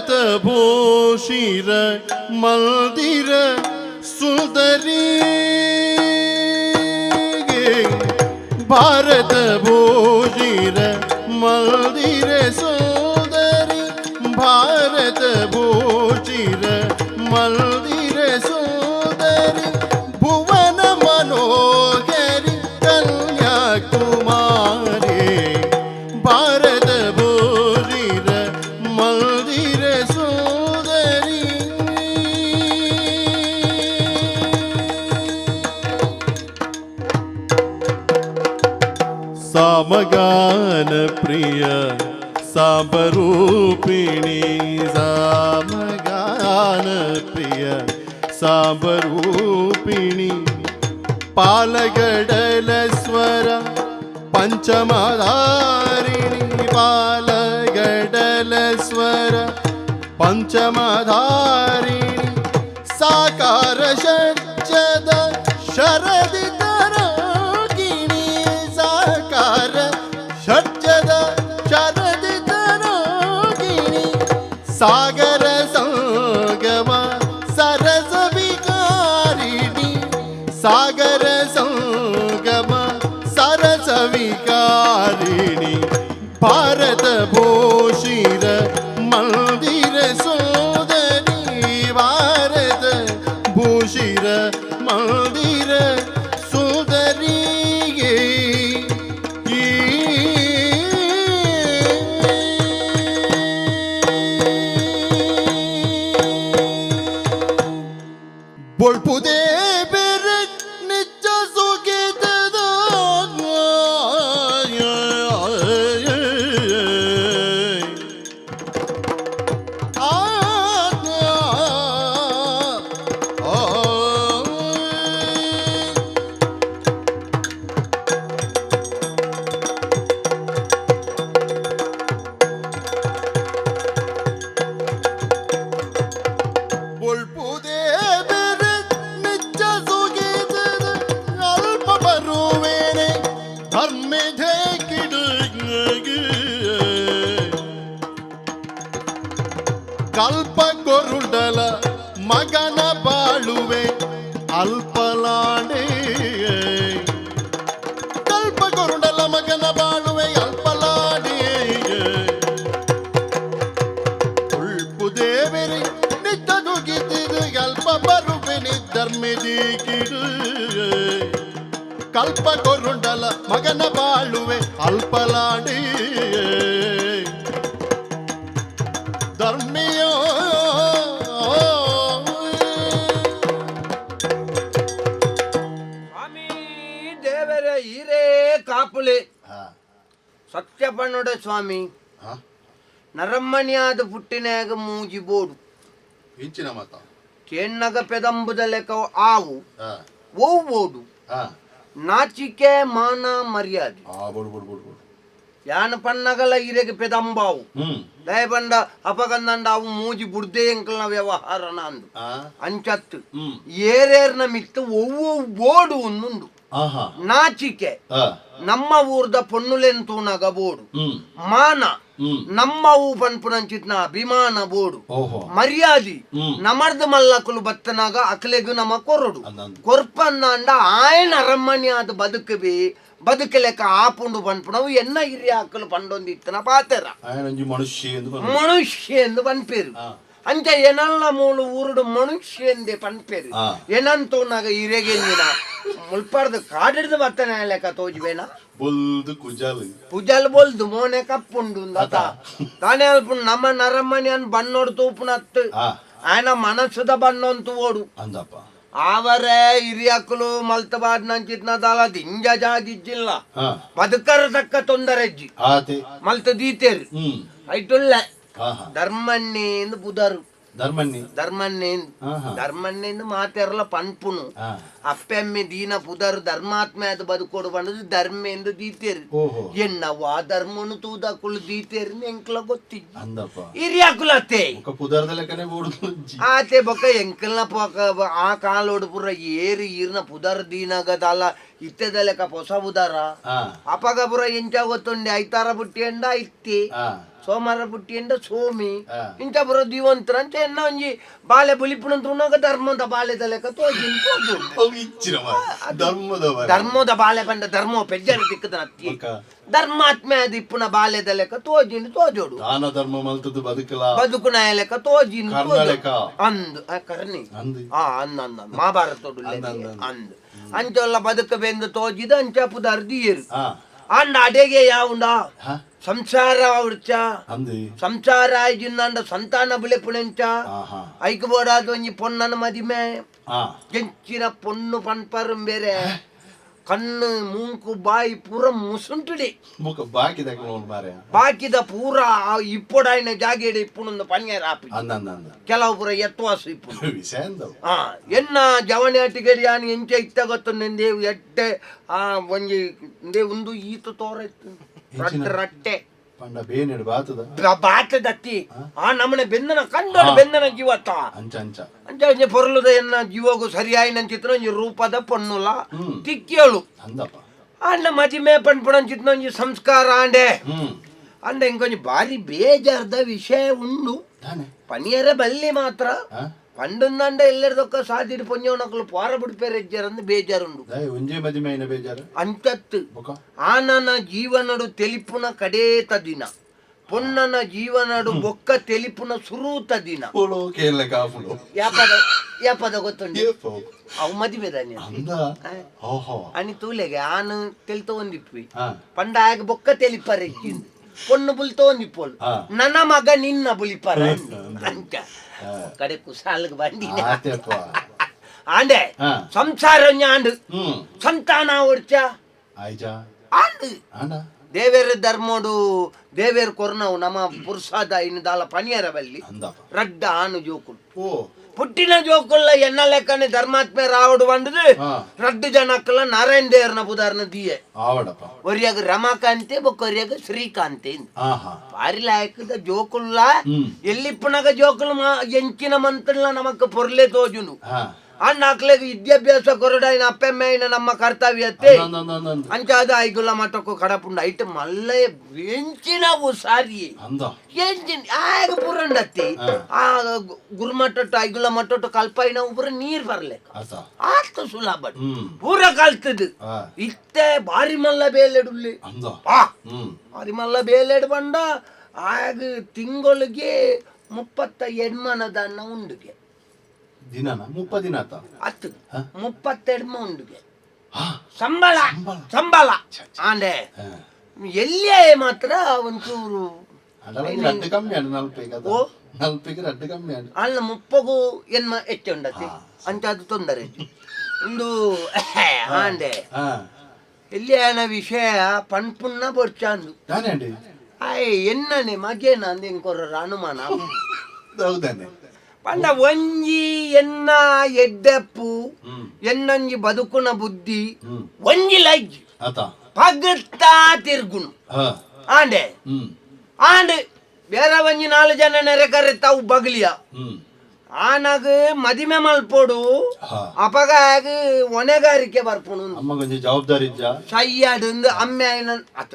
ಭಾರತ ಭೂಷಿರ ಮಲ್ದಿರ ಸುಂದರಿ ಭಾರತ ಭೂಷಿರ ಮಲ್ದಿರ ಸುಂದರಿ ಭಾರತ ಭೂಷಿರ ಮಲ್ದಿರ ಸುಂದರಿ ಭುವನ ಮನೋಹರಿ ಕನ್ಯಾಕುಮಾರಿ ಭಾರತ ಭೂಷಿರ ಮಲ್ದಿರ ಸುಂದರಿ ಸಾಮಗಾನ ಪ್ರಿಯ ಸಾಂಬರೂಪಿಣಿ ಸಾಮಗಾನ ಪ್ರಿಯ ಸಾಂಬರೂಪಿಣಿ ಪಾಲಗಡಲ ಸ್ವರ ಪಂಚಮಧಾರಿಣಿ ಪಾಲಗಡಲ ಸ್ವರ ಪಂಚಮಧಾರಿಣಿ ಸಾಕಾರ ಷಡ್ಜದ ಶರದಿ ತರಾಗಿಣಿ ಸಾಕಾರ ಷಡ್ಜದ ಶರದಿ ತರಾಗಿಣಿ ಸಾಗರ ಸಂಗಮ ಸರಸ ವಿಕಾರಿಣಿ ಸಾಗರ ಸಂಗಮ ಸರಸ ವಿಕಾರಿಣಿ ಭಾರತ ಭೂಷಿರ ಮಂದಿರ ಸೋದರಿ ಭಾರತ ಭೂಷಿರ ಮಂದಿರ ಸೋದರಿಗೆ ಬೊಳ್ಪುದೇ ಬೇರೆ ನಿಜ ಸುಗಿತದ ಬೊಳ್ಪುದೇ ಬೇರೆ ನಿಜ ಸುಗಿತದ ಅಲ್ಪ ಬರುವೇನೆ ಧರ್ಮೆಧೆ ಕಿಡುಗೆ ಕಲ್ಪ ಕೊರುಡಲ ಮಗನ ಬಾಳುವೆ ಅಲ್ಪಲಾಡೆ ಕಲ್ಪ ಕೊರುಡಲ ಮಗನ ಬಾಳುವೆ ಅಲ್ಪಲಾಡೆ ಉಳ್ಪು ದೇವರಿ ನಿದ್ದದು ಗಿದ್ದಿದು ಅಲ್ಪ ಬರುವೆನಿ ಧರ್ಮೆದಿ ಕಿಡು ಕಲ್ಪ ಕೊರುಡಲ ಮಗನ ಬಾಳುವೆ ಅಲ್ಪಲಾಡೆ ಧರ್ಮಿಯೋ ಸ್ವಾಮಿ ದೇವರ ಹಿರೇ ಕಾಪುಲೆ ಸತ್ಯಪನ್ನೊಡ ಸ್ವಾಮಿ ನರಮ್ಮಣಿಯಾದ ಪುಟ್ಟಿನಾಗ ಮೂಜಿ ಬೋಡು ಇಂಚಿನ ಮಾತ ಚೆನ್ನಗ ಪೆದಂಬುದ ಲೆಕ್ಕ ಆವು ಓ ಬೋಡು ನಾಚಿಕೆ ಮಾನ ಮರ್ಯಾದೆ ಯಾನ ಪನ್ನಗಲ ಹಿರೆಗೆ ಪೆದಂಬಾವು ದಯಬಂಡ ಅಪಗಂದಂಡ ಅವು ಮೂಜಿ ಬುಡ್ದೆ ಎಂಕಲ್ನ ವ್ಯವಹಾರನ ಅಂದು ಅಂಚತ್ತು ಏರೇರ್ನ ಮಿತ್ತು ಒವ್ವು ಬೋಡು ಉಂದುಂಡು ನಾಚಿಕೆ ನಮ್ಮ ಊರ್ದ ಪೊನ್ನುಲೆಂತೂನಗ ಬೋಡು ಮಾನ ನಮ್ಮ ಊ ಪನ್ಪುನಂಚಿತ್ನ ಅಭಿಮಾನ ಬೋಡು ಮರ್ಯಾದಿ ನಮರ್ದ ಮಲ್ಲಕುಲು ಬತ್ತನಾಗ ಅಕಲೆಗು ನಮ್ಮ ಕೊರಡು ಕೊರ್ಪನ್ನಂಡ ಆಯನ ಅರಮನೆಯಾದ ಬದುಕಬಿ ಬದುಕಲೆಕ್ಕ ಆಪುಂಡು ಪನ್ಪುಣವು ಎನ್ನ ಹಿರಿಯ ಅಕ್ಕಲು ಪಂಡೊಂದಿತ್ತನ ಪಾತೆರ ಮನುಷ್ಯ ಎಂದು ಪನ್ಪೇರು ಅಂಚ ಎನಲ್ಲ ಮೂಲು ಊರುಡು ಮನುಷ್ಯ ಎಂದೇ ಪನ್ಪೇರು ಏನಂತೋನಾಗ ಹಿರೆಗೆಂದಿನ ಮುಲ್ಪಾರ್ದು ಕಾಡಿಡ್ದು ಬತ್ತನ ಲೆಕ್ಕ ತೋಜ್ಬೇನ ಪುಜಲ್ ಬೊಲ್ದು ಮೋನೆ ಕಪ್ಪುಂಡು ತಾನೇ ಅಲ್ಪುಂಡು ನಮ್ಮ ನರಮ್ಮನಿಯನ್ ಬಣ್ಣೋಡು ತೂಪುನತ್ತು ಆಯ್ನ ಮನಸ್ಸುದ ಬಣ್ಣೊಂತು ಓಡು ಅವರೇ ಹಿರಿಯಕ್ಕಲು ಮಲ್ತಬಾದ್ ನಂಚಿತ್ನ ದಾಲ ದಿಂಜ ಜಾಗಿಜ್ಜಿಲ್ಲ ಬದುಕರ ತಕ್ಕ ತೊಂದರೆಜ್ಜಿ ಮಲ್ತ ದೀತೇರು ಐಟುಳ್ಳೆ ಧರ್ಮಣ್ಣೇಂದು ಬುಧರು ಧರ್ಮಣ್ಣೇಂದು ಮಾತೆರಲ ಪನ್ಪುನು ಅಪ್ಪೆಮ್ಮೆ ದೀನ ಪುದರು ಧರ್ಮಾತ್ಮೆ ಅದು ಬದುಕೋಡು ಬಂದದು ಧರ್ಮ ಎಂದು ದೀತೇರು ಎನ್ನವಾ ಧರ್ಮನು ತೂದಕ್ಕಳು ದೀತೇರು ಎಂಕ್ಲ ಗೊತ್ತಿಜ್ಜಿ ಹಿರಿಯಕ್ಕುಲತ್ತೆ ಆತೆ ಬೊಕ್ಕ ಎಂಕಲ್ನ ಪೊಕ ಆ ಕಾಲೋಡು ಪುರ ಏರಿ ಈರ್ನ ಪುದರ್ ದೀನಗದಲ್ಲ ಇತ್ತೆದ ಲೆಕ್ಕ ಹೊಸ ಉದಾರ ಅಪಗ ಪುರ ಎಂಚ ಗೊತ್ತುಂಡೆ ಐತಾರ ಬುಟ್ಟಿಯಂಡ ಐತಿ ಸೋಮವಾರ ಬುಟ್ಟಿಯಂಡ ಸೋಮಿ ಇಂಚ ಪುರ ದಿವಂತರ ಅಂತ ಎನ್ನ ಒಂಜಿ ಬಾಲೆ ಬುಲಿಪುಣಂತ ಉಣ್ಣಾಗ ಧರ್ಮದ ಬಾಲೆದ ಲೆಕ್ಕ ತೋಜಿನ್ ಧರ್ಮದ ಬಾಲೆ ಬಂಡ ಧರ್ಮ ಪೆಜ್ಜನ ತಿಕ್ಕದ ನತ್ತಿ ಧರ್ಮಾತ್ಮೆ ದಿಪ್ಪುನ ಬಾಲೆದ ಲೆಕ್ಕ ತೋಜಿನ್ ತೋಜೋಡು ದಾನ ಧರ್ಮ ಮಲ್ತದ್ದು ಬದುಕುನ ಲೆಕ್ಕ ತೋಜಿನ್ ಅಂದು ಕರ್ಣಿ ಅಂದ ಮಹಾಭಾರತೋಡು ಅಂದು ಅಂಚೊಲ್ಲ ಬದುಕಬೇಂದು ತೋಜಿದ ಅಂಚ ಪುದಾರ್ ದಿಯರು ಅಂಡ ಅಡೆಗೆ ಯಾವುಂಡ ಸಂಸಾರ ಅವರ್ಚ ಸಂಸಾರ ಆಯ್ಜಿಂದ ಸಂತಾನ ಬಿಳೆಪುಣೆಂಚ ಐಕಬೋಡಾದ ಒಂಜಿ ಪೊನ್ನನ ಮದಿಮೆ ಎಂಚಿನ ಪೊಣ್ಣು ಪನ್ಪರು ಬೇರೆ ಕಣ್ಣು ಮೂಂಕು ಬಾಯಿ ಪೂರ ಮುಸುಂಟುಡಿ ಬಾಕಿದ ಪೂರ ಇಪ್ಪೊಡಾಯಿನ ಜಾಗೇಡಿ ಇಪ್ಪುಣೊಂದು ಪನ್ಯಾರ ಹಾಪಿ ಕೆಲವು ಪೂರ ಎತ್ತವಾಸು ಇಪ್ಪು ಎನ್ನ ಜವಣಿ ಅಟಿಗಡಿ ಯಾನಿ ಎಂಚ ಇತ್ತ ಗೊತ್ತು ನೆಂದೇವು ಎಟ್ಟೆ ಒಂಜಿ ಒಂದು ಈತು ತೋರ ಇತ್ತು ರಟ್ಟೆ ಬಾತದತ್ತಿ ಆ ನಮ್ಮನೆ ಬೆಂದನ ಕಂಡು ಬೆಂದನ ಜೀವತ್ತ ಅಂಚ ಪೊರ್ಲುದ ಎನ್ನ ಜೀವಗೂ ಸರಿಯಾಯಿನ ಚಿತ್ರ ಒಂಜಿ ರೂಪದ ಪೊನ್ನುಲ ತಿಕ್ಕಿಯಳು ಅಂಡ ಮದಿಮೆ ಪಣ್ಪುಣಂಚಿತ್ನ ಒಂಜಿ ಸಂಸ್ಕಾರ ಆಂಡೆ ಅಂಡ ಇಂಕೊಂಜಿ ಬಾರಿ ಬೇಜಾರ್ದ ವಿಷಯ ಉಂಡು ಪನಿಯರ ಬಲ್ಲಿ ಮಾತ್ರ ಪಂಡಂದಂಡ ಎಲ್ಲರದೊಕ್ಕ ಸಾದಿಡ್ ಪೊಂಜವನಕಲು ಪಾರ ಬಿಡ್ಪೇರೆ ಹೆಜ್ಜಾರಂದು ಬೇಜಾರುಂಡು ಅಂಚತ್ತು ಆ ನನ್ನ ಜೀವನಡು ತೆಲಿಪುನ ಕಡೇತ ದಿನ ಪೊನ್ನನ ಜೀವನಡು ಬೊಕ್ಕ ತೆಲಿಪುನ ಸುರೂತ ದಿನ ಯಾಪದ ಗೊತ್ತುಂಡಿ ಅವು ಮದಿಮೆ ದಾನೆ ಅನಿ ತೂಲೆಗೆ ಆನು ತೆಲ್ತ ಒಂದಿಪ್ಪಿ ಪಂಡ ಆಗ ಬೊಕ್ಕ ತೆಲಿಪರ ಹೆಚ್ಚಿಂದು ಪೊನ್ನು ಬುಲ್ತ ಒಂದಿಪ್ಪೋಳು ನನ್ನ ಮಗ ನಿನ್ನ ಬುಲಿಪರ ಅಂಚ ಕಡೆ ಕುಸಾಲ್ಗೆ ಬಂಡಿ ಆಂಡೆ ಸಂಸಾರ ಆಂಡು ಸಂತಾನ ಒಡ್ಚ ಆಂಡು ದೇವೇರ ಧರ್ಮೋಡು ದೇವೇರ್ ಕೊರ್ನವು ನಮ್ಮ ಪುರುಷಾದ ಇನ್ನದಾಲ ಪನಿಯರ ಬಲ್ಲಿ ರಡ್ಡ ಆನು ಜೋಕುಲು ಪುಟ್ಟಿನ ಜೋಕುಲ್ಲ ಎನ್ನ ಲೆಕ್ಕನೆ ಧರ್ಮಾತ್ಮೆ ರಾವಡು ಬಂಡದು ರಡ್ಡು ಜನಕ್ಕಲ್ಲ ನಾರಾಯಣ ದೇವರನ ಬುಧಾರ್ನ ದಿಯೆ ಒರಿಯಾಗ ರಮಾಕಾಂತೆ ಬೊಕ್ಕೊರಿಯಾಗ ಶ್ರೀಕಾಂತೆ ಪಾರಿ ಲಾಯಕದ ಜೋಕುಲ್ಲ ಎಲ್ಲಿಪ್ಪನಾಗ ಜೋಕುಲು ಎಂಚಿನ ಮಂತ್ರಲ್ಲ ನಮಕ್ ಪೊರ್ಲೆ ತೋಜುನು ಅಣ್ಣಾಕ್ಲೆಗ್ ವಿದ್ಯಾಭ್ಯಾಸ ಕೊರಡಾಯಿನ ಅಪ್ಪೆಮ್ಮೆಯಿನ ನಮ್ಮ ಕರ್ತವ್ಯತೆ ಅಂಚಾದ ಐಗುಲ ಮಠಕ್ಕೂ ಕಡಪುಂಡ ಐಟ ಮಲ್ಲ ಎಂಚಿನವು ಸಾರಿ ಎಂಚಿನ ಆಗ ಪುರಂಡತ್ತಿ ಆ ಗುರುಮಠಟ್ಟು ಐಗುಲ ಮಠಟ್ಟು ಕಲ್ಪೈನ ಪೂರ ನೀರ್ ಬರ್ಲೆಕ್ಕ ಆತ ಸುಲಭ ಪೂರ ಕಲ್ತದು ಇತ್ತೆ ಬಾರಿ ಮಲ್ಲ ಬೇಲೆಡುಲ್ಲಿ ಬಾರಿ ಮಲ್ಲ ಬೇಲೆಡು ಬಂಡ ಆಗ ತಿಂಗಳಿಗೆ 30 ಎಡ್ಮನದ ಅನ್ನ ಉಂಡುಗೆ ದಿನನ 30 ದಿನ ಆತ 32 ಉಂಡುಗೆ ಸಂಬಳ ಆಂಡೆ ಎಲ್ಲಿಯೇ ಮಾತ್ರ ಒಂಚೂರು ಅಲ್ಲ 30ಗೂ ಎನ್ಮ ಹೆಚ್ಚು ಉಂಡತಿ ಅಂತ ಅದು ತೊಂದರೆ ಒಂದು ಆಂಡೆ ಎಲ್ಲಿಯನ ವಿಷಯ ಪಣ್ಪುಣ್ಣ ಬೊರ್ಚಾಂದು ಎನ್ನನೆ ಮಗೇನ ಅಂದ ಕೊರ್ರ ಅನುಮಾನ ಪಂಡ ಒಂಜಿ ಎನ್ನ ಎಡ್ಡೆಪ್ಪು ಎನ್ನಂಜಿ ಬದುಕುನ ಬುದ್ಧಿ ಒಂಜಿ ಲೈಜ್ ಪಗತ್ತಾ ತಿರ್ಗುನು ಆಂಡೆ ಆಂಡೆ ಬೇರೆ ಒಂಜಿ 4 ಜನ ನೆರೆಕರೆ ತಾವು ಬಗ್ಲಿಯ ಆನಾಗ ಮದಿಮೆ ಮಲ್ಪೋಡು ಅಪಗಾಗ ಹೊಣೆಗಾರಿಕೆ ಬರ್ಪುಣು ಜವಾಬ್ದಾರಿ ಸಯ್ಯಾಡು ಅಮ್ಮೆ ಆತ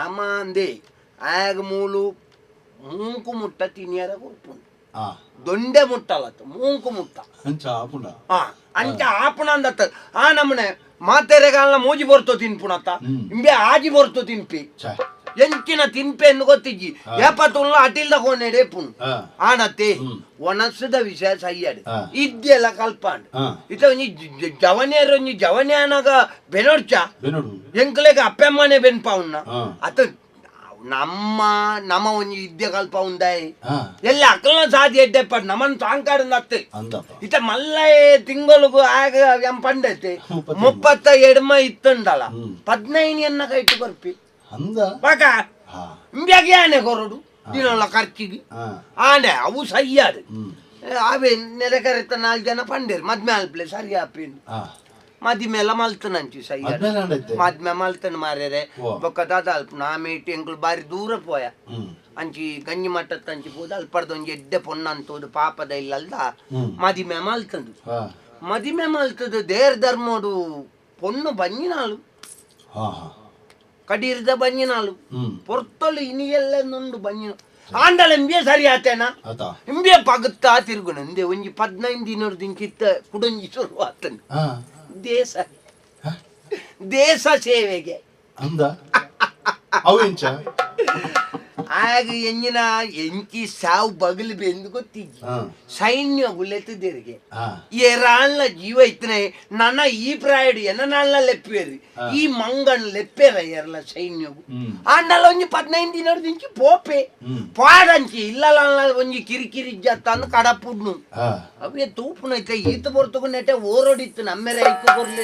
ನಮ್ಮ ಅಂದೆ ಆಗ ಮೂಲು ಮೂಂಕು ಮುಟ್ಟ ತಿನ್ಯಾರ ಕೊರ್ಪುಂಡು ದೊಂಡೆ ಮುಟ್ಟಲತ್ತ ಮೂಂಕು ಮುಟ್ಟ ಅಂಚ ಆಪುಣ ಅಂದತ್ತ ಆ ನಮ್ಮನೆ ಮಾತೆರೆಗಾಲ ಮೂಜಿ ಬರ್ತೋ ತಿನ್ಪುಣತ್ತ ಇಂಬೆ ಆಜಿ ಬರ್ತೋ ತಿನ್ಪಿ ಎಂಚಿನ ತಿನ್ಪೆ ಎಂದು ಗೊತ್ತಿಜ್ಜಿ ಏಪತ್ತುಲ್ಲ ಅಟಿಲ್ದ ಕೋನೆಡೆ ಪುಣ್ ಆನತ್ತೆ ಒಣಸದ ವಿಷಯ ಸಯ್ಯಾಡು ಇದ್ದೆಲ್ಲ ಕಲ್ಪಾಂಡ್ ಇತ ಒಂಜಿ ಜವನಿಯರು ಒಂಜಿ ಜವನಿಯನಾಗ ಬೆನೊಡ್ಚ ಎಂಕ್ಲೆಗ ಅಪ್ಪೆಮ್ಮನೆ ಬೆನ್ಪಾವುನ್ನ ಅತ ನಮ್ಮ ಒಂಜಿ ವಿದ್ಯೆ ಕಲ್ಪ ಉಂದಾಯಿ ಎಲ್ಲ ಅಕ್ಕಲ್ನ ಸಾಧಿ ಎಡ್ಡೆ ಪಡ್ ನಮ್ಮನ್ ಸಾಂಕಾಡ ಇತ ಮಲ್ಲ ತಿಂಗಳಿಗೂ ಆಗ ಎಂಪಂಡೈತೆ 37 ಇತ್ತುಂಡಲ್ಲ 15 ಎನ್ನ ಕೈಟು ಬರ್ಪಿ ಬಾಕ ಇಂಬ್ಯಾಗ್ಯಾನೆ ಕೊರಡು ದಿನಲ್ಲ ಖರ್ಚಿಗೆ ಆಂಡೆ ಅವು ಸಯ್ಯಾಡು ಅವೇ ನೆರೆಕರೆತ್ತ 4 ಜನ ಪಂಡೇರು ಮದ್ಮೆ ಅಲ್ಪ್ಲೆ ಸರಿ ಆಪಿನ್ ಮದಿಮೆಲ್ಲ ಮಲ್ತನಂಚಿ ಸಯ್ಯಾಡು ಮದ್ಮೆ ಮಲ್ತನ ಮಾರ್ಯಾರೆ ಬೊಕ್ಕ ದಾದ ಅಲ್ಪ ನಾಮೇಟಿ ಎಂಕ್ಲು ಬಾರಿ ದೂರ ಪೋಯ ಅಂಚಿ ಗಂಜಿ ಮಟ್ಟತ್ತಂಚಿ ಪೋದ ಅಲ್ಪಡ್ದೊಂಜಿ ಎಡ್ಡೆ ಪೊನ್ನಂತೋದು ಪಾಪದ ಇಲ್ಲಲ್ದ ಮದಿಮೆ ಮಲ್ತಂದು ಮದಿಮೆ ಮಲ್ತದು ದೇರ್ ಧರ್ಮೋಡು പൊണ്ണു പഞ്ഞിനാളു ಹಾ ಹಾ ಕಡೀರ್ದ ಬഞ്ഞിನಾಳು ಹ್ಮ್ ಪೊರ್ತಲು ಇನಿಯೆಲ್ಲ ನುಂಡು ಬഞ്ഞിನ ಆಂಡಲ ಎಂಬಿಯ ಸರಿ ಆತೇನ ಆತಾ ಎಂಬಿಯ ಪಗುತ್ತಾ ತಿರುಗುಣ ಎಂದೆ ಒಂಜಿ 15 ದಿನದ ದಿಂಕಿತ್ತ ಕುಡಂಜಿ ಶುರು ಆತನ ಹಾ ದೇಶ ದೇಶ ಸೇವೆಗೆ ಅಂದ ಅವು ಎಂಚ ಆಗ ಎಂಜಿನ ಎಂಕಿ ಸಾವು ಬಗಲು ಬೆಂದು ಗೊತ್ತಿಜ್ಜಿ ಹಾ ಸೈನ್ಯ ಗುಲ್ಲೆತ್ತಿದ್ದೇರಿಗೆ ಹಾ ಏರಾಳ್ನ ಜೀವ ಇತ್ತನೆ ನನ್ನ ಈ ಪ್ರಾಯಡು ಎನ್ನ ಲೆಪ್ಪೇರಿ ಈ ಮಂಗನ್ ಲೆಪ್ಪೇರ ಏರ್ಲ ಸೈನ್ಯವು ಹ್ಮ್ ಆಂಡಲ ಒಂಜಿ 15 ದಿನ ದಿಂಕಿ ಪೋಪೆ ಹ್ಮ್ ಪಾಡಂಚಿ ಇಲ್ಲಲ್ಲ ಒಂಜಿ ಕಿರಿಕಿರಿ ಜತ್ತನ್ನು ಕಡಪುಡ್ನು ಹಾ ಅವೇ ತೂಪುನೈತೆ ಈತ ಬರ್ತಕು ನೆಟ್ಟೆ ಓರೋಡಿತ್ತು ನಮ್ಮೆರೆ ಇಕ್ಕು ಬರ್ಲಿ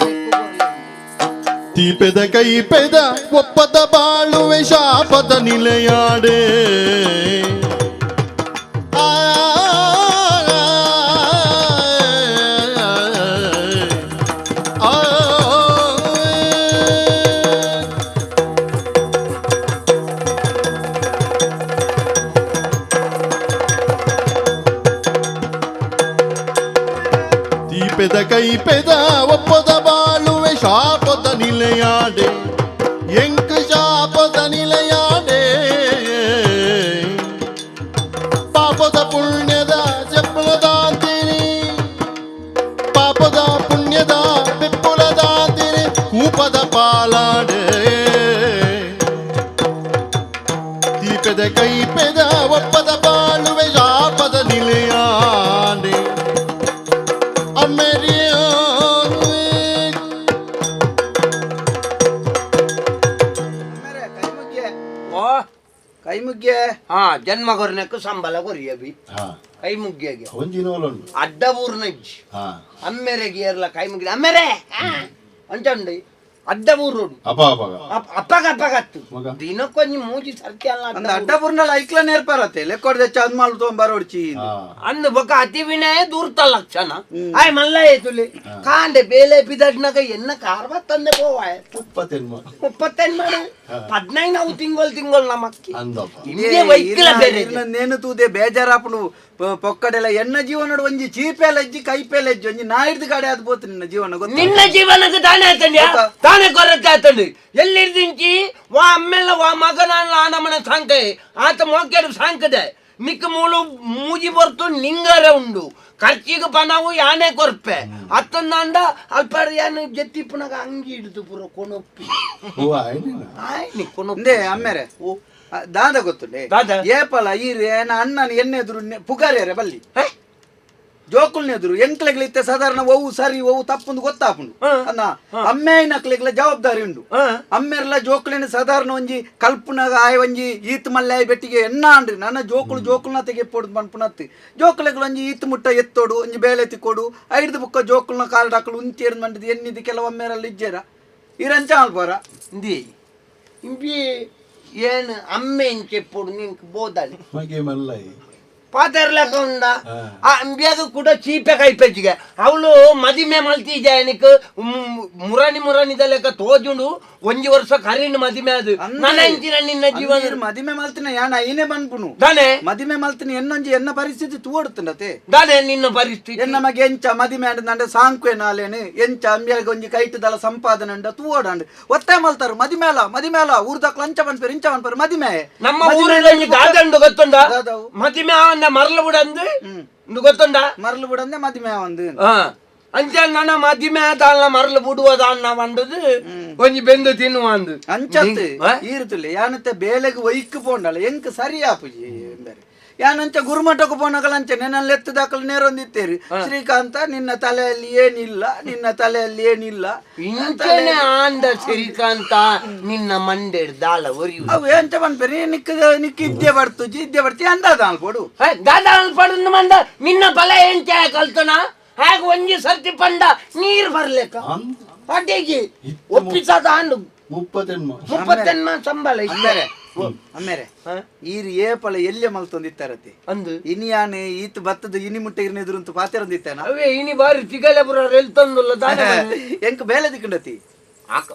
ತೀಪೆದ ಕೈಪೆದ ಒಪ್ಪದ ಬಾಳುವೆ ಶಾಪದ ನಿಲೆಯಾಡೆ ಆ, ಆ, ತೀಪೆದ ಕೈಪೆದ ಒಪ್ಪದ ಬಾಳುವೆ ಶಾಪದ ನಿಲೆಯಾಡೆ ಎಂಕ ಶಾಪದ ನಿಲೆಯಾಡೆ ಪಾಪದ ಪುಣ್ಯದ ಜಪ್ಪಳದಾಂತಿನಿ ಪಾಪದ ಪುಣ್ಯದ ಬೆಪ್ಪುಳದಾಂತಿನಿ ಕೂಪದ ಪಾಲಾಡೆ ದೀಪದ ಕೈಪೆದ ಒಪ್ಪದ ಬಾಳುವೆ ಶಾಪದ ನಿಲೆಯಾಡೆ ಓ ಕೈ ಮುಗ್ಗೆ ಹಾ ಜನ್ಮ ಕೊರ್ನೆಕ್ಕು ಸಂಬಳ ಕೊರಿಯಬಿ ಹಾ ಕೈ ಮುಗ್ಗಿಯಾಗೆ ಒಂಜಿನೋಲುಂಡು ಅಡ್ಡ ಊರ್ನಜ್ಜಿ ಹಾ ಅಮ್ಮೆರೆಗೆ ಏರ್ಲ ಕೈ ಮುಗಿದ ಅಮ್ಮೆರೆ ಅಂಚಂಡಿ ಅಡ್ಡ ಊರೋಡು ಅಪ ಅಪಗ ಅಪ್ಪಗತ್ತು ಮಗ ದಿನಕ್ಕೊಂಜಿ ಮೂಜಿ ಸರ್ತಿ ಅಲ್ಲ ಅಂದ ಅಡ್ಡ ಬುರ್ನಲ್ಲ ಐಕ್ಲ ನೇರ್ಪಾರತ್ತೆ ಲೆಕ್ಕೊಡ್ದೆ ಚಂದ್ ಮಾಲ್ ತೊಂಬರೋಡ್ಚಿ ಹಾ ಅಂದು ಬೊಕ ಅತಿ ವಿನಯ ದೂರ್ತ ಲಕ್ಷಣ ಆಯ್ ಮಲ್ಲ ಏತುಲಿ ಕಾಂಡೆ ಬೇಲೆ ಪಿದಡ್ನಗ ಎನ್ನ ಕಾರ್ವ ತಂದೆ ಪೋವಾಯ 30 ಮಾಡು 15 ನಾವು ತಿಂಗಳು ನಮಕ್ಕಿ ಅಂದಪ್ಪ ಇಂದೇ ವೈಕ್ಲ ಬೇರೆ ನೇನು ತೂದೆ ಬೇಜಾರಾಪುಡು ಪೊಕ್ಕಡೆಲ್ಲ ಎನ್ನ ಜೀವನ ಒಂಜಿ ಚೀಪೆಲೆಜ್ಜಿ ಕೈಪೆಲೆಜ್ಜಿ ಒಂಜಿ ನಾಯಿಡ್ದು ಗಾಡಿ ಆದ್ ಬೋತು ನಿನ್ನ ಜೀವನ ಗೊತ್ತ ನಿನ್ನ ಜೀವನಕ್ಕೆ ತಾನೇ ಆತಂಡಿ ತಾನೇ ಕೊರತೆ ಆತಂಡಿ ಎಲ್ಲಿರ್ದಿಂಚಿ ವಾ ಅಮ್ಮೆಲ್ಲ ವಾ ಮಗನ ಆನಮನ ಸಾಂಕೆ ಆತ ಮೋಕೆಡು ಸಾಂಕದೆ ನಿಕ್ಕ ಮೂಲು ಮೂಜಿ ಬರ್ತು ನಿಂಗರ ಉಂಡು ಖರ್ಚಿಗೆ ಪಣವು ಯಾನೆ ಕೊರ್ಪೆ ಅತ್ತಂದ ಅಲ್ಪ ಯಾನು ಜತ್ತಿಪ್ಪನಾಗ ಅಂಗಿ ಹಿಡಿದು ಪುರ ಕೊನೊಪ್ಪಿ ಓ ಆಯ್ನಿನ ಆಯ್ ನಿ ಕೊನೊಪ್ಪಿ ಇಂದೇ ಅಮ್ಮೆರೆ ದಾದ ಗೊತ್ತುಂಡೆ ದಾದ? ಏಪಲ ಈರೆ ಅಣ್ಣನ ಎನ್ನೆದುರು ಪುಗಾರ್ಯಾರೆ ಬಲ್ಲಿ ಜೋಕುಲ್ನೆದುರು ಎಂಕ್ಲೆಗ್ಲಿತ್ತೆ ಸಾಧಾರಣ ಒವು ಸರಿ ಒವು ತಪ್ಪುಂದು ಗೊತ್ತಾಪುಂಡು ಅನ್ನ ಅಮ್ಮೆನಕ್ಲೆಗ್ಲ ಜವಾಬ್ದಾರಿ ಉಂಡು ಅಮ್ಮೆರ್ಲ ಜೋಕುಲಿನ ಸಾಧಾರಣ ಒಂಜಿ ಕಲ್ಪನಾಗ ಆಯ್ ಒಂಜಿ ಈತ್ ಮಲ್ಲೆ ಬೆಟ್ಟಿಗೆ ಎನ್ನ ಅಂಡ್ರಿ ನನ್ನ ಜೋಕುಲ್ನ ತೆಗೆಪೋಡು ಪನ್ಪುನತ್ತಿ ಜೋಕುಲೆಗ್ಲ ಒಂಜಿ ಈತ್ ಮುಟ್ಟ ಎತ್ತೋಡು ಒಂಜಿ ಬೇಲೆ ತಿಕ್ಕೋಡು ಐಡ್ದು ಬುಕ್ಕ ಜೋಕುಲ್ನ ಕಾಲ್ ಡಾಕಲು ಉಂಚೇರ್ದು ಮಂಡಿದ್ ಎನ್ನಿದ್ದು ಕೆಲವೊಮ್ಮೆರಲ್ಲಿ ಇಜ್ಜೇರ ಇರಂಚ ಅಲ್ಪಾರ ಇಂದಿ ಇಂಬಿ ಏನು ಅಮ್ಮೆ ಇಂಚೆಪ್ಪುಡು ನಿಂಕ್ ಬೋದಾಳಿ ಮಗೆ ಮಲ್ಲೈ ಪಾತೆರ್ಲಕ ಉಂಡ ಆ ಅಂಬಿಯಾಗ ಕೂಡ ಚೀಪೆ ಕೈಪೆಜ್ಜಿಗೆ ಅವಳು ಮದಿಮೆ ಮಲ್ತಿದ್ದೆ ನಿಕ್ ಮುರಾಣಿ ಲೆಕ್ಕ ತೋಜುಂಡು ಒಂಜಿ ವರ್ಷ ಕರೀನ್ ಮದಿಮೆ ಅದು ನನ್ನ ಇಂಚಿನ ನಿನ್ನ ಜೀವನ ಮದಿಮೆ ಮಲ್ತಿನ ಯಾನ ಐನೇ ಬನ್ಪುನು ದಾನೆ ಮದಿಮೆ ಮಲ್ತಿನ ಎನ್ನೊಂಜಿ ಎನ್ನ ಪರಿಸ್ಥಿತಿ ತೂಡುತ್ತಂಡತೆ ದಾನೆ ನಿನ್ನ ಪರಿಸ್ಥಿತಿ ಎನ್ನ ಮಗೆ ಎಂಚ ಮದಿಮೆ ಅಂಡ ಸಾಂಕ್ವೆ ನಾಲೇನು ಎಂಚ ಅಂಬಿಯಾಗ ಒಂಜಿ ಕೈಟದಲ ಸಂಪಾದನೆ ಅಂಡ ತೂವಡಂಡು ಒತ್ತೆ ಮಲ್ತಾರು ಮದಿಮೇಲ ಊರ್ದಕ್ಲ ಅಂಚ ಬನ್ಪೇರು ಇಂಚ ಬನ್ಪೇರು ಮದಿಮೆ ನಮ್ಮ ಊರಲ್ಲಿ ಗಾದಂಡು ಗೊತ್ತುಂಡ ದಾದವು. ಮದಿಮೆ ಮರಳು ಬಿಡಂದು ಗೊತ್ತುಂಡ ಮರಳು ಬಿಡಂದೆ ಮದಿಮೆ ಒಂದು ಅಂಚ ನನ್ನ ಮದಿಮೆ ಆದ ಮರಳು ಬಿಡುವುದ ಅನ್ನ ಬಂದದು ಒಂಜಿ ಬೆಂದು ತಿನ್ನುವ ಅಂದು ಅಂಚತ್ತು ಈರುತುಲೆ ಯಾನತ್ತೆ ಬೇಲೆಗೆ ವೈಕ್ ಪೋಂಡಲ್ಲ ಎಂಕ್ ಸರಿಯಾಪುಜಿ ಎಂದರೆ ಯಾನಂಚ ಗುರುಮಠಕ್ಕೆ ಪೋನಕಲ ಅಂಚ ನೆನಲ್ಲಿ ಎತ್ತದಾಕಲು ನೇರೊಂದಿತ್ತೇರಿ ಶ್ರೀಕಾಂತ ನಿನ್ನ ತಲೆಯಲ್ಲಿ ಏನಿಲ್ಲ ಇಂಚನೆ ಆಂಡ ಶ್ರೀಕಾಂತ ನಿನ್ನ ಮಂಡೆಡ್ ದಾಳ ಒರಿಯು ಅವು ಎಂಚ ಬನ್ಪೇರಿ ನಿಕ್ಕ ಇದ್ದೆ ಬರ್ತು ಅಂದಾದ ಅಲ್ಪೋಡು ದಾದ ಪಡ ಮಂಡ ನಿನ್ನ ಬಲ ಎಂಚ ಕಲ್ತನ ಹಾಗ ಒಂಜಿ ಸರ್ತಿ ಪಂಡ ನೀರ್ ಬರ್ಲೆಕ್ಕ ಅಡ್ಡೆಗೆ ಒಪ್ಪಿಸದ ಆಂಡು 30 ಸಂಬಳ ಇದ್ದಾರೆ ಅಮ್ಮೇರೆ ಈರು ಏಪಲ ಎಲ್ಲೆ ಮಲ್ತೊಂದಿತ್ತಾರತಿ ಅಂದು ಇನಿಯಾನೆ ಈತ್ ಭತ್ತದ ಇನಿ ಮುಟ್ಟೆ ಇರ್ನೆದುರು ಅಂತ ಪಾತೆರೊಂದಿತ್ತಾನ ಅವೇ ಇನಿ ಬಾರಿ ತಿಗಲೆ ಬುರ ಎಲ್ತಂದುಲ್ಲ ದಾನೆ ಎಂಕ್ ಬೇಲೆ ದಿಕ್ಕಂಡತಿ ಆಕ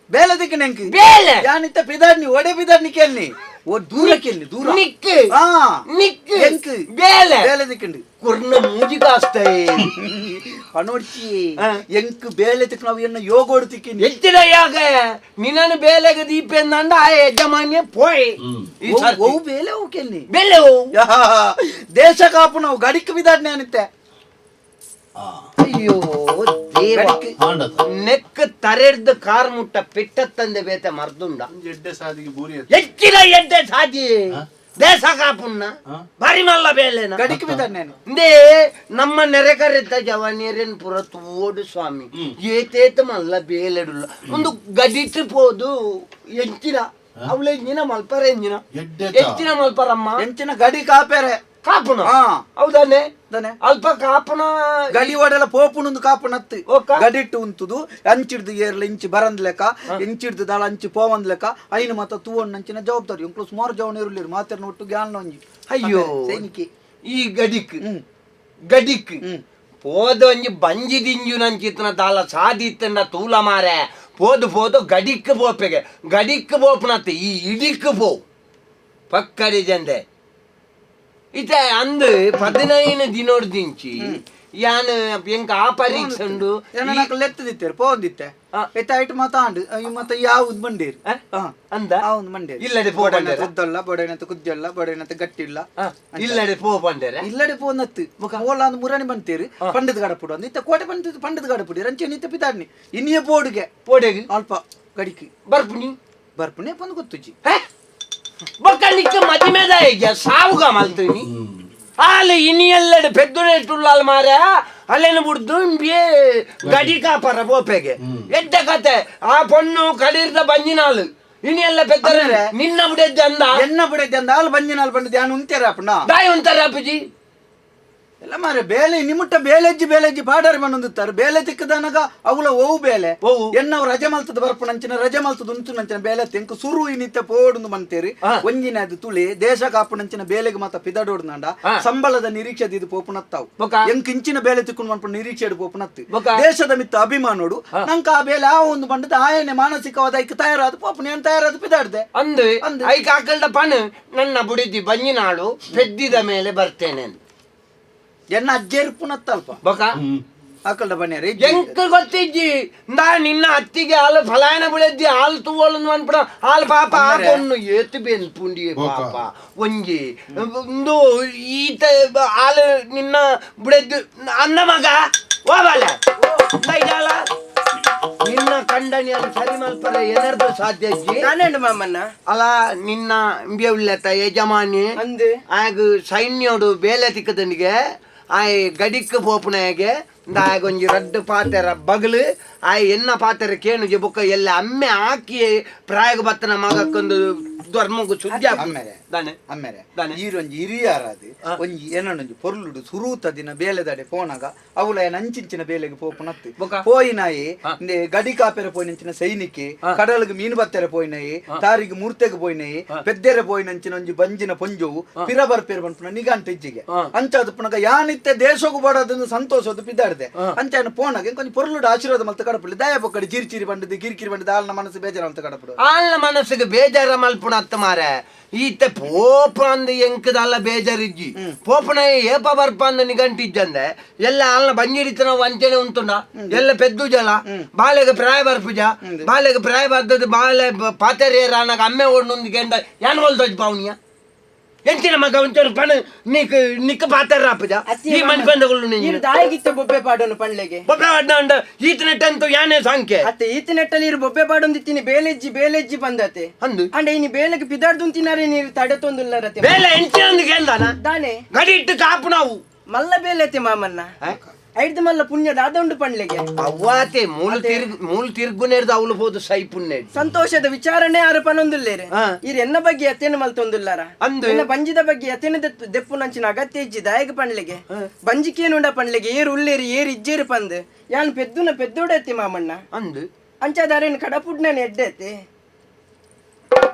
ಬೇಲೆ ದಿಕ್ಕಣ ಎಂಕ್ ಬೇಲೆ ಯಾನಿತ್ತ ಪಿದಾಡ್ನಿ ಒಡೆ ಪಿದಾಡ್ನಿ ಕೇಳ್ನಿ ಓ ದೂರಕ್ಕೆ ಎಲ್ಲಿ ದೂರ ನಿಕ್ಕು ಆ ನಿಕ್ಕು ಎಂಕ್ ಬೇಲೆ ಬೇಲೆ ದಿಕ್ಕಂಡು ಕುರ್ನ ಮೂಜಿ ಕಾಸ್ತಾಯಿ ಪನೋಡ್ಚಿ ಎಂಕ್ ಬೇಲೆ ತಿಕ್ಕ ನಾವು ಎನ್ನ ಯೋಗೋಡು ತಿಕ್ಕಿನಿ ಎತ್ತಿನ ಯಾಗ ನಿನ್ನನ್ನು ಬೇಲೆಗೆ ದೀಪ ಎಂದಂಡ ಆ ಯಜಮಾನ್ಯ ಪೋಯ್ ಈ ಸರ್ತಿ. ಓ ಬೇಲೆ ಓ ಕೆಲ್ಲಿ ಬೇಲೆ ಓ ದೇಶ ಕಾಪು ನಾವು ಗಡಿಕ್ ಬಿದಾಡ್ನೆ ಅನಿತ್ತೆ ಅಯ್ಯೋ ದೇವ ಮಾಡದ ನೆಕ್ ತರೆಡ್ದು ಕಾರ್ ಮುಟ್ಟ ಪೆಟ್ಟ ತಂದೆ ಬೇತೆ ಮರ್ದುಂಡ ಎಡ್ಡೆ ಸಾದಿಗೆ ಬೂರಿ ಹೆಚ್ಚಿನ ಎಡ್ಡೆ ಸಾಧಿ ದೇಶ ಕಾಪುನ್ನ ಭಾರಿ ಮಲ್ಲ ಬೇಲೆನ ಗಡಿಕ್ ಬಿದಾಡ್ನೆ ಇಂದೇ ನಮ್ಮ ನೆರೆಕರೆತ್ತ ಜವಾನಿಯರೇನ್ ಪುರ ತೋಡು ಸ್ವಾಮಿ ಏತೇತ ಮಲ್ಲ ಬೇಲೆಡುಲ್ಲ ಒಂದು ಗಡಿಟ್ಟು ಪೋದು ಎಂಚಿನ ಅವಳ ಎಂಜಿನ ಮಲ್ಪರ ಎಂಜಿನ ಹೆಚ್ಚಿನ ಮಲ್ಪರಮ್ಮ ಎಂಚಿನ ಗಡಿ ಕಾಪೇರೆ ಕಾಪುನ ಹಾ ಹೌದಾನೆ ದನೆ ಅಲ್ಪ ಕಾಪುನ ಗಡಿ ಓಡಲ್ಲ ಪೋಪುನೊಂದು ಕಾಪುನತ್ತು ಓಕ. ಗಡಿಟ್ಟು ಉಂತುದು ಅಂಚಿಡ್ದು ಏರ್ಲ ಇಂಚಿ ಬರಂದ್ ಲೆಕ್ಕ ಇಂಚಿಡ್ದು ದಾಳ ಅಂಚಿ ಪೋವಂದ್ ಲೆಕ್ಕ ಐನು ಮತ್ತ ತೂವಣ್ಣ ಅಂಚಿನ ಜವಾಬ್ದಾರಿ ಇಂಕ್ಲು ಸುಮಾರು ಜವನ ಇರಲಿರು ಮಾತಿರ್ನ ಒಟ್ಟು ಗ್ಯಾನ್ ಒಂಜಿ ಅಯ್ಯೋ ಸೈನಿಕಿ ಈ ಗಡಿಕ್ ಗಡಿಕ್ ಪೋದು ಒಂಜಿ ಬಂಜಿ ದಿಂಜು ನಂಚಿತ್ತನ ದಾಲ ಸಾದಿತ್ತಂಡ ತೂಲ ಮಾರೆ ಪೋದು ಪೋದು ಗಡಿಕ್ ಪೋಪೆಗೆ ಗಡಿಕ್ ಪೋಪನತ್ತೆ ಈ ಇಡಿಕ್ ಪೋ ಪಕ್ಕಡಿ ಜಂದೆ ಇತ್ತೆ ಅಂದು 15 ದಿನೋಡ್ ದಿಂಚಿ ಯಾನ್ ಎಂಕ ಆ ಪರೀಕ್ಷೆ ಉಂಡು ಏನಕ್ಕ ಲೆತ್ತದಿತ್ತೇರು ಪೋಂದಿತ್ತೆ ಎತ್ತಾಯ್ತು ಮಾತಾಂಡು ಮತ್ತೆ ಯಾವ್ದು ಬಂಡೇರು ಅಂದ ಅವ್ನು ಮಂಡೇರು ಇಲ್ಲಡೆ ಪೋಡಂಡೆ ಕುದ್ದಲ್ಲ ಬಡೇನಂತ ಕುದ್ದಿಲ್ಲ ಬಡೇನಂತ ಗಟ್ಟಿಲ್ಲ ಇಲ್ಲಡೆ ಪೋ ಬಂಡೇರೆ ಇಲ್ಲಡೆ ಪೋನತ್ತು ಓಲ ಅಂದ್ ಮುರಾಣಿ ಬಂತೇರು ಪಂಡದ ಗಡಪುಡು ಅಂದ ಇತ್ತ ಕೋಟೆ ಪಂಡದ ಗಡಪುಡಿ ರಂಚೆ ನಿತ್ತ ಪಿತಾಡ್ನಿ ಇನ್ನಿಯ ಬೋಡುಗೆ ಪೋಡೆಗೆ ಅಲ್ಪ ಗಡಿಕಿ ಬರ್ಪುನಿ ಬರ್ಪುನೆ ಬಂದು ಗೊತ್ತುಜಿ ಬೊಕ್ಕಲಿಕ್ಕೆ ಮದಿಮೆದ ಈಗ ಸಾವುಗ ಮಲ್ತೀನಿ ಅಲ್ಲಿ ಇನ್ನೆಲ್ಲಡೆ ಪೆದ್ದುನೆ ತುಳ್ಳಾಲ್ ಮಾರ ಅಲ್ಲೇನು ಬಿಡ್ದು ಬೇ ಗಡಿ ಕಾಪರ ಬೋಪೆಗೆ ಎಡ್ಡ ಕತೆ ಆ ಪೊಣ್ಣು ಕಡಿರ್ದ ಬಂಜಿನಾಳು ಇನ್ನೆಲ್ಲ ಪೆದ್ದರ ನಿನ್ನ ಬಿಡದ್ದೆ ಅಂದ ಎನ್ನ ಬಿಡೈತೆ ಅಂದ ಅಲ್ಲಿ ಬಂಜಿನಾಲ್ ಬಂದಿದ್ದೆ ನಾನು ಉಂತೇರ ಅಪ್ಪಣ್ಣ ದಾಯಿ ಒಂತಾರ ಅಪ್ಪಜಿ ಎಲ್ಲ ಮಾರೆ ಬೇಲೆ ನಿಮ್ಮುಟ್ಟ ಬೇಲೆಜ್ಜಿ ಪಾಡಾರಿ ಬಂದಿರ್ತಾರೆ ಬೇಲೆ ತಿಕ್ಕದನಗ ಅವಳ ಓವು ಬೇಲೆ ಓವು ಎನ್ನವ್ ರಜೆ ಮಲ್ತದ ಬರ್ಪಣಂಚಿನ ರಜೆ ಮಲ್ತದ ಉಂಟು ನಂಚಿನ ಬೇಲೆ ತೆಂಕು ಸುರು ಇನಿತ್ತ ಪೋಡುಂದು ಮಂತೇರಿ ಒಂಜಿನದು ತುಳಿ ದೇಶ ಕಾಪುಣಂಚಿನ ಬೇಲೆಗೆ ಮಾತ ಪಿದಡೋಡ್ನಂಡ ಸಂಬಳದ ನಿರೀಕ್ಷೆ ಇದು ಪೋಪುನತ್ತಾವು ಎಂಕ್ ಇಂಚಿನ ಬೇಲೆ ತಿಕ್ಕೊಂಡು ಮನ್ಪು ನಿರೀಕ್ಷೆ ಪೋಪುನತ್ತು ದೇಶದ ಮಿತ್ತ ಅಭಿಮಾನೋಡು ನಂಕ ಆ ಬೇಲೆ ಆ ಒಂದು ಬಂಡದ ಆಯನೆ ಮಾನಸಿಕವಾದ ಐಕ್ ತಯಾರಾದ ಪೋಪುನ ಏನ್ ತಯಾರಾದ ಪಿದಾಡ್ದೆ ಅಂದು ಐಕ್ ಹಾಕಲ್ದ ಪಣ ನನ್ನ ಬುಡಿದಿ ಬಂಜಿನಾಳು ಪೆದ್ದಿದ ಮೇಲೆ ಬರ್ತೇನೆ ಎನ್ನ ಅಜ್ಜೇರು ಪುನತ್ತಲ್ಪ ಬೊಕ ಹಾಕಲ್ದ ಬನ್ಯಾರಿ ಎಂಕ ಗೊತ್ತಿಜ್ಜಿ ನಾ ನಿನ್ನ ಅತ್ತಿಗೆ ಹಾಲು ಫಲಾಯನ ಬಿಳದ್ದಿ ಹಾಲು ತೂವಳು ಅನ್ಬಿಡ ಹಾಲು ಪಾಪ ಹಾಕೊಂಡು ಏತು ಬೇನ್ ಪುಂಡಿ ಪಾಪ ಒಂಜಿ ಒಂದು ಈತ ಹಾಲು ನಿನ್ನ ಬಿಡದ್ದು ಅನ್ನ ಮಗ ಹೋಗಲ್ಲ ಇದಲ್ಲ ನಿನ್ನ ಕಂಡನಿಯನ್ನು ಸರಿ ಮಲ್ಪರ ಏನರ್ದು ಸಾಧ್ಯ ನಾನೇನು ಮಾಮನ್ನ ಅಲ್ಲ ನಿನ್ನ ಬೇವುಳ್ಳತ ಯಜಮಾನಿ ಅಂದು ಆಗ ಸೈನ್ಯೋಡು ಬೇಲೆ ತಿಕ್ಕದನಿಗೆ ಆಯ್ ಗಡಿಕ್ ಪೋಪುನಾಗೆ ಒಂಜಿ ರಡ್ಡು ಪಾತೆರ ಬಗಲು ಆಯ್ ಎನ್ನ ಪಾತೆರ ಕೇಣುಜೆ ಬೊಕ್ಕ ಎಲ್ಲ ಅಮ್ಮೆ ಹಾಕಿ ಪ್ರಾಯಗ ಬತ್ತನ ಮಗಕ್ಕೊಂದು ಧರ್ಮಗು ಸುದ್ದಿ ಅಮ್ಮೆರೆ ಈರೊಂಜಿ ಹಿರಿಯರಾದು ಒಂಜಿ ಏನೊಂಜಿ ಪೊರ್ಲುಡು ಸುರೂತ ದಿನ ಬೇಲೆದಡೆ ಪೋನಾಗ ಅವಳ ನಂಚಿಂಚಿನ ಬೇಲೆಗೆ ಪೋಪುನತ್ತು ಪೋಯಿನಾಯಿ ಗಡಿ ಕಾಪೆರೆ ಪೋಯಿನಂಚಿನ ಸೈನಿಕೆ ಕಡಲಿಗೆ ಮೀನು ಬತ್ತೆರೆ ಪೋಯಿನಾಯಿ ತಾರಿಗೆ ಮೂರ್ತೆಗೆ ಪೋಯಿನಾಯಿ ಪೆದ್ದೆರೆ ಪೋಯಿನಂಚಿನ ಒಂಜಿ ಬಂಜಿನ ಪೊಂಜವು ಪಿರ ಬರ್ಪೇರು ಬಂದ್ಪುನ ನಿಗಾಂಟ ಇಜ್ಜಿಗೆ ಅಂಚಾದ ಪುನಗ ಯಾನಿತ್ತೆ ದೇಶಗೂ ಬಡೋದನ್ನು ಸಂತೋಷದ ಪಿದ್ದಾಡ್ದೆ ಅಂಚಾನ ಪೋನಾಗ ಕೊಂಚ ಪೊರ್ಲುಡು ಆಶೀರ್ವಾದ ಮಲ್ತ ಕಡಪುಲಿ ದಯ ಪೊಕ್ಕಡಿ ಚಿರಿಚಿರಿ ಬಂಡದು ಕಿರಿಕಿರಿ ಬಂಡದು ಆಲ್ನ ಮನಸ್ಸು ಬೇಜಾರ ಅಂತ ಕಡಪುಡು ಆಲ್ನ ಮನಸ್ಸಿಗೆ ಬೇಜಾರ ಮಲ್ಪುಣ ಅತ್ತ ಮಾರೆ ಈತ ಪೋಪ ಅಂದ ಎಂಕದಲ್ಲ ಬೇಜಾರಿಜ್ಜಿ ಪೋಪನ ಏಪ ಬರ್ಪ ಅಂದ ನಿಗಂಟಿಜ್ಜಂದೆ ಎಲ್ಲ ಆಲ್ನ ಬಂಜಿರಿತನ ವಂಚನೆ ಉಂಟುಂಡ ಎಲ್ಲ ಪೆದ್ದು ಜಲ ಬಾಲೆಗೆ ಪ್ರಾಯ ಬರ್ಪುಜ ಬಾಲೆಗೆ ಪ್ರಾಯ ಬರ್ತದ ಬಾಲೆ ಪಾತೆರೆ ರಾನಾಗ ಅಮ್ಮೆ ಓಡ್ನೊಂದು ಗೆಂಡ ಯಾನ್ ಹೊಲ್ದೋಜ್ ಪಾವನಿಯ ಎಂಚಿನ ಮಗ ಒಂಚೂರು ಪಣ ನಿಕ್ಕ ಪಾತೆರ ಅಪ್ಪಜ ಈ ಮನೆ ಬಂದಗಳು ನೀರು ದಾಯಿಗಿತ್ತ ಬೊಬ್ಬೆ ಪಾಡೋನು ಪಳ್ಳೆಗೆ ಬೊಬ್ಬೆ ಅಡ್ಡ ಉಂಡ ಈತನೆಟ್ಟಂತೂ ಯಾನೇ ಸಂಖ್ಯೆ ಅತ್ತೆ ಈತನೆಟ್ಟಲ್ಲಿ ಇರು ಬೊಬ್ಬೆ ಪಾಡೊಂದಿತ್ತೀನಿ ಬೇಲೆಜ್ಜಿ ಬಂದತೆ ಅಂದು ಅಂಡ ಇನಿ ಬೇಲೆಗೆ ಪಿದಾಡ್ದು ತಿನ್ನಾರೆ ನೀರು ತಡೆತೊಂದಿಲ್ಲ ರತೆ ಬೇಲೆ ಎಂಚಿನೊಂದು ಗೆಂದಾನ ದಾನೆ ಗಡಿ ಇಟ್ಟು ಕಾಪು ನಾವು ಮಲ್ಲ ಬೇಲೆತೆ ಮಾಮನ್ನ ಐದು ಮಲ್ಲ ಪುಣ್ಯದ ಅದೊಂದು ಪಣ್ಲೆಗೆ ಅವ್ವಾತೆ ಮೂಲ ತಿರ್ಗುನೇರ್ದು ಅವಳು ಹೋದು ಸೈ ಪುಣ್ಯ ಸಂತೋಷದ ವಿಚಾರಣೆ ಆರು ಪನೊಂದುಲ್ಲೇರೆ ಇರ್ ಎನ್ನ ಬಗ್ಗೆ ಎತ್ತೇನು ಮಲ್ತೊಂದುಲ್ಲಾರ ಅಂದು ಎನ್ನ ಬಂಜಿದ ಬಗ್ಗೆ ಎತ್ತೇನು ದೆಪ್ಪು ನಂಚಿನ ಅಗತ್ಯ ಇಜ್ಜಿ ದಾಯಗ ಪಣ್ಲೆಗೆ ಬಂಜಿಕೇನುಂಡ ಪಣ್ಲೆಗೆ ಏರು ಉಳ್ಳೇರಿ ಏರು ಇಜ್ಜೇರು ಪಂದ್ ಯಾನ್ ಪೆದ್ದೋಡೆತ್ತಿ ಮಾಮಣ್ಣ ಅಂದು ಅಂಚಾದಾರೇನು ಕಡಪುಡ್ನ ಎಡ್ಡೆತ್ತೆ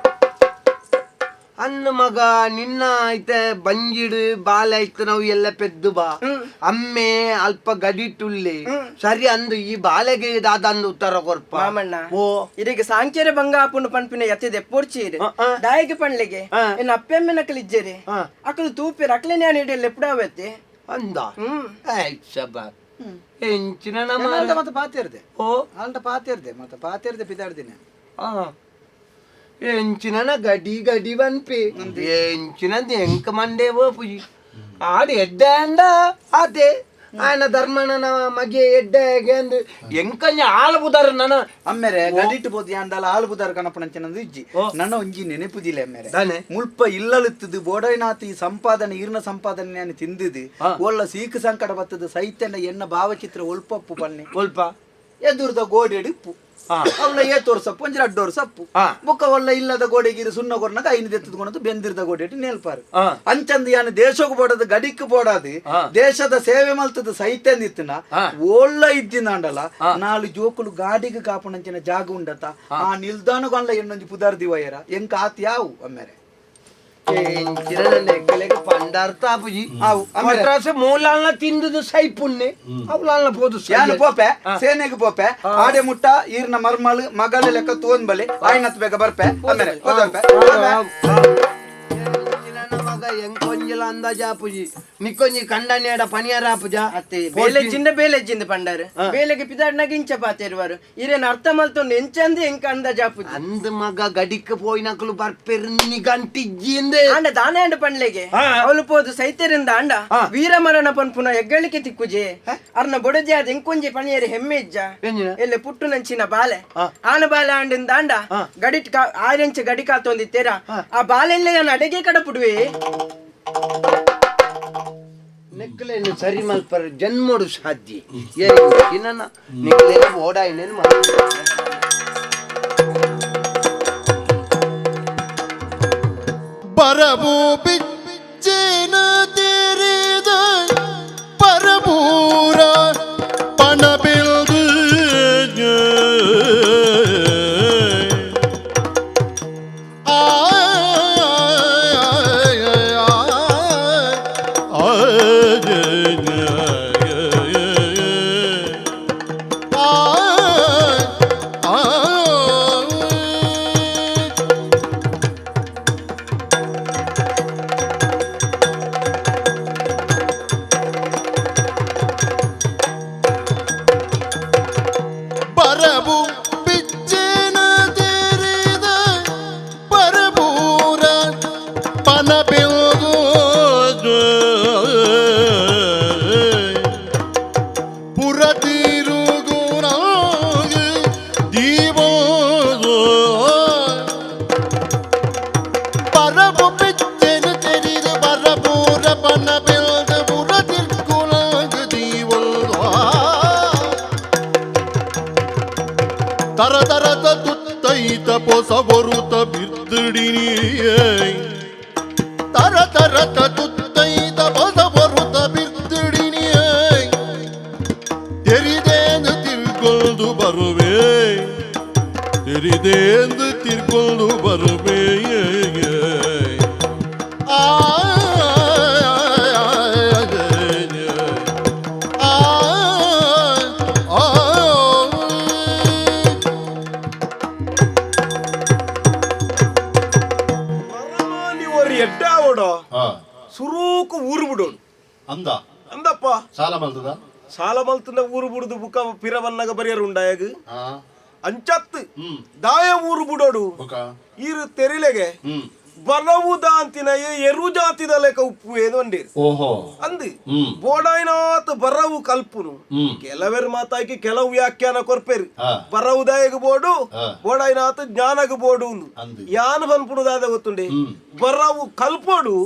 ಅನ್ನ ಮಗ ನಿನ್ನ ಐತೆ ಬಂಜಿಡು ಬಾಲ ಐತೆ ನಾವು ಎಲ್ಲ ಪೆದ್ದು ಬಾ ಅಮ್ಮೆ ಅಲ್ಪ ಗಡಿಟುಳ್ಳಿ ಸರಿ ಅಂದು ಈ ಬಾಲೆಗೆ ದಾದಂದು ಉತ್ತರ ಕೊರ್ಪ ಮಾಮಣ್ಣ ಓ ಇದೀಗ ಸಾಂಖ್ಯರ ಭಂಗ ಆಪುಂಡು ಪನ್ಪಿನ ಎತ್ತಿದೆ ಪೋರ್ಚೀರಿ ದಾಯಿಗೆ ಪಣ್ಲೆಗೆ ಇನ್ನು ಅಪ್ಪೆಮ್ಮೆ ನಕಲ್ ಇಜ್ಜೇರಿ ಅಕಲು ತೂಪಿರ ಅಕ್ಲೆ ನಾನು ಹಿಡಿಯಲ್ಲ ಎಪ್ಪಡಾವತ್ತೆ ಅಂದ ಎಂಚಿನ ಮತ್ತೆ ಪಾತಿರ್ದೆ ಓ ಆಲ್ಟ ಪಾತಿರ್ದೆ ಮತ್ತೆ ಪಾತಿರ್ದೆ ಪಿದಾಡ್ದಿನ ಎಂಚಿನ ಗಡಿ ಗಡಿ ಬನ್ಪಿ ಎಂಚಿನ ಎಂಕ ಮಂಡೇವೋ ಪುಜಿ ಆಡಿ ಎಡ್ಡೆ ಅಂಡ ಆತೆ ಆಯನ ಧರ್ಮನ ಮಗೆ ಎಡ್ಡೆಗೆ ಅಂದು ಎಂಕಂಜ ಆಳು ಬುದಾರ ನನ್ನ ಅಮ್ಮೆರೆ ಗಡಿಟ್ಟು ಬೋದು ಅಂಡಲ ಆಳು ಬುದಾರ ಕಣಪಣಂಚನದು ಇಜ್ಜಿ ನನ್ನ ಒಂಜಿ ನೆನಪುದಿಲ್ಲ ಅಮ್ಮೆರೆ ಮುಲ್ಪ ಇಲ್ಲಲುತ್ತದು ಬೋಡೈನಾತ್ ಈ ಸಂಪಾದನೆ ಈರ್ನ ಸಂಪಾದನೆ ನಾನು ತಿಂದಿದ್ದು ಒಳ್ಳ ಸೀಕು ಸಂಕಟ ಬತ್ತದು ಸೈತನ ಎನ್ನ ಭಾವಚಿತ್ರ ಒಲ್ಪಪ್ಪು ಬನ್ನಿ ಒಲ್ಪ ಎದುರ್ದ ಗೋಡೆಡಿ ಉಪ್ಪು ಅವಳ ಏತೋರ್ ಸಪ್ಪು ಒಂಜಿ ಅಡ್ಡೋರ್ ಸಪ್ಪು ಬೊಕ್ಕ ಒಳ್ಳ ಇಲ್ಲದ ಗೋಡೆಗಿರು ಸುಣ್ಣ ಕೊರ್ನಾಗ ಐನು ಎತ್ತದ್ಕೊಂಡು ಬೆಂದಿರ್ದ ಗೋಡೆ ನೇಲ್ಪಾರು ಅಂಚಂದ ಯಾನು ದೇಶಕ್ಕೆ ಬೋಡದು ಗಡಿಕ್ ಬೋಡಾದು ದೇಶದ ಸೇವೆ ಮಲ್ತದ ಸೈತಂದಿತ್ತನ ಒಳ್ಳ ಇದ್ದಿನಾಂಡಲ ನಾಲು ಜೋಕುಲು ಗಾಡಿಗೆ ಕಾಪಣಂಚಿನ ಜಾಗ ಉಂಡತ ಆ ನಿಲ್ದಾಣಗೊಂಡ ಎನ್ನೊಂಜಿ ಪುದಾರ್ದಿ ವಯರ ಎಂಕ ಆತ್ ಯಾವು ಅಮ್ಮೆರೆ ಪಂಡಾರ್ಥ ಪುಜಿ ಮೂಲಾಲ್ನ ತಿಂದುದು ಸೈಪುಣ್ಣೆ ಅವಳನ್ನ ಪೋದು ಯಾನು ಪೋಪೆ ಸೇನೆಗೆ ಪೋಪೆ ಆಡೆ ಮುಟ್ಟ ಈರ್ನ ಮರ್ಮಲ್ ಮಗಳ ಲೆಕ್ಕ ತೋನ್ ಬಲಿ ಆಯ್ನತ್ ಬೇಗ ಬರ್ಪೆ ಆಮೇಲೆ ಮಗ ಎಂಕೊಂಜಿಲ ಅಂದಾಜ ಪುಜಿ ನಿಕ್ಕೊಂಜಿ ಕಂಡನೇಡ ಪನಿಯರ ಪುಜ ಅತ್ತೆ ಬೇಲೆಜ್ಜಿಂದ ಪಂಡಾರು ಬೇಲೆಗೆ ಪಿದಾಡ್ನಾಗ ಇಂಚ ಪಾತಿರುವಾರು ಇರೇನ್ ಅರ್ಥ ಮಲ್ತೊಂಡು ಎಂಚಂದಿ ಎಂಕ ಅಂದಾಜ ಪುಜಿ ಅಂದ ಮಗ ಗಡಿಕ್ಕೆ ಪೋಯಿನಕಲು ಬರ್ಪೆರ್ನಿ ಗಂಟಿಜ್ಜಿಂದೆ ಅಂಡ ದಾನೆ ಅಂಡ ಪಂಡ್ಲೆಗೆ ಅವಳು ಪೋದು ಸೈತರಿಂದ ಅಂಡ ವೀರ ಮರಣ ಪನ್ಪುನ ಎಗ್ಗಳಿಕೆ ತಿಕ್ಕುಜೆ ಅರ್ನ ಬೊಡಜೆ ಅದ ಎಂಕೊಂಜಿ ಪಣಿಯರಿ ಹೆಮ್ಮೆ ಇಜ್ಜ ಎಲ್ಲೆ ಪುಟ್ಟು ನಂಚಿನ ಬಾಲೆ ಆನ ಬಾಲೆ ಅಂಡಿಂದ ಅಂಡ ಗಡಿಟ್ ಆರೆಂಚ ಗಡಿ ಕಾತೊಂದಿತ್ತೇರ ಆ ಬಾಲೆಲ್ಲೇ ನಾನು ಅಡೆಗೆ ಕಡಪುಡುವೆ ನೆಕ್ಕಲೇನು ಸರಿ ಮಲ್ಪರ ಜನ್ಮೋಡು ಸಾಧ್ಯ ಏನ ನಿಕ್ಕಲೇನು ಓಡಾಯಿನೇನು ಬರಬು ಬಿಚ್ಚೇನ ತೆರೆದ ಪರಬೂರ ಪಣ ಬೆಳೆದು ತರತರದ ತುತ್ತೈತ ಪೊಸಬರುತ ಬಿರ್ದಿಡಿನಿಯೇ ತರತರದ ತುತ್ತೈತ ಪೊಸಬರುತ ಬಿರ್ದಿಡಿನಿಯೇ ತೆರಿದೇಂದು ತಿರ್ಕೊಂಡು ಬರುವೆ ತೆರಿದೇಂದು ತಿರ್ಕೊಂಡು ಬರುವೆ ಸುರೂಕು ಊರು ಬಿಡೋಡು ಅಂದಪ್ಪ ಸಾಲ ಮಲ್ತದ ಊರು ಬಿಡುದು ಬುಕ್ಕ ಪಿರವನ್ನಗ ಬರಿಯರು ಉಂಡಾಯಗ ಅಂಚತ್ತು ದಾಯ ಊರು ಬಿಡೋಡು ಈರು ತೆರಿಲೆಗೆ ಬರವುದಾಂತಿನ ಎರು ಜಾತಿದ ಲೆಕ್ಕ ಉಪ್ಪು ಏನು ಅಂಡೇರು ಅಂದು ಬೋಡಾಯ್ನಾತ್ ಬರವು ಕಲ್ಪುನು ಕೆಲವೆರು ಮಾತಾಕಿ ಕೆಲವು ವ್ಯಾಖ್ಯಾನ ಕೊರ್ಪೇರು ಬರವುದಾಯಗ ಬೋಡು ಬೋಡಾಯ್ನಾತ್ ಜ್ಞಾನಗ ಬೋಡು ಯಾನ್ ಬನ್ಪುಡುದಾದ ಗೊತ್ತುಂಡೆ ಬರವು ಕಲ್ಪೋಡು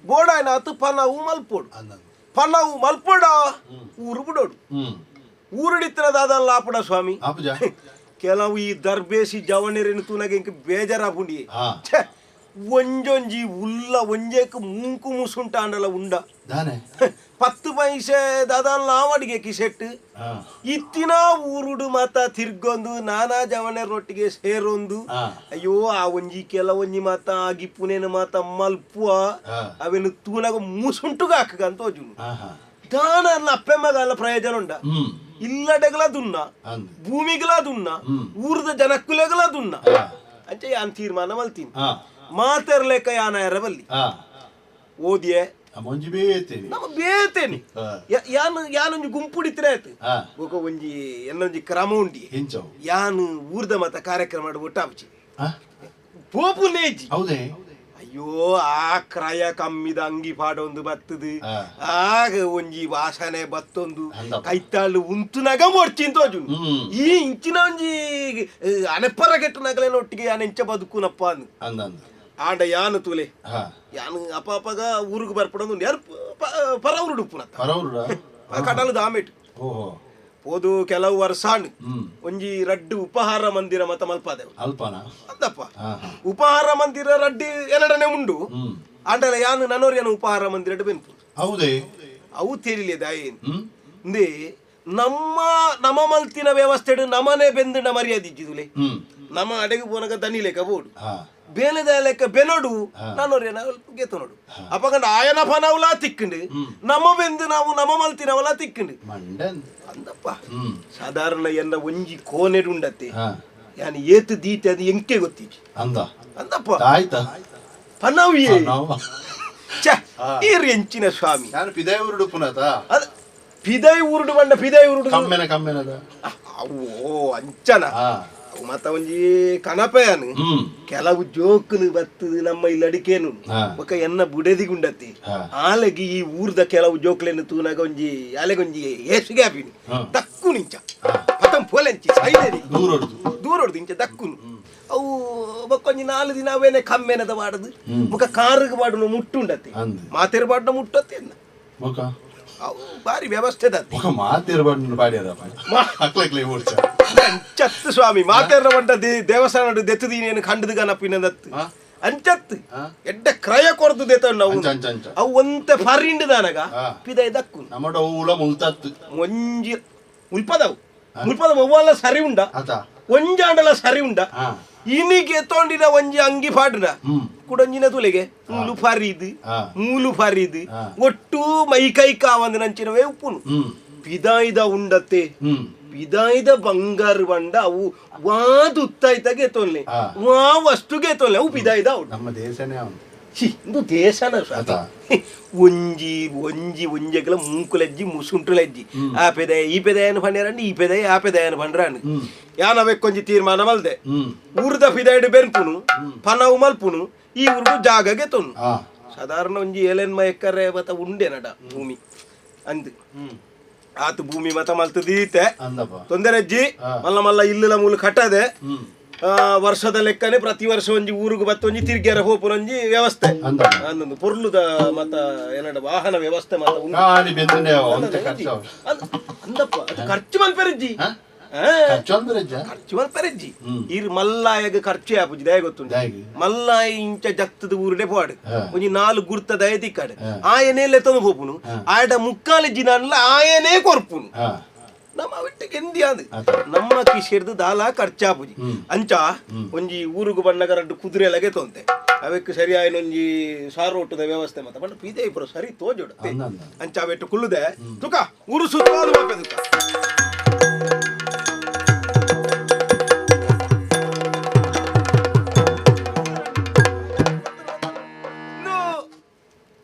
ಬೋಡಾಯ್ನಾತ್ ಪನವು ಮಲ್ಪೋಡು ಪನವು ಮಲ್ಪೋಡ ಊರು ಬಿಡೋಡು ಊರುಡಿತ್ತಿನದಾದ ಲಾಪುಡ ಸ್ವಾಮಿ ಕೆಲವು ಈ ದರ್ಬೇಸಿ ಜವಣೆರೆನು ತೂನಗೆ ಬೇಜಾರಾಪುಂಡಿ ಒಂಜೊಂಜಿ ಉಲ್ಲ ಒಂಜೇಕ್ ಮೂಂಕು ಮುಸುಂಟಾಂಡಲ ಉಂಡ ದಾನೆ 10 ಪೈಸೆ ದಾದಾನ್ ಲಾವಡಿಗೆ ಕಿಸೆಟ್ ಇತ್ತಿನ ಊರುಡು ಮಾತ ತಿರ್ಗೊಂದು ನಾನಾ ಜವನರೊಟ್ಟಿಗೆ ಸೇರೊಂದು ಅಯ್ಯೋ ಆ ಒಂಜಿ ಕೆಲವೊಂಜಿ ಮಾತ ಆಗಿ ಪುನೇನ ಮಾತ ಮಲ್ಪುವ ಅವೆನು ತೂನಾಗ ಮುಸುಂಟುಗ ಹಾಕಂತ ಹೋಜುನು ದಾನ ಅಪ್ಪೆಮ್ಮಗಲ್ಲ ಪ್ರಯೋಜನ ಉಂಡ ಇಲ್ಲಡೆಗಲ ದುನ್ನ ಭೂಮಿಗಲ ದುನ್ನ ಊರದ ಜನಕ್ಕುಲೆಗಲ ದುನ್ನ ಅಂಚೆ ಯಾನ್ ತೀರ್ಮಾನ ಮಲ್ತೀನಿ ಮಾತೆರ್ಲೆಕ್ಕ ಯಾನ ಯಾರ ಬಲ್ಲಿ ಓದಿಯೇ ನಮ್ಮ ಬೇತೇನಿ ಯಾನೊಂಜಿ ಗುಂಪುಡಿತಿರ ಆಯ್ತು ಬೊಕ ಒಂಜಿ ಎನ್ನೊಂಜಿ ಕ್ರಮ ಉಂಡಿ ಯಾನು ಊರ್ದ ಮತ ಕಾರ್ಯಕ್ರಮ ಮಾಡಿ ಒಟ್ಟಾಪಚಿ ಪೋಪುನೇಜಿ ಅಯ್ಯೋ ಆ ಕ್ರಯ ಕಮ್ಮಿದ ಅಂಗಿ ಪಾಡೊಂದು ಬತ್ತದು ಆಗ ಒಂಜಿ ವಾಸನೆ ಬತ್ತೊಂದು ಕೈತಾಳು ಉಂತುನಾಗ ಮೊಡ್ಚಿಂತೋಜು ಈ ಇಂಚಿನ ಒಂಜಿ ಅನೆಪ್ಪರ ಕೆಟ್ಟನಾಗಲೇನ ಒಟ್ಟಿಗೆ ಯಾನ ಎಂಚ ಬದುಕುನಪ್ಪ ಅಂದು ಆಂಡ ಯಾನು ತುಲೆ ಯಾನು ಅಪಾಪಗ ಊರಿಗೆ ಬರ್ಪಡೊಂದು ಯಾರು ಪರವರುಡು ಪುನಃ ಕಡಲು ದಾಮೆಟ್ ಹೋದು ಕೆಲವು ವರ್ಷ ಒಂಜಿ ರಡ್ಡು ಉಪಹಾರ ಮಂದಿರ ಮತ ಮಲ್ಪಾದೆವು ಅದಪ್ಪ ಉಪಹಾರ ಮಂದಿರ ರಡ್ಡು ಎರಡನೇ ಉಂಡು ಆಂಡಲ ಯಾನು ನನೋರ್ಯನ ಉಪಹಾರ ಮಂದಿರ ಬೆನ್ಪು ಅವು ತಿಳಿಲೆ ದಾಯೇನು ನಮ್ಮ ಮಲ್ತಿನ ವ್ಯವಸ್ಥೆ ನಮನೆ ಬೆಂದಿನ ಮರ್ಯಾದಿಜ್ಜಿದುಲೆ ನಮ್ಮ ಅಡೆಗೆ ಪೋನಗ ದನಿ ಲೆಕ್ಕ ಬೋಡು ಬೇಲೆದ ಲೆಕ್ಕ ಬೆನೋಡು ನಾನೋರ್ಯನ ಗೆತನೋಡು ಅಪಗಂಡ ಆಯನ ಪನವಲ ತಿಕ್ಕಂಡು ನಮ್ಮ ಬೆಂದು ನಾವು ನಮ್ಮ ಮಲ್ತಿನವಲ ತಿಕ್ಕಂಡು ಅಂದಪ್ಪ ಸಾಧಾರಣ ಎನ್ನ ಒಂಜಿ ಕೋನೆಡು ಉಂಡತ್ತೆ ಯಾನ್ ಏತು ದೀತೆ ಅದು ಎಂಕೆ ಗೊತ್ತಿಜಿ ಅಂದಪ್ಪ ಪನವಿಯೇ ಈರ್ ಎಂಚಿನ ಸ್ವಾಮಿ ಪಿದೈ ಉರುಡು ಪುನತ ಪಿದೈ ಉರುಡು ಬಂಡ ಪಿದೈ ಉರುಡು ಕಮ್ಮೆನದ ಅವೋ ಅಂಚನ ಮತ್ತ ಒಂಜಿ ಕನಪೆಯನು ಕೆಲವು ಜೋಕುಲು ಬತ್ತದು ನಮ್ಮ ಇಲ್ಲಿ ಅಡಿಕೇನು ಒಕ್ಕ ಎನ್ನ ಬುಡೆದಿಗುಂಡತಿ ಆಲಗಿ ಈ ಊರ್ದ ಕೆಲವು ಜೋಕ್ಲೆನ್ನು ತೂನಾಗ ಒಂಜಿ ಅಲೆಗೊಂಜಿ ಏಸಿಗೆ ಆಪಿನಿ ದಕ್ಕು ನಿಂಚ ಪತಂ ಪೋಲೆಂಚಿ ಸೈಲೇರಿ ದೂರೊಡ್ದು ಇಂಚ ದಕ್ಕುನು ಅವು ಬಕ್ಕೊಂಜಿ 4 ದಿನ ಅವೇನೆ ಕಮ್ಮೆನದ ಮಾಡದು ಮುಖ ಕಾರಿಗೆ ಬಾಡುನು ಮುಟ್ಟುಂಡತಿ ಮಾತೆರ ಬಾಡ್ನ ಮುಟ್ಟತ್ತೆ ಅವು ಬಾರಿ ವ್ಯವಸ್ಥೆ ಅಂಚತ್ತು ಸ್ವಾಮಿ ಮಾತೆರ ಬಂಡ ದೇವಸ್ಥಾನ ದೆತ್ತದೀನೇನು ಕಂಡದು ಗನಪಿನದತ್ತು ಅಂಚತ್ತು ಎಡ್ಡ ಕ್ರಯ ಕೊರದು ದೇತ ನಾವು ಅವು ಒಂತೆ ಫರಿಂಡ್ ದಾನಗ ಪಿದೈ ದಕ್ಕು ಒಂಜಿ ಮುಲ್ಪದ ಮೊವ್ವಲ್ಲ ಸರಿ ಉಂಡ ಒಂಜಾಂಡಲ ಸರಿ ಉಂಡ ಇನಿಗೆ ತೊಂಡಿನ ಒಂಜಿ ಅಂಗಿ ಪಾಡ್ನ ಕುಡಂಜಿನ ತುಲೆಗೆ ಮೂಲು ಫರೀದ್ ಒಟ್ಟು ಮೈಕೈ ಕಾವಂದ ನಂಚಿನವೇ ಉಪ್ಪುನು ಪಿದಾಯ್ದ ಉಂಡತ್ತೆ ಪಿದಾಯ್ದ ಬಂಗಾರ ಬಂಡ ಅವು ವಾದುತ್ತಾಯ್ತ ಗೆತೊಲ್ಲೆ ವಾ ವಸ್ತು ಗೆತೊಲ್ಲೆ ಅವು ಪಿದಾಯ್ದ ನಮ್ಮ ದೇಶನೇ ಇಂದು ದೇಶನ ಒಂಜಿ ಒಂಜಿ ಒಂಜೆಗಳ ಮೂಕುಲೆಜ್ಜಿ ಮುಸುಂಟುಲೆಜ್ಜಿ ಆ ಪೆದಯ ಈ ಪೆದಯನು ಪಂಡ್ಯಾರಂಡಿ ಈ ಪೆದಯ ಆ ಪೆದಯನು ಪಂಡ್ರಾನು ಯಾನವೆ ಕೊಂಜಿ ತೀರ್ಮಾನ ಮಲ್ದೆ ಊರ್ದ ಪಿದಾಯ್ಡು ಬೆನ್ಪುನು ಪನವು ಮಲ್ಪುನು ಈ ಊರ್ದು ಜಾಗಗೆ ತೊನ್ನು ಸಾಧಾರಣ ಒಂಜಿ 7 ಎಕರೆ ಮತ ಉಂಡೆ ನಡ ಭೂಮಿ ಅಂದ್ ಆತು ಭೂಮಿ ಮತ ಮಲ್ತದೀತೆ ತೊಂದರೆ ಅಜ್ಜಿ ಮಲ್ಲ ಮಲ್ಲ ಇಲ್ಲಲ ಮೂಲ ಕಟ್ಟದೆ ವರ್ಷದ ಲೆಕ್ಕನೆ ಪ್ರತಿ ವರ್ಷ ಒಂಜಿ ಊರಿಗೆ ಬತ್ತೊಂಜಿ ತಿರ್ಗ್ಯಾರ ಹೋಪುನೊಂಜಿ ವ್ಯವಸ್ಥೆ ಅಂದೊಂದು ಪೊರ್ಲುದ ಮತ್ತ ಏನಡ ವಾಹನ ವ್ಯವಸ್ಥೆ ಅಂದಪ್ಪ ಖರ್ಚು ಮಲ್ಪೆರಜ್ಜಿ ಖರ್ಚು ಮಲ್ಪೆರಜ್ಜಿ ಇರ್ ಮಲ್ಲಾಯಗ ಖರ್ಚು ಆಪುಜಿ ದಯ ಗೊತ್ತುಂಟು ಮಲ್ಲಾಯ ಇಂಚ ಜಕ್ತದ ಊರುಡೆ ಪಾಡು ಒಂಜಿ 4 ಗುರ್ತ ದಯ ತಿಕ್ಕಡೆ ಆಯನೇ ತಂದು ಹೋಪುನು ಆಯಡ ಮುಕ್ಕಾಲೆಜ್ಜಿ ನಾನ್ಲ ಆಯನೇ ಕೊರ್ಪುನು ನಮ್ಮ ಒಟ್ಟಿಗೆ ಎಂದಿಯಾದು ನಮ್ಮ ಕಿಶೇರ್ದು ದಾಲ ಖರ್ಚಾಪುಜಿ ಅಂಚ ಒಂಜಿ ಊರುಗು ಬಣ್ಣಗ 2 ಕುದುರೆ ಲಗೆ ತೊಂತೆ ಅವಕ್ಕೆ ಸರಿಯಾಗಿ ಒಂಜಿ ಸಾರೋಟದ ವ್ಯವಸ್ಥೆ ಮತ ಬಣ್ಣ ಪೀದೆ ಇಬ್ಬರು ಸರಿ ತೋಜೋಡ ಅಂಚ ಅವೆಟ್ಟು ಕುಳ್ಳುದೆ ತುಕ ಊರು ಸುತ್ತವಾದ ಮಾಪೆ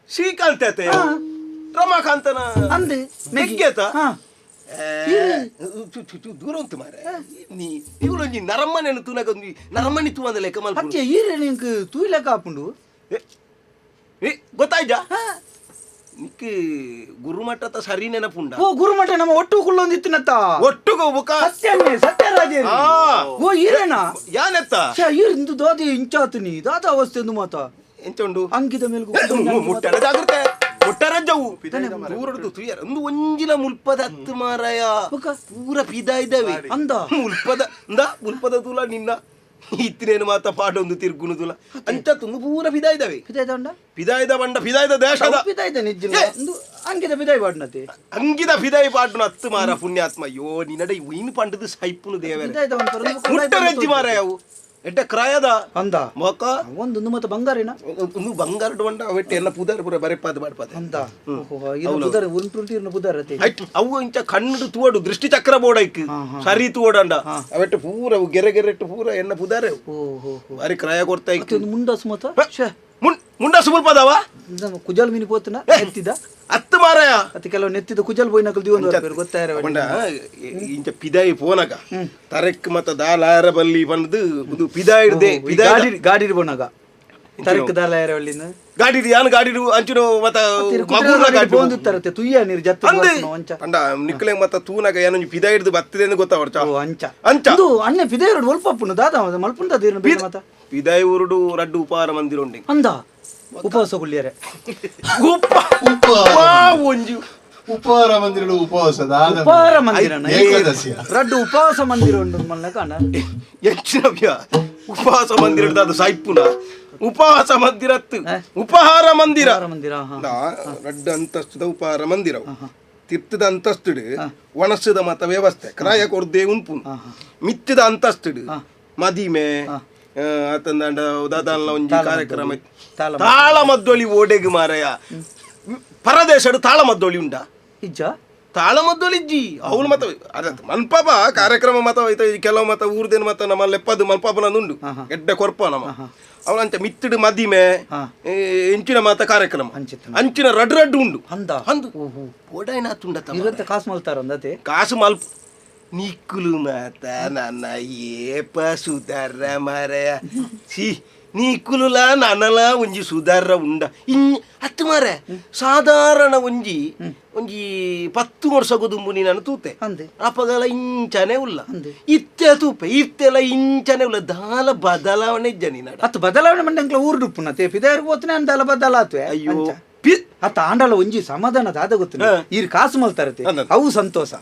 ಶ್ರೀಕಾಂತ ರಮಾಕಾಂತನ ಅಂದೆ ನೆಗ್ಗೆತ ದೂರ ಉಂಟು ಮಾರ ನೀ ಇವಳೊಂಜಿ ನರಮ್ಮನೆನು ತೂನಗ ನರಮ್ಮನಿ ತೂವಂದ ಲೆಕ್ಕ ಮಲ್ಪು ನಿಂಗೆ ತೂಯಿ ಲೆಕ್ಕ ಹಾಪುಂಡು ಗೊತ್ತಾಯ್ಜ ನಿಕ್ಕೆ ಗುರುಮಠದ ಸರಿ ನೆನಪುಂಡ ಗುರುಮಠ ನಮ್ಮ ಒಟ್ಟು ಕುಳ್ಳೊಂದಿತ್ತಿನತ್ತ ಒಟ್ಟುಗ ಮುಖ ಸತ್ಯರಾಜ ಓ ಈರೇನಾ ಯಾನೆತ್ತ ಇಂದು ದಾದಿ ಇಂಚಾತು ನೀ ದಾದ ಅವಸ್ಥೆ ಒಂದು ಮಾತ ಎಂಚುಂಡು ಅಂಕಿತ ಮೇಲ್ಗು ಮುಟ್ಟಡ ಜಾಗ್ರತೆ ಮುಟ್ಟರಜ್ಜವು ದೂರದ್ದು ತುಯ್ಯಾರ ಒಂದು ಒಂಜಿನ ಮುಲ್ಪದ ಹತ್ತು ಮಾರಾಯ ಪೂರ ಪಿದ ಇದ್ದಾವೆ ಅಂದ ಮುಲ್ಪದ ಮುಲ್ಪದ ತೂಲ ನಿನ್ನ ಇತ್ತಿನೇನು ಮಾತ ಪಾಡೊಂದು ತಿರ್ಗುನುದುಲ ಅಂಚ ತುಂಬ ಪೂರ ಪಿದಾಯ್ದವೆ ಪಿದಾಯ್ದ ಪಿದಾಯ್ದ ಬಂಡ ಪಿದಾಯ್ದ ದೇಶದ ಪಿದಾಯ್ದ ನಿಜ ಒಂದು ಅಂಗಿದ ಪಿದಾಯ್ ಬಾಡ್ನತೆ ಅಂಗಿದ ಪಿದಾಯಿ ಪಾಡ್ನು ಹತ್ತು ಮಾರ ಪುಣ್ಯಾತ್ಮ ಅಯ್ಯೋ ನಿನ್ನಡೆ ಇನ್ನು ಪಂಡದು ಸೈಪುನು ದೇವರೇ ಪಿದಾಯ್ದ ಒಂದು ಮುಟ್ಟರೆಜ್ಜಿ ಮಾರ ಅವು ಎಡ್ಡೆ ಕ್ರಾಯದ ಅಂದ ಮೊಕ ಒಂದು ಮತ್ತೆ ಬಂಗಾರಿನ ಒಂದು ಬಂಗಾರ ಬಂಡ ಅವಟ್ಟೆ ಎಲ್ಲ ಪುದಾರ ಪುರ ಬರೆಪಾದ ಮಾಡ್ಪಾದ ಅಂದ ಇದು ಪುದಾರ ಉಂಟುಂಟಿರ್ನ ಪುದಾರತೆ ಅವು ಇಂಚ ಕಣ್ಣು ತೂವಡು ದೃಷ್ಟಿ ಚಕ್ರ ಬೋಡೈಕ್ ಸರಿ ತೂವಡಂಡ ಅವಟ್ಟು ಪೂರ ಅವು ಗೆರೆ ಗೆರೆಟ್ಟು ಪೂರ ಎನ್ನ ಪುದಾರೆ ಬಾರಿ ಕ್ರಾಯ ಕೊಡ್ತಾ ಇತ್ತು ಮುಂಡಾಸು ಮತ ಮುಂಡ ಸುಮಲ್ ಪದವ ಕುಜಲ್ ಮೀನಿ ಪೋತನ ಎತ್ತಿದ ಹತ್ತು ಮಾರಾಯ ಅತಿ ಕೆಲವು ನೆತ್ತಿದ ಕುಜಲ್ ಬೋಯ್ನಕಲ್ ದಿವೊಂದು ಗೊತ್ತಾರ ಬಂಡ ಇಂಚ ಪಿದಾಯಿ ಪೋನಗ ತರೆಕ್ ಮತ ದಾಲಾರ ಬಲ್ಲಿ ಬಂದು ಇದು ಪಿದಾಯಿಡ್ದೆ ಗಾಡಿ ಗಾಡಿ ಬೋನಾಗ ತರಕ್ ದಾಲಾರ ಒಳ್ಳಿನ ಗಾಡಿ ಯಾನು ಗಾಡಿ ಅಂಚುನು ಮತ ಮಗುನ ಗಾಡಿ ಬೋಂದು ತರತೆ ತುಯ್ಯ ನೀರು ಜತ್ತ ಅಂಚ ಅಂಡ ನಿಕ್ಲೆ ಮತ ತೂನಗ ಏನೋ ಪಿದಾಯಿಡ್ದು ಬತ್ತದೆ ಎಂದು ಗೊತ್ತಾವರ್ಚ ಅಂಚ ಅಂಚ ಇದು ಅನ್ನೆ ಪಿದಾಯ್ ಒಲ್ಪಪ್ಪುನು ದಾದ ಮಲ್ಪುಂದ ದೀರ್ನ ಬೇಡ ಮತ ಪಿದಾಯಿ ಊರುಡು ರಡ್ಡು ಉಪಹಾರ ಮಂದಿರ ಉಂಡಿ ಅಂದ ಉಪವಾಸ ಕೊಳ್ಳಿಯಾರೆ ಒಂಜು ಉಪಹಾರ ಮಂದಿರ ಉಪವಾಸದ ಉಪಹಾರ ಮಂದಿರನ ಏಕಾದಶಿಯ ರಡ್ಡು ಉಪವಾಸ ಮಂದಿರ ಉಂಟು ಮಲ್ಲ ಕಾಣ ಹೆಚ್ಚಿನ ಉಪವಾಸ ಮಂದಿರ ಅದು ಸಾಯ್ಪುನ ಉಪವಾಸ ಮಂದಿರತ್ತು ಉಪಹಾರ ಮಂದಿರ ಮಂದಿರ ರಡ್ಡು ಅಂತಸ್ತುದ ಉಪಹಾರ ಮಂದಿರ ತಿರ್ತದ ಅಂತಸ್ತುಡು ಒಣಸದ ಮತ ವ್ಯವಸ್ಥೆ ಕ್ರಾಯ ಕೊರ್ದೇ ಉಂಪು ಮಿತ್ತದ ಅಂತಸ್ತುಡು ಮದಿಮೆ ಆತಂದ ದಾದಾಲ್ನ ಒಂಜಿ ಕಾರ್ಯಕ್ರಮ ತಾಳ ಮದ್ದೊಳಿ ಓಡೆಗ್ ಮಾರಯ ಪರದೇಶಡು ತಾಳ ಮದ್ದೊಳಿ ಉಂಡ ಇಜ್ಜ ತಾಳ ಮದ್ದೊಳಿ ಇಜ್ಜಿ ಅವಳು ಮತ ಅದ ಮಲ್ಪಾಪ ಕಾರ್ಯಕ್ರಮ ಮತ ಕೆಲವು ಮತ ಊರ್ದೇನು ಮತ ನಮ್ಮ ಲೆಪ್ಪದು ಮಲ್ಪಾಪನೊಂದು ಎಡ್ಡೆ ಕೊರ್ಪ ನಮ್ಮ ಅವನಂಚ ಮಿತ್ತಡು ಮದಿಮೆ ಎಂಚಿನ ಮತ ಕಾರ್ಯಕ್ರಮ ಅಂಚಿನ ರಡ್ಡು ಉಂಡು ಅಂದ ಅಂದು ಓಡಾಯ್ನಾತುಂಡ ಇರಂತ ಕಾಸು ಮಲ್ತಾರ ಅಂದತೆ ಕಾಸು ಮಲ್ಪ ನಿಕ್ಕುಲು ಮಾತ ನನ್ನ ಏಪ ಸುಧಾರ ಮಾರಯ ಸಿ ನೀಕುಲುಲ ನನಲ ಒಂಜಿ ಸುಧಾರ ಉಂಡ ಹತ್ತು ಮಾರೆ ಸಾಧಾರಣ ಒಂಜಿ 10 ವರ್ಷ ದುಂಬು ನಾನು ತೂತೆ ಅಪಗಲ ಇಂಚನೆ ಉಲ್ಲ ಇತ್ತೆ ತೂಪೆ ಇತ್ತೆಲ್ಲ ಇಂಚನೆ ಉಲ್ಲ ದಾಲ ಬದಲಾವಣೆ ಜನಿ ನಡ ಅತ್ತು ಬದಲಾವಣೆ ಮಂಡಂಕ್ಲ ಊರು ಪುನತೆ ಪಿದಾಯರ್ ಹೋತನೆ ಅಂದಲ ಬದಲಾತ್ವೆ ಅಯ್ಯೋ ಅತ್ತ ಆಂಡಲ ಒಂಜಿ ಸಮಾಧಾನ ದಾದ ಗೊತ್ತಿಲ್ಲ ಈರ್ ಕಾಸು ಮಲ್ತಾರತೆ ಅವು ಸಂತೋಷ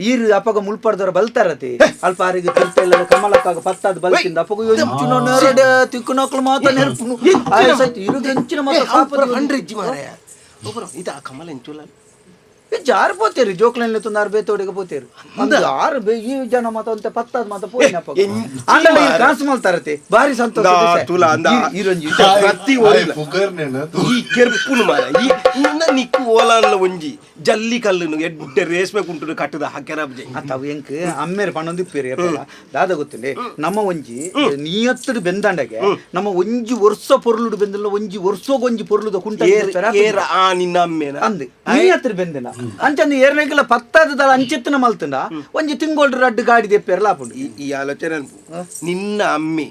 ಈರ್ ಅಪಗ ಮುಲ್ಪಡ್ದವ್ರ ಬಲ್ತಾರತೆ ಅಲ್ಪ ಆರಿಗೆ ತಿರ್ತೆಲ್ಲ ಕಮಲಕ್ಕಾಗ ಪತ್ತಾದ ಬಲ್ಕಿಂದ ಅಪಗ ಯೋಂಚಿನ ನೆರಡೆ ತಿಕ್ಕನಕ್ಲು ಮಾತ ನೆರ್ಪುನು ಆಯಸೈತಿ ಇರು ಹೆಂಚಿನ ಮಾತ ಕಾಪದ 100 ಮಾರಾಯ ಒಬ್ಬರು ಇದ ಕಮಲ ಎಂಚುಲ ಜಾರು ಪೋತೇರಿ ಜೋಕ್ಲೆನ್ಲೆ ತುಂದಾರು ಬೇತೋಡಿಗೆ ಪೋತೇರು ಅಂದ ಆರು ಈ ಜನ ಮಾತ ಅಂತ ಪತ್ತಾದ ಮಾತ ಪೋಯಿನಪ್ಪ ಆಂಡಲ ಈ ಕಾಸು ಮಲ್ತಾರತೆ ಬಾರಿ ಸಂತೋಷ ತುಲ ಅಂದ ಈರೊಂಜಿ ಪ್ರತಿ ಈ ಕೆರ್ಪುನು ಮಾರ ಈ ನಿಕ್ಕು ಓಲಾನ್ಲ ಒಂಜಿ ಜಲ್ಲಿ ಕಲ್ಲುನು ಎಡ್ಡೆ ರೇಷ್ಮೆ ಕುಂಟು ಕಟ್ಟದ ಹಾಕ್ಯಾರಬ್ಜೆ ಅವು ಎಂಕ್ ಅಮ್ಮೇರು ಪಣ್ಣೊಂದಿಪ್ಪೇರಿ ದಾದ ಗೊತ್ತಿಲ್ಲ ನಮ್ಮ ಒಂಜಿ ನೀಯತ್ತಡು ಬೆಂದಾಂಡಗೆ ನಮ್ಮ ಒಂಜಿ ವರ್ಷ ಪೊರ್ಲುಡು ಬೆಂದಲ್ಲ ಒಂಜಿ ವರ್ಷಗೊಂಜಿ ಪೊರ್ಲುದ ಕುಂಟ ನಿನ್ನ ಅಮ್ಮೇನ ಅಂದ್ ನೀಯತ್ತಡು ಬೆಂದಿನ ಅಂಚಂದು ಏರ್ನೆಗೆಲ್ಲ ಪತ್ತಾದ ದಳ ಅಂಚೆತ್ತಿನ ಮಲ್ತಂಡ ಒಂಜಿ ತಿಂಗೋಲ್ಡು ರಡ್ಡು ಗಾಡಿ ದೆಪ್ಪೆರಲ್ಲ ಆಪುಂಡು ಈ ಆಲೋಚನೆ ನಿನ್ನ ಅಮ್ಮಿ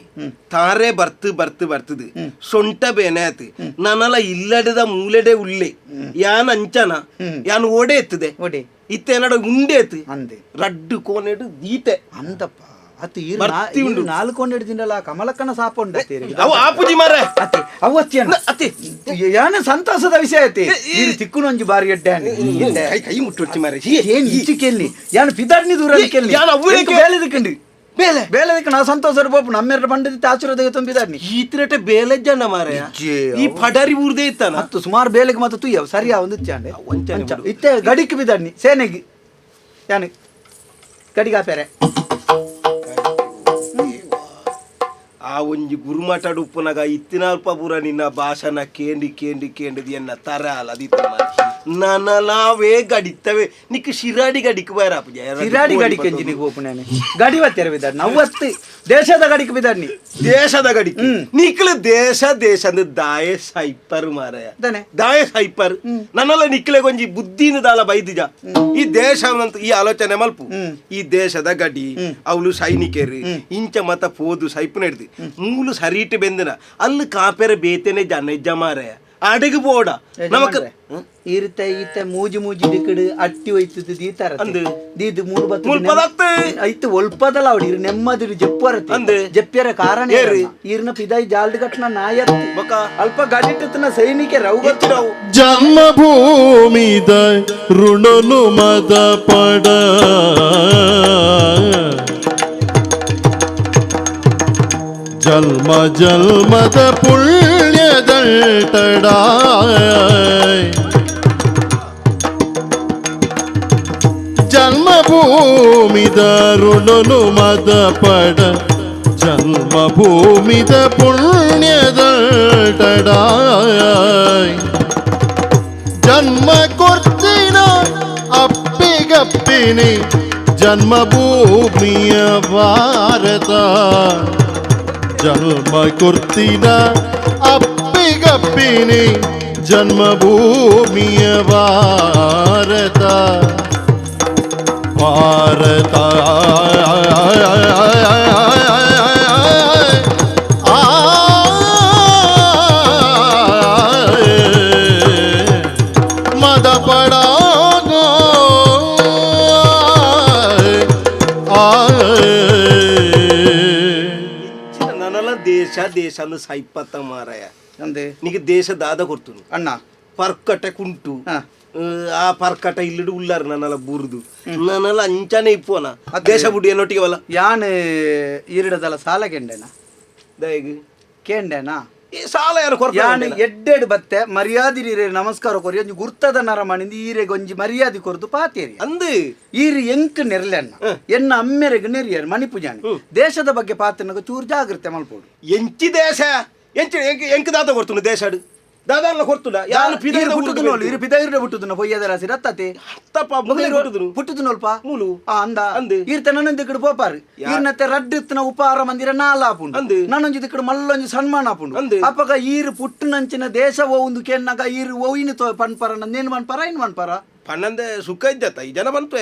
ತಾರೆ ಬರ್ತದು ಸೊಂಟ ಬೇನಾತ್ ನನಲ ಇಲ್ಲಡದ ಮೂಲೆಡೆ ಉಳ್ಳೆ ಯಾನ್ ಅಂಚನ ಯಾನ್ ಓಡೆ ಎತ್ತದೆ ಇತ್ತೇನಡ ಉಂಡೆ ಎತ್ತು ಅಂದೆ ರಡ್ಡು ಕೋನೆಡು ದೀತೆ ಅಂದಪ್ಪ ಅತಿ ನಾಲ್ಕು ಕೊಂಡೆಡು ತಿಂಡಲ್ಲ ಕಮಲಕ್ಕನ ಸಾಪುಂಡ ಅವು ಆಪುಜಿ ಮಾರ ಅತಿ ಅವತ್ತಿಯನ್ನ ಅತಿ ಯಾನ ಸಂತೋಷದ ವಿಷಯ ಐತಿ ಇದು ತಿಕ್ಕುನೊಂಜಿ ಬಾರಿ ಎಡ್ಡೆ ಕೈ ಮುಟ್ಟೊಚ್ಚಿ ಮಾರ ಏನ್ ಇಚ್ಚಿ ಕೇಳಿ ಯಾನು ಪಿದಾಡ್ನಿ ದೂರ ಕೇಳಿ ಬೇಲೆದಕ್ಕಂಡು ಬೇಲೆದಕ್ಕೆ ನಾ ಸಂತೋಷ ಬೋಪು ನಮ್ಮೆರ ಬಂಡದಿ ಆಚುರದ ತುಂಬಿದಾಡ್ನಿ ಈ ತಿರಟೆ ಬೇಲೆ ಜನ ಮಾರ ಈ ಪಡಾರಿ ಊರ್ದೇ ಇತ್ತಾನ ಹತ್ತು ಸುಮಾರು ಬೇಲೆಗೆ ಮತ್ತೆ ತುಯ್ಯ ಸರಿಯಾ ಒಂದು ಚಾಂಡೆ ಇತ್ತೆ ಗಡಿಗೆ ಬಿದ್ದಾಡ್ನಿ ಸೇನೆಗೆ ಯಾನು ಗಡಿಗಾಪೇರೆ ಆ ಒಂಜಿ ಗುರುಮಠ ಉಪ್ಪುನಗ ಇತ್ತಿನಲ್ಪ ಪೂರ ನಿನ್ನ ಭಾಷಣ ಕೇಂಡಿ ಎನ್ನ ತರ ಅಲ್ಲ ಅದಿತ್ತ ನನಲಾವೇ ಗಡಿತವೆ ನಿಕ್ ಶಿರಾಡಿ ಗಡಿಕ್ ಬೈರಾಪ ಶಿರಾಡಿ ಗಡಿಕೆ ಎಂಜಿನಿಗೆ ಓಪುನೇನೆ ಗಡಿ ಬತ್ತೆರ ಬಿದ್ದಾಡ್ ನವ್ವತ್ತು ದೇಶದ ಗಡಿಕೆ ಬಿದ್ದಾಡ್ನಿ ದೇಶದ ಗಡಿ ನಿಕ್ಲು ದೇಶ ಅಂದ್ ದಾಯ ಸೈಪರ್ ಮಾರಾಯ ದಾಯ ಸೈಪರ್ ನನ್ನಲ್ಲ ನಿಕ್ಲೆ ಗೊಂಜಿ ಬುದ್ಧಿನ ದಾಲ ಬೈದಿಜ ಈ ದೇಶ ಈ ಆಲೋಚನೆ ಮಲ್ಪು ಈ ದೇಶದ ಗಡಿ ಅವಳು ಸೈನಿಕರು ಇಂಚ ಮತ ಪೋದು ಸೈಪು ನಡೆದು ಮೂಲು ಸರೀಟ್ ಬೆಂದನ ಅಲ್ಲಿ ಕಾಪೆರ ಬೇತೆನೆ ಜನ ಮಾರಾಯ ಅಡಗು ಬೋಡ ನಮಕ್ ಇರುತ್ತೆ ಈತ ಮೂಜಿ ದಿಕ್ಕಡು ಅಟ್ಟಿ ಒಯ್ತದ ದೀತಾರ ದೀದು ಮೂರು ಬತ್ತು ಐತು ಒಲ್ಪದಲ್ಲ ಅವಡಿ ಇರು ನೆಮ್ಮದಿ ಜಪ್ಪರತ್ತೆ ಜಪ್ಪ್ಯರ ಕಾರಣ ಈರ್ನ ಪಿದಾಯಿ ಜಾಲ್ಡ್ ಕಟ್ನ ನಾಯ ಅಲ್ಪ ಗಡಿಟ್ಟನ ಸೈನಿಕ ರೌಗತ್ತಿರವು ಜನ್ಮಭೂಮಿದ ಋಣನು ಮದ ಪಡ ಜನ್ಮ ಜನ್ಮದ ಪುಣ್ಯದಲ್ಟಡಾಯ್ ಜನ್ಮಭೂಮಿದ ಋಣನು ಮದ ಪಡ ಜನ್ಮಭೂಮಿದ ಪುಣ್ಯದಲ್ಟಡಾಯ್ ಜನ್ಮ ಕೊರ್ತಿನ ಅಪ್ಪಿಗಪ್ಪಿನಿ ಜನ್ಮಭೂಮಿಯ ಭಾರತ ಜನ್ಮ ಕೊರ್ತಿನ ಅಪ್ಪಿಗಪ್ಪಿನಿ ಜನ್ಮಭೂಮಿಯ ಭಾರತ ಭಾರತ ಮದ ಪಡಾಗೋ ನನ್ನಲ್ಲ ದೇಶ ದೇಶ ಅಂದು ಸೈಪತ್ತ ಮಾರಾಯ ಅಂದೆ నీకు దేశ దాదా కొడుతును ಅಣ್ಣ పర్కట కుంటు ಹಾ ఆ పర్కట ఇల్లుడు ఉల్లారు నన్నల బూరుదు నన్నల అంచానే ఇప్పోనా దేశ బుడ్డి ఎన్నొట్టిಗೆ వల్ల ಯಾನ್ ಈರಿಡದಲ್ಲ ಸಾಲ ಕೆಂಡೆನ దయగు ಕೇಂಡೆನಾ ಈ ಸಾಲ ಯಾರು ಯಾನ್ ಕೊರ್ತಾನೆ ಎಡ್ಡೆಡ್ ಬತ್ತೆ ಮರ್ಯಾದಿ ನಮಸ್ಕಾರ ಕೊರಿ ಒಂಜಿ ಗುರ್ತದ ನರ ಮಣಿಂದ ಈರೆಗ್ ಒಂಜಿ ಮರ್ಯಾದಿ ಕೊರ್ದು ಪಾತೇರಿ ಅಂದು ಈರಿ ಎಂಕ್ ನೆರ್ಲೆನ್ನ ಎನ್ನ ಅಮ್ಮೆರೆಗ್ ನೆರಿಯರ್ ಮಣಿಪುಜಾನಿ ದೇಶದ ಬಗ್ಗೆ ಪಾತನಗ ಚೂರು ಜಾಗ್ರತೆ ಮಲ್ಪೋಡು ಎಂಚಿ ದೇಶ ಎಂಚಿ ಎಂಕ ದಾದ ಕೊಡ್ತುನು ದೇಶಡು ದಾದಾನ್ಲ ಕೊಡ್ತುಲ ಯಾನು ಪಿದೈದ ಹುಟ್ಟುದುನೋಲು ಇರು ಪಿದೈರ್ಡೆ ಹುಟ್ಟುದುನ ಪೊಯ್ಯದ ರಾಸಿ ರತ್ತತೆ ತಪ್ಪ ಮುಗೈ ಕೊಟ್ಟುದುನು ಹುಟ್ಟುದುನೋಲ್ಪ ಮೂಲು ಅಂದ ಅಂದು ಈರ್ತ ನನ್ನೊಂದು ಇಕ್ಕಡು ಪೋಪಾರು ಈರ್ನತ್ತೆ ರಡ್ಡಿತ್ತಿನ ಉಪಹಾರ ಮಂದಿರ ನಾಲ್ ಆಪುಂಡು ಅಂದು ನನ್ನೊಂದು ಇಕ್ಕಡು ಮಲ್ಲೊಂಜಿ ಸನ್ಮಾನ ಆಪುಂಡು ಅಂದು ಅಪ್ಪಗ ಈರು ಪುಟ್ಟುನಂಚಿನ ದೇಶ ಒಂದು ಕೆನ್ನಗ ಈರು ಓಯಿನ ಪನ್ಪರ ನಂದೇನು ಮನ್ಪರ ಇನ್ ಮನ್ಪರ ಪನ್ನಂದೆ ಸುಖ ಇದ್ದತ್ತ ಈ ಜನ ಬಂತು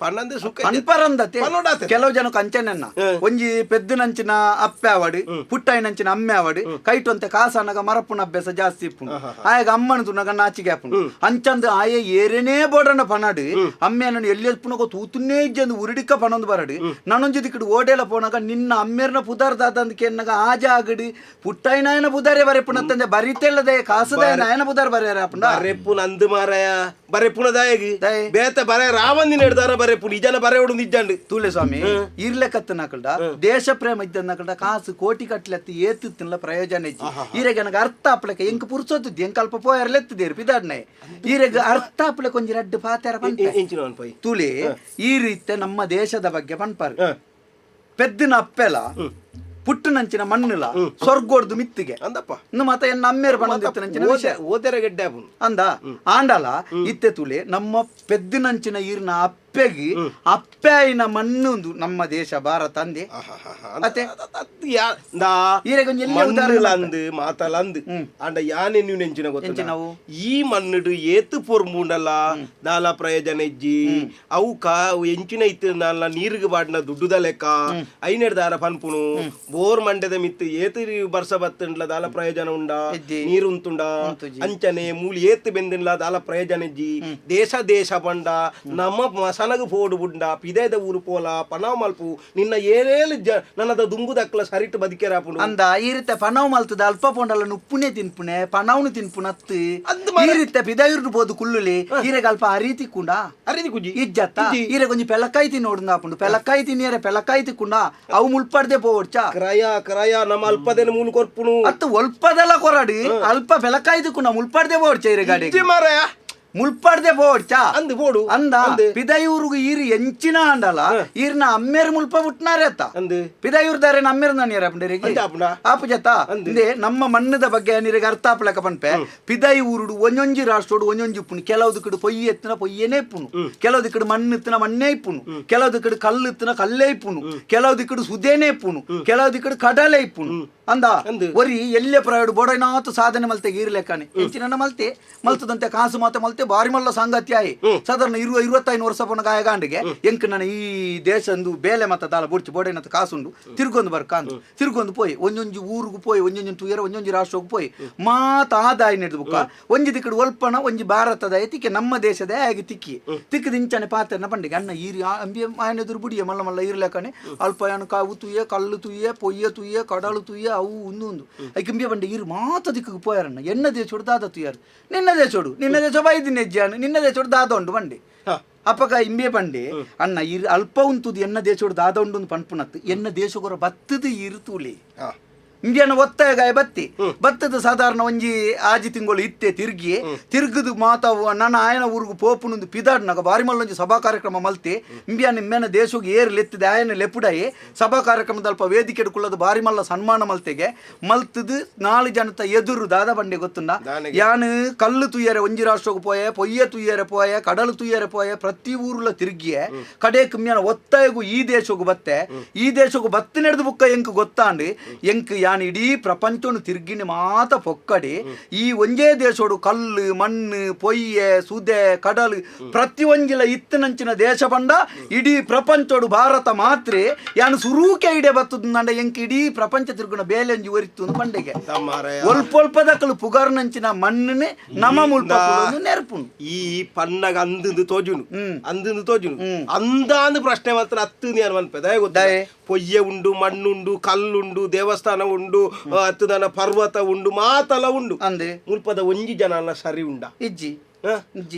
ಪನ್ನಂದೆ ಸುಖ ಪನ್ಪರಂದತೆ ಪನ್ನೋಡಾತೆ ಕೆಲವು ಜನ ಕಂಚನೆನ್ನ ಒಂಜಿ ಪೆದ್ದುನಂಚಿನ ಅಪ್ಪೆ ಅವಡು ಪುಟ್ಟೈನಂಚಿನ ಅಮ್ಮೆ ಅವಡು ಕೈಟೊಂತೆ ಕಾಸನಗ ಮರಪ್ಪುನ ಅಭ್ಯಾಸ ಜಾಸ್ತಿ ಇಪ್ಪುಂಡು ಆಯಗ ಅಮ್ಮನ ತುನಗ ನಾಚಿಗೆ ಹಾಪುಂಡು ಅಂಚಂದ ಆಯ ಏರೇನೇ ಬೋಡನ ಪನಡು ಅಮ್ಮೆ ನಾನು ಎಲ್ಲಿ ಪುನಗ ತೂತುನ್ನೇ ಇಜ್ಜಂದು ಉರುಡಿಕ ಪನೊಂದು ಬರಡು ನನ್ನೊಂಜಿ ದಿಕ್ಕಡು ಓಡೇಲ ಪೋನಗ ನಿನ್ನ ಅಮ್ಮೇರ್ನ ಪುದಾರ್ದಾದಂದಕ್ಕೆ ಎನ್ನಗ ಆಜ ಆಗಡಿ ಪುಟ್ಟೈನಾಯನ ಪುದಾರೆ ಬರೆಪುನತ್ತಂದೆ ಬರಿತೆಲ್ಲದೆ ಕಾಸದ ನಾಯನ ಪುದಾರ್ ಬರೆಯಾರ ಅಪ್ಪುಂಡ ಬರೆಪ್ಪು ನಂದು ಮಾರಾಯ ಬರೆಪ್ಪುನ ದಾಯಗಿ ಬೇತ ಬರೆ ರಾವಂದಿನ ಹಿಡ್ದಾರ ಬರೆಪ್ಪು ನಿಜನ ಬರೆ ಹೊಡು ನಿಜಂಡು ತೂಲೆ ಸ್ವಾಮಿ ಇರ್ಲೆಕತ್ತ ನಕಲ್ಡ ದೇಶ ಪ್ರೇಮ ಇದ್ದ ನಕಲ್ಡ ಕಾಸು ಕೋಟಿ ಕಟ್ಲೆತ್ತಿ ಏತಿತ್ತಿನ ಪ್ರಯೋಜನ ಇಜ್ಜಿ ಈರೆಗ ನನಗೆ ಅರ್ಥ ಆಪ್ಲಕ ಎಂಕ್ ಪುರ್ಸೋತಿದ್ದಿ ಎಂಕ್ ಅಲ್ಪ ಪೋಯರ್ಲೆತ್ತಿದ್ದೇರು ಪಿದಾಡ್ನೆ ಈರೆಗ ಅರ್ಥ ಆಪ್ಲಕ ಒಂಜಿ ರಡ್ಡು ಪಾತ್ಯಾರ ಎಂಚಿನ ಅನ್ಪೈ ತೂಲೆ ಈ ರೀತಿ ನಮ್ಮ ದೇಶದ ಬಗ್ಗೆ ಪನ್ಪಾರು ಪೆದ್ದಿನ ಅಪ್ಪೆಲ ಪುಟ್ಟುನಂಚಿನ ಮಣ್ಣುಲ ಸ್ವರ್ಗೋಡ್ದು ಮಿತ್ತಿಗೆ ಅಂದಪ್ಪ ಇನ್ನು ಮತ್ತೆ ಎನ್ನ ಅಮ್ಮೇರು ಬಂದಿತ್ತಿನಂಚಿನ ವಿಷಯ ಓದೆರ ಗೆಡ್ಡೆ ಆಪುನು ಅಂದ ಆಂಡಲ ಇತ್ತೆ ತುಲೆ ನಮ್ಮ ಪೆದ್ದಿನಂಚಿನ ಈರ್ನ ಅಪ್ಪೆಗಿ ಅಪ್ಪೆಯಿನ ಮಣ್ಣುಂದು ನಮ್ಮ ದೇಶ ಭಾರತ ಅಂದೆ ಅತ್ತೆ ಮಣ್ಣುಲಂದು ಮಾತಲಂದು ಅಂಡ ಯಾನೆ ನೀವು ನೆಂಚಿನ ಗೊತ್ತ ಈ ಮಣ್ಣುಡು ಏತು ಪೊರ್ಮುಂಡಲ್ಲ ದಾಲ ಪ್ರಯೋಜನ ಇಜ್ಜಿ ಅವು ಎಂಚಿನ ಇತ್ತು ನಾಲ ನೀರಿಗೆ ಬಾಡಿನ ದುಡ್ಡುದ ಲೆಕ್ಕ ಐನೆಡ್ದಾರ ಪನ್ಪುನು ಬೋರ್ ಮಂಡ್ಯದ ಮಿತ್ತು ಏತು ಬರ್ಸ ಬತ್ತಂಡ್ಲ ದಾಲ ಪ್ರಯೋಜನ ಉಂಡ ನೀರು ಉಂತುಂಡ ಅಂಚನೆ ಮೂಲಿ ಏತು ಬೆಂದಿನ್ಲ ದಾಲ ಪ್ರಯೋಜನ ಇಜ್ಜಿ ದೇಶ ದೇಶ ಬಂಡ ನಮ್ಮ ಮಸನಗು ಪೋಡು ಬುಂಡ ಪಿದೇದ ಊರು ಪೋಲ ಪನಾವ್ ಮಲ್ಪು ನಿನ್ನ ಏನೇಳು ನನ್ನದ ದುಂಬು ದಕ್ಕಲ ಸರಿಟ್ಟು ಬದುಕೇರಾಪುಂಡು ಅಂದ ಈ ರೀತಿ ಪನಾವ್ ಮಲ್ತದ ಅಲ್ಪ ಪೊಂಡಲ್ಲ ಉಪ್ಪುನೆ ತಿನ್ಪುನೆ ಪನಾವ್ನು ತಿನ್ಪುನತ್ತು ಈ ರೀತಿ ಪಿದಾಯಿರ್ದು ಬೋದು ಕುಳ್ಳುಲಿ ಈರೆಗ ಅಲ್ಪ ಅರೀತಿ ಕುಂಡ ಅರಿದಿ ಕುಜಿ ಇಜ್ಜತ್ತ ಈರೆಗ ಒಂಜಿ ಪೆಲಕಾಯಿ ತಿನ್ನೋಡು ಆಪುಂಡು ಪೆಲಕಾಯಿ ತಿನ್ನಿಯರೆ ಪೆಲಕಾಯಿ ತಿಕ್ಕುಂಡ ಅವು ಮುಲ್ಪಡ್ದೆ ಪೋವಡ್ಚ ಕ್ರಯ ನಮ್ಮ ಅಲ್ಪದೇನ ಮೂಲು ಕೊರ್ಪುನು ಅತ್ತು ಒಲ್ಪದೆಲ್ಲ ಕೊರಡು ಅಲ್ಪ ಪೆಲಕಾಯಿ ತಿಕ್ಕುಂಡ ಮುಲ್ಪಡ್ದೆ ಪೋವಡ್ಚ ಈರೆಗಾಡಿ ಮಾರಾಯ ಮುಲ್ಪಡ್ದೆ ಪೋವಡ್ಚ ಅಂದು ಬೋಡು ಅಂದ ಪಿದಾಯೂರ್ಗು ಈರು ಎಂಚಿನ ಅಂಡಲ ಈರ್ನ ಅಮ್ಮೇರ್ ಮುಲ್ಪ ಬಿಟ್ನಾರೆ ಅತ್ತ ಅಂದು ಪಿದಾಯೂರ್ದಾರೆ ಅಮ್ಮೇರ್ ನಾನಿಯರ ಆಪು ಜತ ಇಂದೆ ನಮ್ಮ ಮಣ್ಣದ ಬಗ್ಗೆ ನಿರಿಗೆ ಅರ್ಥ ಆಪ್ಲಕ ಪನ್ಪೆ ಪಿದಾಯೂರುಡು ಒಂಜೊಂಜಿ ರಾಷ್ಟ್ರೋಡು ಒಂಜೊಂಜಿ ಇಪ್ಪುನು ಕೆಲವು ಕಡೆ ಪೊಯ್ಯಿ ಎತ್ತಿನ ಪೊಯ್ಯನೇ ಇಪ್ಪುನು ಕೆಲವು ಕಡೆ ಮಣ್ಣು ಇತ್ತಿನ ಮಣ್ಣೇ ಇಪ್ಪುನು ಕೆಲವು ಕಡೆ ಕಲ್ಲು ಇತ್ತಿನ ಕಲ್ಲೇ ಇಪ್ಪುನು ಕೆಲವು ಕಡೆ ಸುದೇನೆ ಇಪ್ಪುನು ಕೆಲವು ಕಡೆ ಕಡಲೆ ಇಪ್ಪುನು ಅಂದ ಒರಿ ಎಲ್ಲೇ ಪ್ರಯೋಡ್ ಬೋಡೈನಾತು ಸಾಧನೆ ಮಲ್ತೆ ಇರ್ಲೆಕ್ಕನೆ ಎಂಚಿನ ಮಲ್ತೆ ಮಲ್ತದಂತೆ ಕಾಸು ಮಾತೆ ಮಲ್ತೆ ಬಾರಿ ಮಲ್ಲ ಸಂಗತಿ ಆಯಿ ಸಾಧಾರಣ 25 ವರ್ಷ ಪುನಃ ಗಾಯಗಾಂಡಿಗೆ ಎಂಕ್ ನನ್ನ ಈ ದೇಶಂದು ಬೇಲೆ ಮತ್ತ ದಾಲ ಬುಡ್ಚಿ ಬೋಡೈನತ್ತ ಕಾಸುಂಡು ತಿರ್ಗೊಂದು ಬರ್ಕಾಂದು ತಿರ್ಗೊಂದು ಪೋಯಿ ಒಂಜೊಂಜಿ ಊರುಗು ಪೋಯಿ ಒಂಜೊಂಜಿ ತುಯರ ಒಂಜೊಂಜಿ ರಾಷ್ಟ್ರಕ್ಕೂ ಪೋಯಿ ಮಾತಾದಾಯಿ ನೆಡ್ದು ಬುಕ್ಕ ಒಂಜಿ ದಿಕ್ಕಡು ಒಲ್ಪನ ಒಂಜಿ ಭಾರತದ ತಿಕ್ಕೆ ನಮ್ಮ ದೇಶದ ಹೇಗೆ ತಿಕ್ಕಿ ತಿಕ್ಕದಿಂಚನೆ ಪಾತ್ರನ ಪಂಡಿಗೆ ಅಣ್ಣ ಈರಿ ಅಂಬಿ ಆಯನೆದುರು ಬುಡಿಯ ಮಲ್ಲ ಮಲ್ಲ ಇರ್ಲೆಕ್ಕನೆ ಅಲ್ಪಯಾನ ಕಾವು ತುಯ್ಯ ಕಲ್ಲು ತುಯ್ಯ ಪೊಯ್ಯ ತುಯ್ಯ ಕಡಲು ತುಯ್ಯ ಅವು ಒಂದು ಐಕಿಂಬಿಯ ಬಂಡೆ ಈರು ಮಾತ ದಿಕ್ಕಿಗೆ ಪೋಯಾರಣ್ಣ ಎನ್ನ ದೇಶೋಡು ದಾದ ತುಯ್ಯಾರು ನಿನ್ನ ದೇಶ ಬೈದಿನ ಹೆಜ್ಜಾನು ನಿನ್ನ ದೇಶೋಡು ದಾದ ಉಂಡು ಬಂಡೆ ಅಪ್ಪಗ ಇಂಬೆ ಬಂಡೆ ಅಣ್ಣ ಇರು ಅಲ್ಪ ಉಂತುದು ಎನ್ನ ದೇಶೋಡು ದಾದ ಉಂಡು ಪನ್ಪುನತ್ತು ಎನ್ನ ದೇಶಗೊರ ಬತ್ತದು ಇರುತೂಲಿ ಇಂಡಿಯನ್ ಒತ್ತಾಯ ಬತ್ತದ ಸಾಧಾರಣ ಒಂಜಿ ಆಜಿ ತಿಂಗಳು ಇತ್ತೆ ತಿರ್ಗದು ಮಾತಾವು ನನ್ನ ಆಯನ ಊರಿಗೆ ಪೋಪುನೊಂದು ಪಿದಾಡ್ನಾಗ ಬಾರಿ ಮಲ್ಲೊಂಜಿ ಸಭಾ ಕಾರ್ಯಕ್ರಮ ಮಲ್ತಿ ಇಂಬಿಯನ್ ನಿಮ್ಮೆನ ದೇಶಕ್ಕೆ ಏರು ಲೆತ್ತಿದೆ ಆಯನ ಲೆಪ್ಪುಡಾಯಿ ಸಭಾ ಕಾರ್ಯಕ್ರಮದ ಅಲ್ಪ ವೇದಿಕೆ ಎಡ್ಕೊಳ್ಳೋದು ಬಾರಿ ಮಲ್ಲ ಸನ್ಮಾನ ಮಲ್ತೆಗೆ ಮಲ್ತದು 4 ಜನತ ಎದುರು ದಾದ ಬಂಡೆ ಗೊತ್ತುಂಡ ಯಾನು ಕಲ್ಲು ತುಯ್ಯರೆ ಒಂಜಿ ರಾಷ್ಟ್ರಕ್ಕೆ ಪೋಯೆ ಪೊಯ್ಯ ತುಯ್ಯರೆ ಪೋಯೆ ಕಡಲು ತುಯ್ಯರೆ ಪೋಯೆ ಪ್ರತಿ ಊರುಲ ತಿರುಗಿಯೇ ಕಡೆ ಕಮ್ಮಿಯನ ಒತ್ತಾಯಗೂ ಈ ದೇಶಕ್ಕೆ ಬತ್ತೆ ಈ ದೇಶಕ್ಕೆ ಬತ್ತಿ ನಡೆದು ಬುಕ್ಕ ಎಂಕ್ ಗೊತ್ತಾಂಡಿ ಎಂಕ್ ಯಾನ್ ಇಡೀ ಪ್ರಪಂಚವನ್ನು ತಿರ್ಗಿನಿ ಮಾತ ಪೊಕ್ಕಡಿ ಈ ಒಂಜೇ ದೇಶೋಡು ಕಲ್ಲು ಮಣ್ಣು ಪೊಯ್ಯೆ ಸುದೆ ಕಡಲು ಪ್ರತಿ ಒಂಜಿಲ ಇತ್ತನಂಚಿನ ದೇಶ ಬಂಡ ಇಡೀ ಪ್ರಪಂಚೋಡು ಭಾರತ ಮಾತ್ರ ಯಾನು ಸುರೂಕೆ ಇಡೆ ಬತ್ತದ ನಂಡ ಎಂಕ್ ಇಡೀ ಪ್ರಪಂಚ ತಿರುಗುನ ಬೇಲೆಂಜಿ ಒರಿತು ಬಂಡೆಗೆ ಒಲ್ಪೊಲ್ಪದಕ್ಕಲು ಪುಗಾರ್ನಂಚಿನ ಮಣ್ಣನೆ ನಮ ಮುಲ್ಪ ನೆರ್ಪುನು ಈ ಪನ್ನಗ ಅಂದು ತೋಜುನು ಅಂದಾಂದು ಪ್ರಶ್ನೆ ಮಾತ್ರ ಹತ್ತು ನೀನು ಅನ್ಪದ ಗೊತ್ತಾಯ ಪೊಯ್ಯೆ ಉಂಡು ಮಣ್ಣುಂಡು ಕಲ್ಲುಂಡು ದೇವಸ್ಥಾನ ಉಂಡು ಹತ್ತುದನ ಪರ್ವತ ಉಂಡು ಮಾತಲ ಉಂಡು ಅಂದೆ ಮುಲ್ಪದ ಒಂಜಿ ಜನ ಸರಿ ಉಂಡ ಇಜ್ಜಿ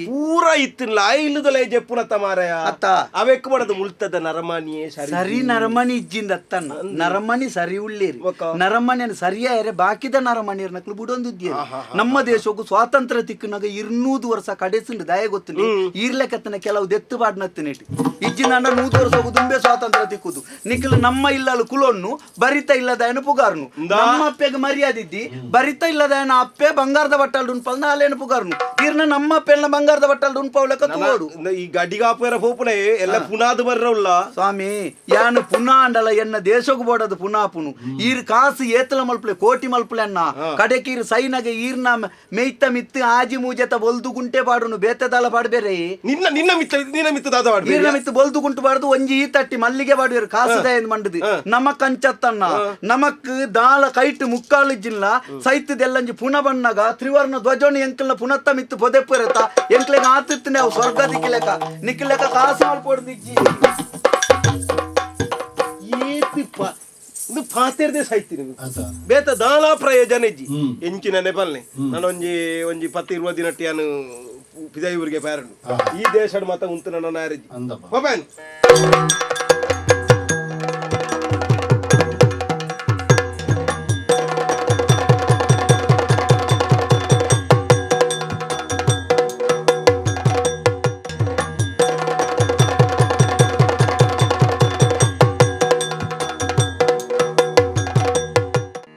ಪೂರ ಇತ್ತಿಲ್ಲ ಇಲ್ಲದಲ್ಲ ಜಪ್ಪುನತ್ತ ಮಾರಯ ಅತ್ತ ಅವೆಕ್ ಮಾಡದು ಮುಲ್ತದ ನರಮಣಿಯೇ ಸರಿ ನರಮಣಿ ಇಜ್ಜಿಂದ ಅತ್ತನ್ನ ನರಮಣಿ ಸರಿ ಉಳ್ಳೇರಿ ನರಮಣಿಯನ್ನು ಸರಿಯಾರೆ ಬಾಕಿದ ನರಮಣಿಯರ್ ನಕ್ಲು ಬಿಡೊಂದಿದ್ಯ ನಮ್ಮ ದೇಶಕ್ಕೂ ಸ್ವಾತಂತ್ರ್ಯ ತಿಕ್ಕನಾಗ 200 ವರ್ಷ ಕಡೆಸಿಂಡು ದಯ ಗೊತ್ತಿನಿ ಈರ್ಲೆಕತ್ತನ ಕೆಲವು ದೆತ್ತು ಬಾಡ್ನತ್ತಿನೇಟಿ ಇಜ್ಜಿನ 100 ವರ್ಷ ದುಂಬೆ ಸ್ವಾತಂತ್ರ್ಯ ತಿಕ್ಕುದು ನಿಖಲ್ ನಮ್ಮ ಇಲ್ಲಲು ಕುಲೊನ್ನು ಬರಿತ ಇಲ್ಲದ ಪುಗಾರ್ನು ನಮ್ಮ ಅಪ್ಪೆಗೆ ಮರ್ಯಾದಿದ್ದಿ ಬರಿತ ಇಲ್ಲದ ಅಪ್ಪೆ ಬಂಗಾರದ ಬಟ್ಟಲ್ ಉಂಪಲ್ ನಾಲೇನು ಪುಗಾರ್ನು ತೀರ್ನ ನಮ್ಮ ಪೆಲ್ಲ ಬಂಗಾರದ ಬಟ್ಟಲ್ ಉಂಪವಳಕ ತೋಡು ಈ ಗಡಿಗಾಪುರ ಪೋಪುನೆ ಎಲ್ಲ ಪುನಾದು ಬರ್ರಲ್ಲ ಸ್ವಾಮಿ ಯಾನು ಪುನಾ ಅಂಡಲ ಎನ್ನ ದೇಶಕ್ಕೆ ಬೋಡದು ಪುನಾ ಪುನು ಈರ್ ಕಾಸು ಏತಲ ಮಲ್ಪಲೆ ಕೋಟಿ ಮಲ್ಪಲೆ ಅನ್ನ ಕಡೆಕೀರ್ ಸೈನಗೆ ಈರ್ನ ಮೇಯ್ತ ಮಿತ್ತು ಆಜಿ ಮೂಜತ ಬೊಲ್ದು ಗುಂಟೆ ಪಾಡುನು ಬೇತದಾಲ ಪಾಡ್ಬೇರೆ ನಿನ್ನ ಮಿತ್ತು ದಾದ ಈರ್ನ ಮಿತ್ತು ಬೊಲ್ದು ಗುಂಟು ಬಾಡ್ದು ಒಂಜಿ ಈ ತಟ್ಟಿ ಮಲ್ಲಿಗೆ ಬಾಡುವರು ಕಾಸುದ ಎಂದು ಮಂಡದು ನಮಕ್ ಕಂಚತ್ತನ್ನ ನಮಕ್ ದಾಳ ಕೈಟ್ ಮುಕ್ಕಾಲಿಜ್ಜಿಲ್ಲ ಸೈತದೆಲ್ಲಂಜಿ ಪುನ ಬಣ್ಣಗ ತ್ರಿವರ್ಣ ಧ್ವಜೋಣಿ ಎಂಕಲ್ನ ಪುನತ್ತ ಮಿತ್ತು ಪೊದೆಪ್ಪು ಇರತ್ತ ಎಂಕ್ಲೆಗ ಆತಿತ್ತು ನಾವು ಸ್ವರ್ಗ ದಿಕ್ಕಿಲೆಕ ನಿಕ್ಕಿಲೆಕ ಕಾಸು ಮಾಡ್ಕೊಡ್ದಿಜ್ಜಿ ಇದು ಪಾತೆರ್ದೆ ಸಾಯ್ತೀನಿ ಬೇತ ದಾನ ಪ್ರಯೋಜನ ಇಜ್ಜಿ ಎಂಚಿನ ನೆಪಲ್ನೆ ನಾನು ಒಂಜಿ 10-20 ದಿನಟ್ಟಿ ನಾನು ಪಿದೈ ಊರಿಗೆ ಪ್ಯಾರನು ಈ ದೇಶದ ಮತ ಉಂಟು ನನ್ನ ನಾರಜ್ಜಿ ಬಾಬಾನ್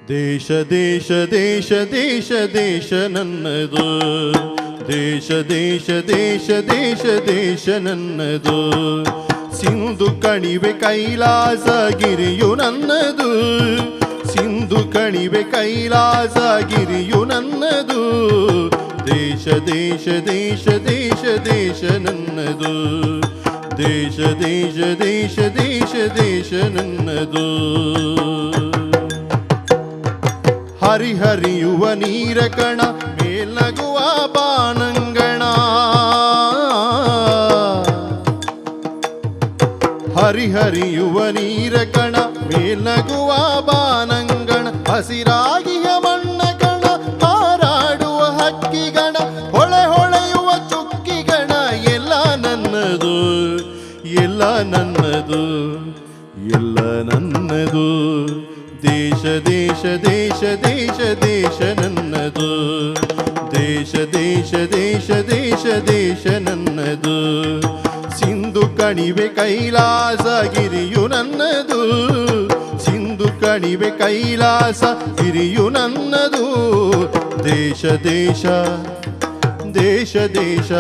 ದೇಶ ದೇಶ ದೇಶ ದೇಶ ದೇಶ ನನ್ನದು ದೇಶ ದೇಶ ದೇಶ ದೇಶ ದೇಶ ನನ್ನದು ಸಿಂಧು ಕಣಿವೆ ಕೈಲಾಸ ಗಿರಿಯು ನನ್ನದು ಸಿಂಧು ಕಣಿವೆ ಕೈಲಾಸ ಗಿರಿಯು ನನ್ನದು ದೇಶ ದೇಶ ದೇಶ ದೇಶ ದೇಶ ನನ್ನದು ದೇಶ ದೇಶ ದೇಶ ದೇಶ ದೇಶ ನನ್ನದು ಹರಿಹರಿಯುವ ನೀರ ಕಣ ಮೇಲ್ನಗುವ ಬಾನಂಗಣ ಹರಿಹರಿಯುವ ನೀರ ಕಣ ಮೇಲ್ನಗುವ ಬಾನಂಗಣ ಹಸಿರಾಗಿಯ ಮಣ್ಣ ಕಣ ಹಾರಾಡುವ ಹಕ್ಕಿಗಣ ಹೊಳೆ ಹೊಳೆಯುವ ಚುಕ್ಕಿಗಣ ಎಲ್ಲ ನನ್ನದು ಎಲ್ಲ ನನ್ನದು ಎಲ್ಲ ನನ್ನದು ದೇಶ ದೇಶ ದೇಶ ದೇಶ ದೇಶ ನನ್ನದು ದೇಶ ದೇಶ ದೇಶ ದೇಶ ದೇಶ ನನ್ನದು ಸಿಂಧು ಕಣಿವೆ ಕೈಲಾಸ ಗಿರಿಯು ನನ್ನದು ಸಿಂಧು ಕಣಿವೆ ಕೈಲಾಸ ಗಿರಿಯು ನನ್ನದು ದೇಶ ದೇಶ ದೇಶ ದೇಶ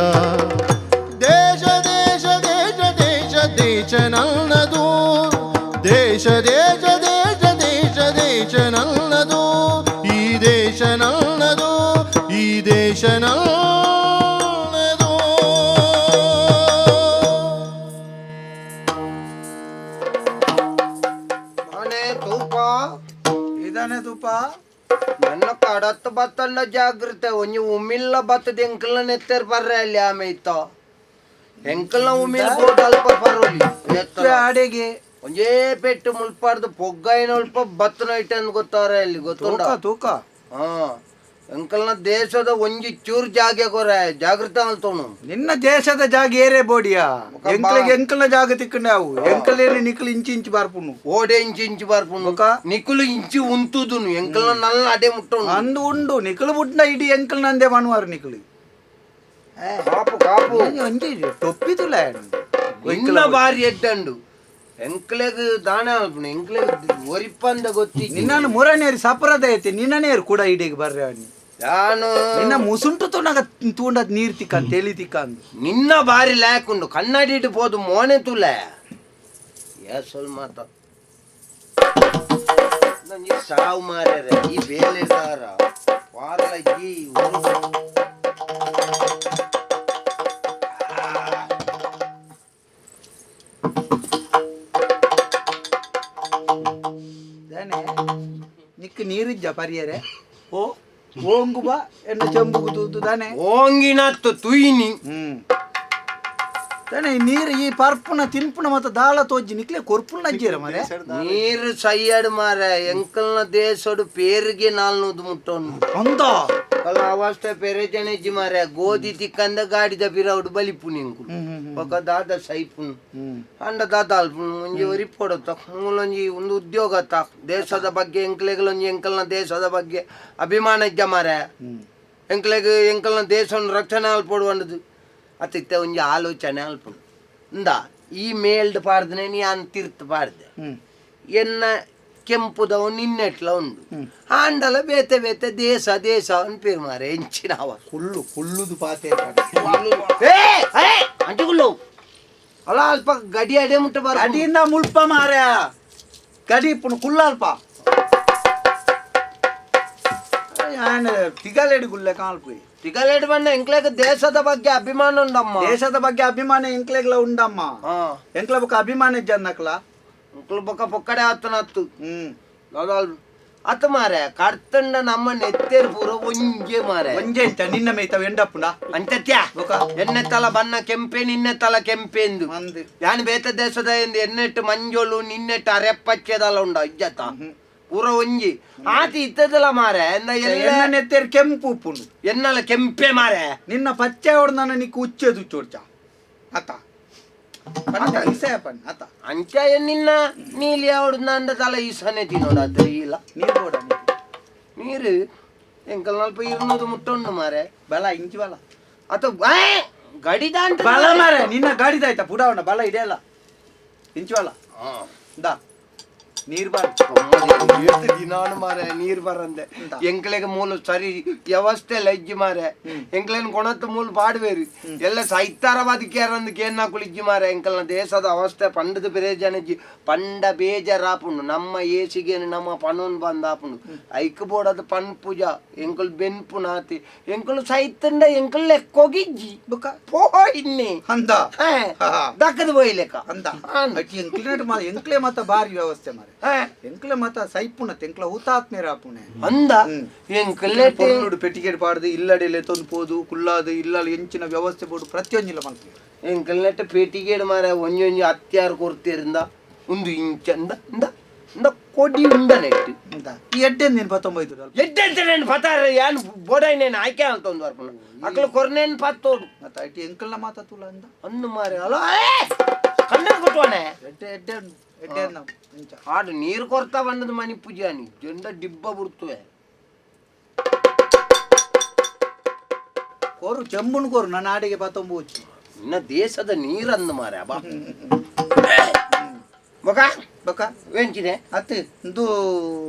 ದೇಶ ದೇಶ ದೇಶ ದೇಶ ದೇಶ ನನ್ನದು ದೇಶ ದೇಶ ದೇಶ ದೇಶ ದೇಶ ನನ್ನದು ಈ ದೇಶ ನನ್ನದು ಈ ದೇಶ ನನ್ನದು ಇದಾನೆ ತುಪ್ಪ ನನ್ನ ಕಡತ್ತ ಬತ್ತಲ್ಲ ಜಾಗ್ರತೆ ಒಂಜಿ ಉಮಿಲ್ಲ ಬತ್ತದ ಎಂಕಲ್ನ ನೆತ್ತರ್ ಬರ್ರೆ ಅಲ್ಲಿ ಆಮೆ ಇತ್ತ ಎಂಕಲ್ನ ಉಮಿಲ್ ಬೋಟ್ ಅಲ್ಪ ಪರ್ವಲಿ ಆಡೆಗೆ ಒಂಜೇ ಪೆಟ್ಟು ಮುಲ್ಪಾರ್ದು ಪೊಗ್ಗಾಯಿನ ಉಲ್ಪ ಬತ್ತನ ಇಟ್ಟಂದು ಗೊತ್ತಾರ ಅಲ್ಲಿ ಗೊತ್ತುಂಡ ತೂಕ ಹಾ ಎಂಕಲ್ನ ದೇಶದ ಒಂಜಿ ಚೂರ್ ಜಾಗೆ ಕೊರೆ ಜಾಗೃತ ಅಲ್ತೋನು ನಿನ್ನ ದೇಶದ ಜಾಗ ಏರೇ ಬೋಡಿಯಾ ಎಂಕಲ್ನ ಜಾಗ ತಿಕ್ಕಂಡೆ ಅವು ಎಂಕಲೇನು ನಿಕ್ಲು ಇಂಚು ಬಾರ್ಪುನು ಓಡೆ ಇಂಚು ಬಾರ್ಪುನು ನಿಕುಲು ಇಂಚು ಉಂತುದುನು ಎಂಕಲ್ನ ನಲ್ಲ ಅಡೆ ಮುಟ್ಟೋನು ಅಂದು ಉಂಡು ನಿಕ್ಲು ಬುಡ್ನ ಇಡೀ ಎಂಕಲ್ ನಂದೇ ಮನ್ವಾರು ನಿಕ್ಲು ಕಾಪು ಕಾಪು ಒಂಜಿ ಟೊಪ್ಪಿದುಲ ಇನ್ನ ಬಾರಿ ಎಡ್ಡಂಡು ಎಂಕ್ಲೆಗ್ ದಾಣ ಅಲ್ಪುನು ಎಂಕ್ಲೆಗ್ ಒರಿಪಂದ ಗೊತ್ತಿ ನಿನ್ನನ್ನು ಮೂರನೇರು ಸಪರದ ಐತೆ ನಿನ್ನನೇರು ಕೂಡ ಇಡೀಗೆ ಬರ್ರೆ ಅವನಿ ನಾನು ನಿನ್ನ ಮುಸುಂಟು ತುನಗ ತೂಂಡದ್ ನೀರ್ ತಿಕ್ಕ ತೆಲಿ ತಿಕ್ಕ ಅಂದು ನಿನ್ನ ಬಾರಿ ಲ್ಯಾಕುಂಡು ಕನ್ನಡಿ ಇಟ್ಟು ಪೋದು ಮೋನೆ ತುಲ ಏಸಲ್ ಮಾತ ಈ ಸಾವು ಮಾರ್ಯಾರ ಈ ಬೇಲೆ ಸಾರ ವಾರ ಈ ನಿಕ್ಕ ನೀರಿಜ್ಜ ಪರಿಯರೆ ಓ ಓಂಗು ಬಾ ಎನ್ನ ಚೆಂಬುಗು ತೂತು ತಾನೆ ಓಂಗಿನತ್ತು ತುಯಿನಿ ತಾನೆ ನೀರು ಈ ಪರ್ಪುನ ತಿನ್ಪುನ ಮತ್ತೆ ದಾಳ ತೋಜ್ಜಿ ನಿಕ್ಲೆ ಕೊರ್ಪುನ ನಜ್ಜಿರ ಮರೆ ನೀರು ಸೈಯಡ್ ಮಾರ ಎಂಕಲ್ನ ದೇಶಡು ಪೇರಿಗೆ ನಾಲ್ನೂದು ಮುಟ್ಟೋನು ಅಂದ ಅಲ್ಲ ಅವಷ್ಟೇ ಪೇರೆ ಜನೆಜ್ಜಿ ಮಾರ ಗೋಧಿ ತಿಕ್ಕಂದ ಗಾಡಿದ ಬಿರೌಡು ಬಲಿಪು ನಿಂಕು ఒక దాద సైపును అండ దాదాల్పును ಒಂಜಿ ಒರಿ ಪೊಡತ ಮೂಲೊಂಜಿ ಒಂದು ಉದ್ಯೋಗ ತ ದೇಶದ ಬಗ್ಗೆ ಎಂಕ್ಲೆಗಳೊಂಜಿ ಎಂಕಲ್ನ ದೇಶದ ಬಗ್ಗೆ ಅಭಿಮಾನ ಇದ್ದ ಮಾರೆ ಎಂಕಲ್ನ ದೇಶವನ್ನು ರಕ್ಷಣೆ ಅಲ್ಪಡುವಂಡದು ಅತ್ತಿತ್ತೆ ಒಂಜಿ ಆಲೋಚನೆ ಅಲ್ಪುನು ಇಂದ ಈ ಮೇಲ್ಡ್ ಪಾಡ್ದನೆ ನೀ ಅನ್ ತೀರ್ಥ ಪಾಡ್ದೆ ಎನ್ನ ಕೆಂಪುದವು ನಿನ್ನೆಟ್ಲ ಉಂಡು ಆಂಡಲ ಬೇತೆ ಬೇತೆ ದೇಶ ದೇಶ ಅನ್ ಪೇರು ಮಾರೆ ಎಂಚಿನ ಅವ ಕುಳ್ಳುದು ಪಾತೆ ಅಂಟುಗುಳ್ಳು ಅಲ್ಲ ಅಲ್ಪ ಗಡಿ ಅಡೆ ಮುಟ್ಟ ಬಾರ ಗಡಿಯಿಂದ ಮುಲ್ಪ ಮಾರ ಗಡಿ ಪುಣ ಕುಲ್ಲ ಅಲ್ಪ ತಿಗಲೇಡಿ ಗುಲ್ಲೆ ಕಾಲ್ಪು ತಿಗಲೇಡಿ ಬಣ್ಣ ಎಂಕ್ಲೆಗ್ ದೇಶದ ಬಗ್ಗೆ ಅಭಿಮಾನ ಉಂಡಮ್ಮ ದೇಶದ ಬಗ್ಗೆ ಅಭಿಮಾನ ಎಂಕ್ಲೆಗ್ಲ ಉಂಡಮ್ಮ ಎಂಕ್ಲ ಬೊಕ್ಕ ಅಭಿಮಾನ ಜನ್ನಕ್ಲ ಎಂಕ್ಲ ಬೊಕ್ಕ ಪೊಕ್ಕಡೆ ಹತ್ತನತ್ತು ಅತ್ತ ಮಾರೆ ಕರ್ತಂಡ ನಮ್ಮ ನೆತ್ತೇರ್ ಪೂರ ಒಂಜೆ ಮಾರೆ ಒಂಜೆ ಅಂತ ನಿನ್ನ ಮೇಯ್ತಾವ ಎಂಡಪ್ಪುಂಡ ಅಂತ್ಯ ಎಣ್ಣೆ ತಲ ಬಣ್ಣ ಕೆಂಪೆ ನಿನ್ನೆ ತಲ ಕೆಂಪೆಂದು ಯಾನ್ ಬೇತ ದೇಶದ ಎಂದು ಎನ್ನೆಟ್ಟು ಮಂಜೋಳು ನಿನ್ನೆಟ್ಟು ಅರೆಪ್ಪಚ್ಚೆದಲ್ಲ ಉಂಡ ಇಜ್ಜತ ಪೂರ ಒಂಜಿ ಆತಿ ಇತ್ತದಲ್ಲ ಮಾರೆ ಎನ್ನ ನೆತ್ತೇರ್ ಕೆಂಪು ಉಪ್ಪುಂಡು ಎನ್ನಲ ಕೆಂಪೆ ಮಾರೆ ನಿನ್ನ ಪಚ್ಚೆ ಹೊಡೆದ ನನ್ನ ನಿಕ್ಕು ಉಚ್ಚೆದು ಚೋಡ್ಚ ಅತ್ತ ಅಂಚ ನಿನ್ನ ನೀಲಿ ಅವಡು ನಂದ ತಲ ಈಸನೆ ತಿನ್ನೋಡ ಇಲ್ಲ ನೀರು ಬೋಡ ನೀರು ಎಂಕಲ್ ನಲ್ಪ ಇರ್ನೂದು ಮುಟ್ಟೊಂಡು ಮಾರೆ ಬಲ ಇಂಚಿ ಬಲ ಅಥವಾ ಗಡಿದ ಅಂತ ಬಲ ಮಾರೆ ನಿನ್ನ ಗಾಡಿದಾಯ್ತಾ ಪುಡವಣ್ಣ ಬಲ ಇದೆಯಲ್ಲ ಇಂಚಿ ಬಲ ದಾ ನೀರ್ ಬಾರ ದಿನಾನು ಮಾರೆ ನೀರ್ ಬರಂದೆ ಎಂಕ್ಲೆಗೆ ಮೂಲ ಸರಿ ವ್ಯವಸ್ಥೆ ಲಜ್ಜಿ ಮಾರೆ ಎಂಕ್ಲೆನ್ ಕೊಣತ್ತು ಮೂಲ ಪಾಡ್ಬೇರಿ ಎಲ್ಲ ಸೈತಾರ ಬದುಕ್ಯಾರಂದಕ್ಕೆ ಏನ ಕುಳಿಜ್ಜಿ ಮಾರೆ ಎಂಕಲ್ನ ದೇಶದ ಅವಸ್ಥೆ ಪಂಡದ ಬೇಜನಜ್ಜಿ ಪಂಡ ಬೇಜಾರಾಪುಂಡು ನಮ್ಮ ಏಸಿಗೇನು ನಮ್ಮ ಪಣೋನ್ ಬಂದಾಪುಂಡು ಐಕ್ ಬೋಡದ ಪಣ್ ಪೂಜಾ ಎಂಕಲ್ ಬೆನ್ಪು ನಾತಿ ಎಂಕಲು ಸೈತಂಡ ಎಂಕಲ್ ಲೆಕ್ಕೋಗಿಜ್ಜಿ ಪೋ ಇನ್ನೆ ಅಂದ ದಕ್ಕದ ಬೋಯ್ಲೆಕ್ಕ ಅಂದ ಎಂಕ್ಲೆ ಮತ್ತ ಬಾರಿ ವ್ಯವಸ್ಥೆ ಮಾರೆ ಎಂಕ್ಲೆ ಮತ ಸೈಪುಣ ಎಂಕ್ಲ ಹುತಾತ್ಮೇರ ಆಪುಣೆ ಅಂದ ಎಂಕ್ಲೆ ಪೆಟ್ಟಿಗೆಟ್ ಪಾಡ್ದು ಇಲ್ಲಡೆಲೆ ತಂದು ಪೋದು ಕುಲ್ಲಾದು ಇಲ್ಲ ಎಂಚಿನ ವ್ಯವಸ್ಥೆ ಬೋಡು ಪ್ರತಿಯೊಂದಿಲ್ಲ ಮಲ್ಪಿ ಎಂಕ್ಲೆಟ್ ಪೆಟ್ಟಿಗೆಡ್ ಮಾರ ಒಂಜೊಂಜಿ ಹತ್ಯಾರು ಕೊರ್ತಿರಿಂದ ಒಂದು ಇಂಚಂದ ಇಂದ ಕೊಡಿ ಉಂಡ ನೆಟ್ಟು ಈ ಎಡ್ಡೆ ನೀನು 19 ಎಡ್ಡೆ ನಾನು ಪತಾರ ಯಾನ್ ಬೋಡಾಯ್ ನೇನು ಆಯ್ಕೆ ಅಂತ ಒಂದು ಬರ್ಪುಣ ಅಕ್ಲ ಕೊರ್ನೇನ್ ಪತ್ತೋಡು ಮತ್ತೆ ಐಟಿ ಎಂಕಲ್ನ ಮಾತಾತುಲ ಅಂದ ಅಂದು ಮಾರೆ ಅಲ್ಲ ಕಣ್ಣ ಕೊಟ್ಟವನೆ ಎಡ್ಡೆ ಎಡ್ಡೆ ಎಡ್ಡೆ ನಾವು ಆಡು ನೀರು ಕೊರ್ತಾ ಬಂದದ ಮನಿ ಪೂಜಾನಿ ಜಂಡ ಡಿಬ್ಬ ಬಿಡ್ತವೆ ಕೋರು ಚೆಂಬುಣ್ ಕೋರು ನನ್ನ ಆಡಿಗೆ 19 ಇನ್ನ ದೇಶದ ನೀರಂದು ಮಾರೆ ಬಾ ಬಕ ಬಕ ವೆಂಚಿದೆ ಅತ್ತೆ ಇದು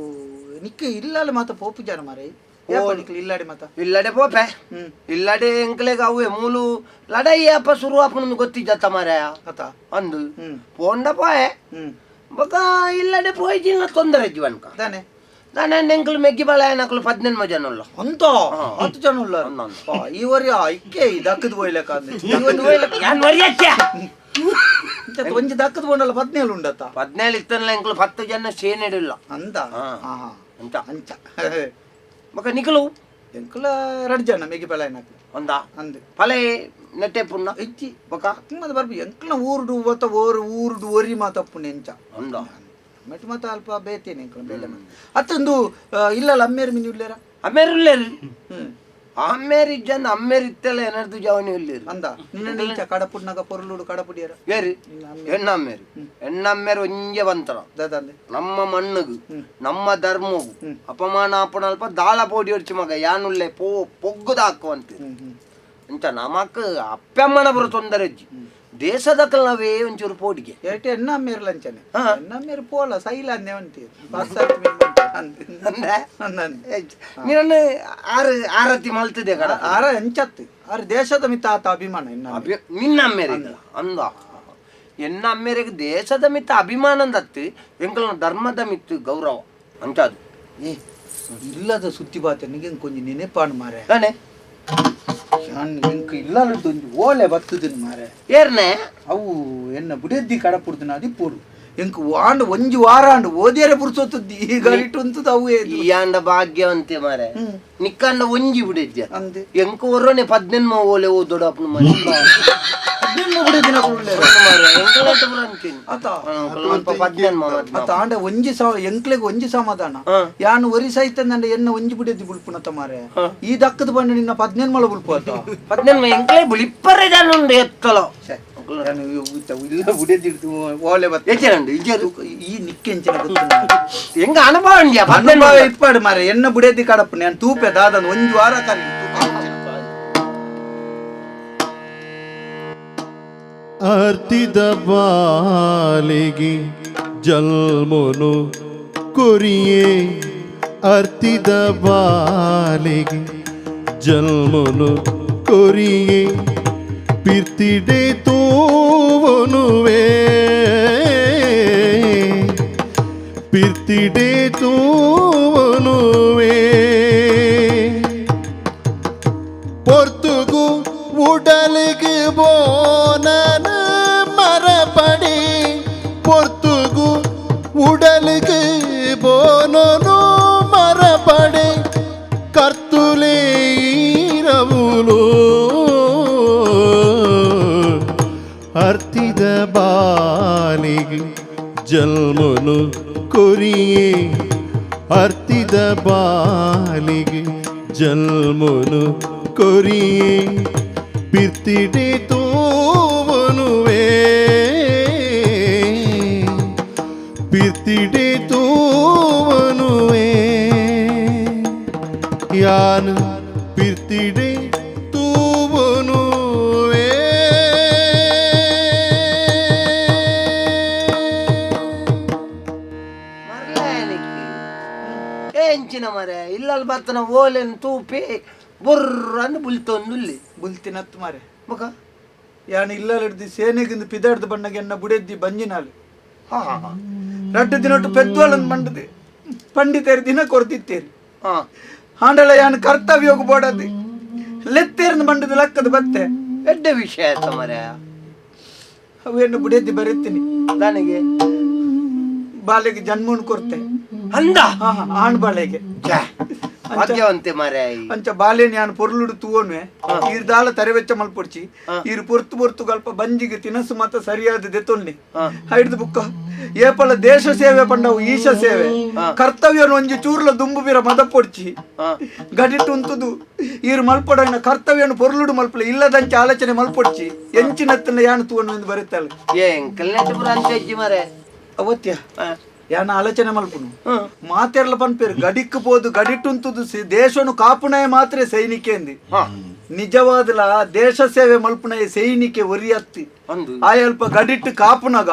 ನಿಕ್ಕೆ ಇಲ್ಲಲ್ಲ ಮಾತ ಪೋಪು ಜನ ಮಾರೆ ಇಲ್ಲಾಡೆ ಮಾತ ಇಲ್ಲಡೆ ಪೋಪೆ ಇಲ್ಲಡೆ ಎಂಕ್ಲೆಗ ಅವೇ ಮೂಲು ಲಡಯ್ಯಪ್ಪ ಶುರು ಆಪನ ಗೊತ್ತಿದ್ದ ಮಾರೆ ಅತ ಅಂದು ಪೋಂಡ ಪೋಯೆ ಬಕ ಇಲ್ಲಡೆ ಪೋಯ್ಜಿನ ತೊಂದರೆ ಜೀವನ್ಕ ತಾನೆ ನಾನು ಎಂಕಲ್ ಮೆಗ್ಗಿ ಬಾಳ ಏನಕ್ಕಲು 18 ಜನ ಉಲ್ಲ ಅಂತ 10 ಜನ ಉಲ್ಲ ಈ ವರಿ ಇಕ್ಕೆ ದಕ್ಕದ ಬೋಯ್ಲಕ ಒಂಜಿ ದಕ್ಕದ ಬೋಂಡಲ್ಲ 17 ಉಂಡತ್ತ 17 ಇತ್ತಲ್ಲ ಎಂಕಲ್ 10 ಜನ ಸೇನೆಡಿಲ್ಲ ಅಂದ ಅಂಚ ಅಂಚ ಮಕ ನಿಕಲು ಎಂಕಲ 2 ಜನ ಮೆಗ್ಗಿ ಬಾಳ ಏನಕ್ಕ ಅಂದ ಅಂದೆ ಫಲೆ ನೆಟ್ಟೆ ಪುಣ್ಣ ಇಚ್ಚಿ ಬಕ ಮದ ಬರ್ಬಿ ಎಂಕಲ ಊರುಡು ಒತ್ತ ಊರುಡು ಒರಿ ಮಾತಪ್ಪುನೆ ಎಂಚ ಅಂದ ಮೆಟ್ ಮತ ಅಲ್ಪ ಬೇತೇನೆ ಎಂಕಲ ಬೇಡ ಅತ್ತಂದು ಇಲ್ಲಲ್ಲ ಅಮ್ಮೇರು ಮಿನಿ ಇಲ್ಲೇರ ಅಮ್ಮೇರುಳ್ಳೇರು ಅಮ್ಮೇರಿಜ್ಜಂದು ಅಮ್ಮೇರಿತ್ತಲ್ಲ ಏನಾದ್ರು ಜವನಿ ಉಳ್ಳೇರು ಅಂದ ನಿನ್ನ ಕಡಪುಡ್ನಾಗ ಪೊರ್ಲುಡು ಕಡಪುಡಿಯರ ಏರಿ ಹೆಣ್ಣಮ್ಮೇರು ಒಂಜೆ ಬಂತರ ದಾದಂದೆ ನಮ್ಮ ಮಣ್ಣುಗು ನಮ್ಮ ಧರ್ಮಗು ಅಪಮಾನ ಅಪನಲ್ಪ ದಾಳ ಪೋಡಿ ಹೊಡ್ಚಿ ಮಗ ಯಾನುಳ್ಳೆ ಪೊಗ್ಗುದ ಹಾಕುವಂತ ಅಂತ ನಮಕ್ ಅಪ್ಪಮ್ಮನ ಬರೋ ತೊಂದರೆ ಅಜ್ಜಿ ದೇಶದ ನಾವೇ ಒಂಚೂರು ಪೋಡಿಗೆ ಏಟೆ ಎನ್ನಮ್ಮೇರು ಲಂಚನೆ ಎನ್ನಮ್ಮೇರು ಪೋಲ ಸೈಲ ಅಂದೆ ಅಂತೀರಿ ನೀನು ಆರತಿ ಮಲ್ತಿದೆ ಕಡ ಆರ ಎಂಚತ್ತು ಆರ ದೇಶದ ಮಿತ್ತ ಆತ ಅಭಿಮಾನ ನಿನ್ನ ಅಮ್ಮೇರಿಗೆ ಅಂದ ಎನ್ನ ಅಮ್ಮೇರಿಗೆ ದೇಶದ ಮಿತ್ತ ಅಭಿಮಾನ ಅಂದತ್ತು ಎಂಕಲ್ನ ಧರ್ಮದ ಮಿತ್ತು ಗೌರವ ಅಂತ ಅದು ಇಲ್ಲದ ಸುದ್ದಿ ಬಾತ ನಿಗೆ ಕೊಂಚ ನೆನೆಪಾನು ಮಾರೆ ತಾನೆ ಇಲ್ಲದ್ದು ಓಲೆ ಬತ್ತದಿನ ಮಾರೆ ಏರ್ನೆ ಅವು ಎನ್ನ ಬುಡೆದ್ದಿ ಕಡಪುಡ್ದು ಅದು ಪೋಡು ಎಂಕ್ ವಾಂಡ ಒಂಜಿ ವಾರ ಅಂಡ್ ಓದಿಯರೆ ಪುರ್ಸೋತದ್ದಿ ಈಗ ಇಟ್ಟು ಅವೇ ಈ ಆಂಡ ಭಾಗ್ಯವಂತೆ ಮಾರೆ ನಿಕ್ಕಂಡ ಒಂಜಿ ಬಿಡಿದ್ಯ ಅಂದೆ ಎಂಕ ಒರ್ರನೆ 18 ಓಲೆ ಓದೋಡಪ್ಪನ ಮನೆ ಬುಡೆದಿನ ಆಂಡ ಒಂಜಿ ಎಂಕ್ಲೆಗ್ ಒಂಜಿ ಸಮಾಧಾನ ಯಾನು ಒರಿ ಸಹಿತ ಎನ್ನ ಒಂಜಿ ಬುಡೆದ್ದಿ ಬುಲ್ಪುನತ ಮಾರೆ ಈ ದಕ್ಕದ ಬಂಡ ನಿನ್ನ 18 ಮಳ ಬುಲ್ಪು ಆತ 18 ಎಂಕ್ಲೆ ಬುಲಿಪ್ಪರೆ ಜನ ಉಂಡು ಎತ್ತಲ ಇಲ್ಲ ಬುಡೆದಿಡ್ದು ಓಲೆ ಬತ್ತ ಈ ನಿಕ್ಕೆಂಚಿನ ಹೆಂಗ ಅನುಭವ ಅನುಭವ ಇಪ್ಪಾಡು ಮಾರೆ ಎನ್ನ ಬುಡೆದ್ದಿ ಕಡಪು ನಾನು ತೂಪೆ ದಾದನ್ ಒಂಜಿ ವಾರ ಕಾಲಿ ಅರ್ತಿದ ಬಾಲಿಗೆ ಜಲ್ಮೊನು ಕೊರಿಯೇ ಅರ್ತಿದ ಬಾಲಿಗೆ ಜಲ್ಮೊನು ಕೊರಿಯೇ ಪಿರ್ತಿಡೆ ತೂವನುವೆ ಪಿರ್ತಿಡೆ ತೂವನುವೆ ಪೊರ್ತುಗು ಉಡಲಿಗೆ ಬೋನನ ಮರಪಡಿ ಪೊರ್ತುಗು ಉಡಲಿಗೆ ಬೋನನು ಮರಪಡೆ ಕರ್ತುಲೇ ಇರವುಲು ಅರ್ತಿದ ಬಾಲಿಗೆ ಜಲ್ಮನು ಕೊರಿಯೇ ಅರ್ತಿದ ಬಾಲಿಗೆ ಜಲ್ಮನು ಕೊರಿಯೇ ಪಿರ್ತಿಡೆ ತೂವನುವೆ ಪಿರ್ತಿಡೆ ತೂವನುವೆ ಯಾನು ಪಿರ್ತಿಡೆ ತೂವನುವೆ ಎಂಚಿನ ಮರೆ ಇಲ್ಲಲ್ಲಿ ಬರ್ತನ ಓಲೆನ್ ತೂಪಿ ಬುರ್ರನ್ನು ಬುಲ್ತೊಂದುಲ್ಲಿ ಬುಲ್ತಿನತ್ ಮಾರೆ ಮಗ ಯಾನು ಇಲ್ಲ ಹಿಡ್ದು ಸೇನೆಗಿಂದ ಪಿದಾಡ್ದು ಬಣ್ಣಗೆ ಎನ್ನ ಬುಡೆದ್ದಿ ಬಂಜಿನಾಳು ರಡ್ಡು ದಿನೊಟ್ಟು ಪೆದ್ವಾಳನ್ ಮಂಡದೆ ಪಂಡಿತೇರಿ ದಿನ ಕೊರ್ತಿತ್ತೇರಿ ಹಾಂಡಲ ಯಾನು ಕರ್ತವ್ಯ ಹೋಗಿ ಬೋಡದೆ ಲೆತ್ತೇರ್ನ ಮಂಡದ ಲಕ್ಕದ ಬತ್ತೆ ಎಡ್ಡ ವಿಷಯ ಆಯ್ತ ಮರೆ ಅವೇನು ಬುಡೆದ್ದಿ ಬರೀತೀನಿ ನನಗೆ ಬಾಲೆಗೆ ಜನ್ಮನ್ ಕೊರ್ತೆ ಅಂದ ಆಣ್ ಬಾಳೆಗೆ ಭಾಗ್ಯವಂತೆ ಮಾರೆ ಅಂಚ ಬಾಲೆನ್ ಯಾನು ಪೊರ್ಲುಡು ತೂವನ್ವೆ ಈರ್ ದಾಳ ತರೆವೆಚ್ಚ ಮಲ್ಪೊಡ್ಚಿ ಈರ್ ಪೊರ್ತು ಗಲ್ಪ ಬಂಜಿಗೆ ತಿನಸು ಮತ ಸರಿಯಾದ ದೆತೊನ್ನಿ ಹೈಡ್ದು ಬುಕ್ಕ ಏಪಲ ದೇಶ ಸೇವೆ ಪಂಡವು ಈಶ ಸೇವೆ ಕರ್ತವ್ಯನು ಒಂಜಿ ಚೂರ್ಲ ದುಂಬು ಬಿರ ಮದ ಪೊಡ್ಚಿ ಗಡಿಟ್ಟು ಉಂತುದು ಈರ್ ಮಲ್ಪೊಡ ಕರ್ತವ್ಯನು ಪೊರ್ಲುಡು ಮಲ್ಪಲೆ ಇಲ್ಲದಂಚ ಆಲೋಚನೆ ಮಲ್ಪೊಡ್ಚಿ ಎಂಚಿನತ್ತನ್ನ ಯಾನು ತೂವನ್ನು ಬರುತ್ತಲ್ಲ ಮಾರೆ ಅವತ್ಯ ಯಾನ ಆಲೋಚನೆ ಮಲ್ಪುನು ಮಾತೆರ್ಲ ಪನ್ಪೇರು ಗಡಿಕ್ ಪೋದು ಗಡಿಟ್ಟುಂತುದು ದೇಶನು ಕಾಪುಣಯ ಮಾತ್ರ ಸೈನಿಕೆ ನಿಜವಾದಲ ದೇಶ ಸೇವೆ ಮಲ್ಪುನಯ ಸೈನಿಕೆ ಒರಿಯತ್ತಿ ಆಯಲ್ಪ ಗಡಿಟ್ಟು ಕಾಪುನಗ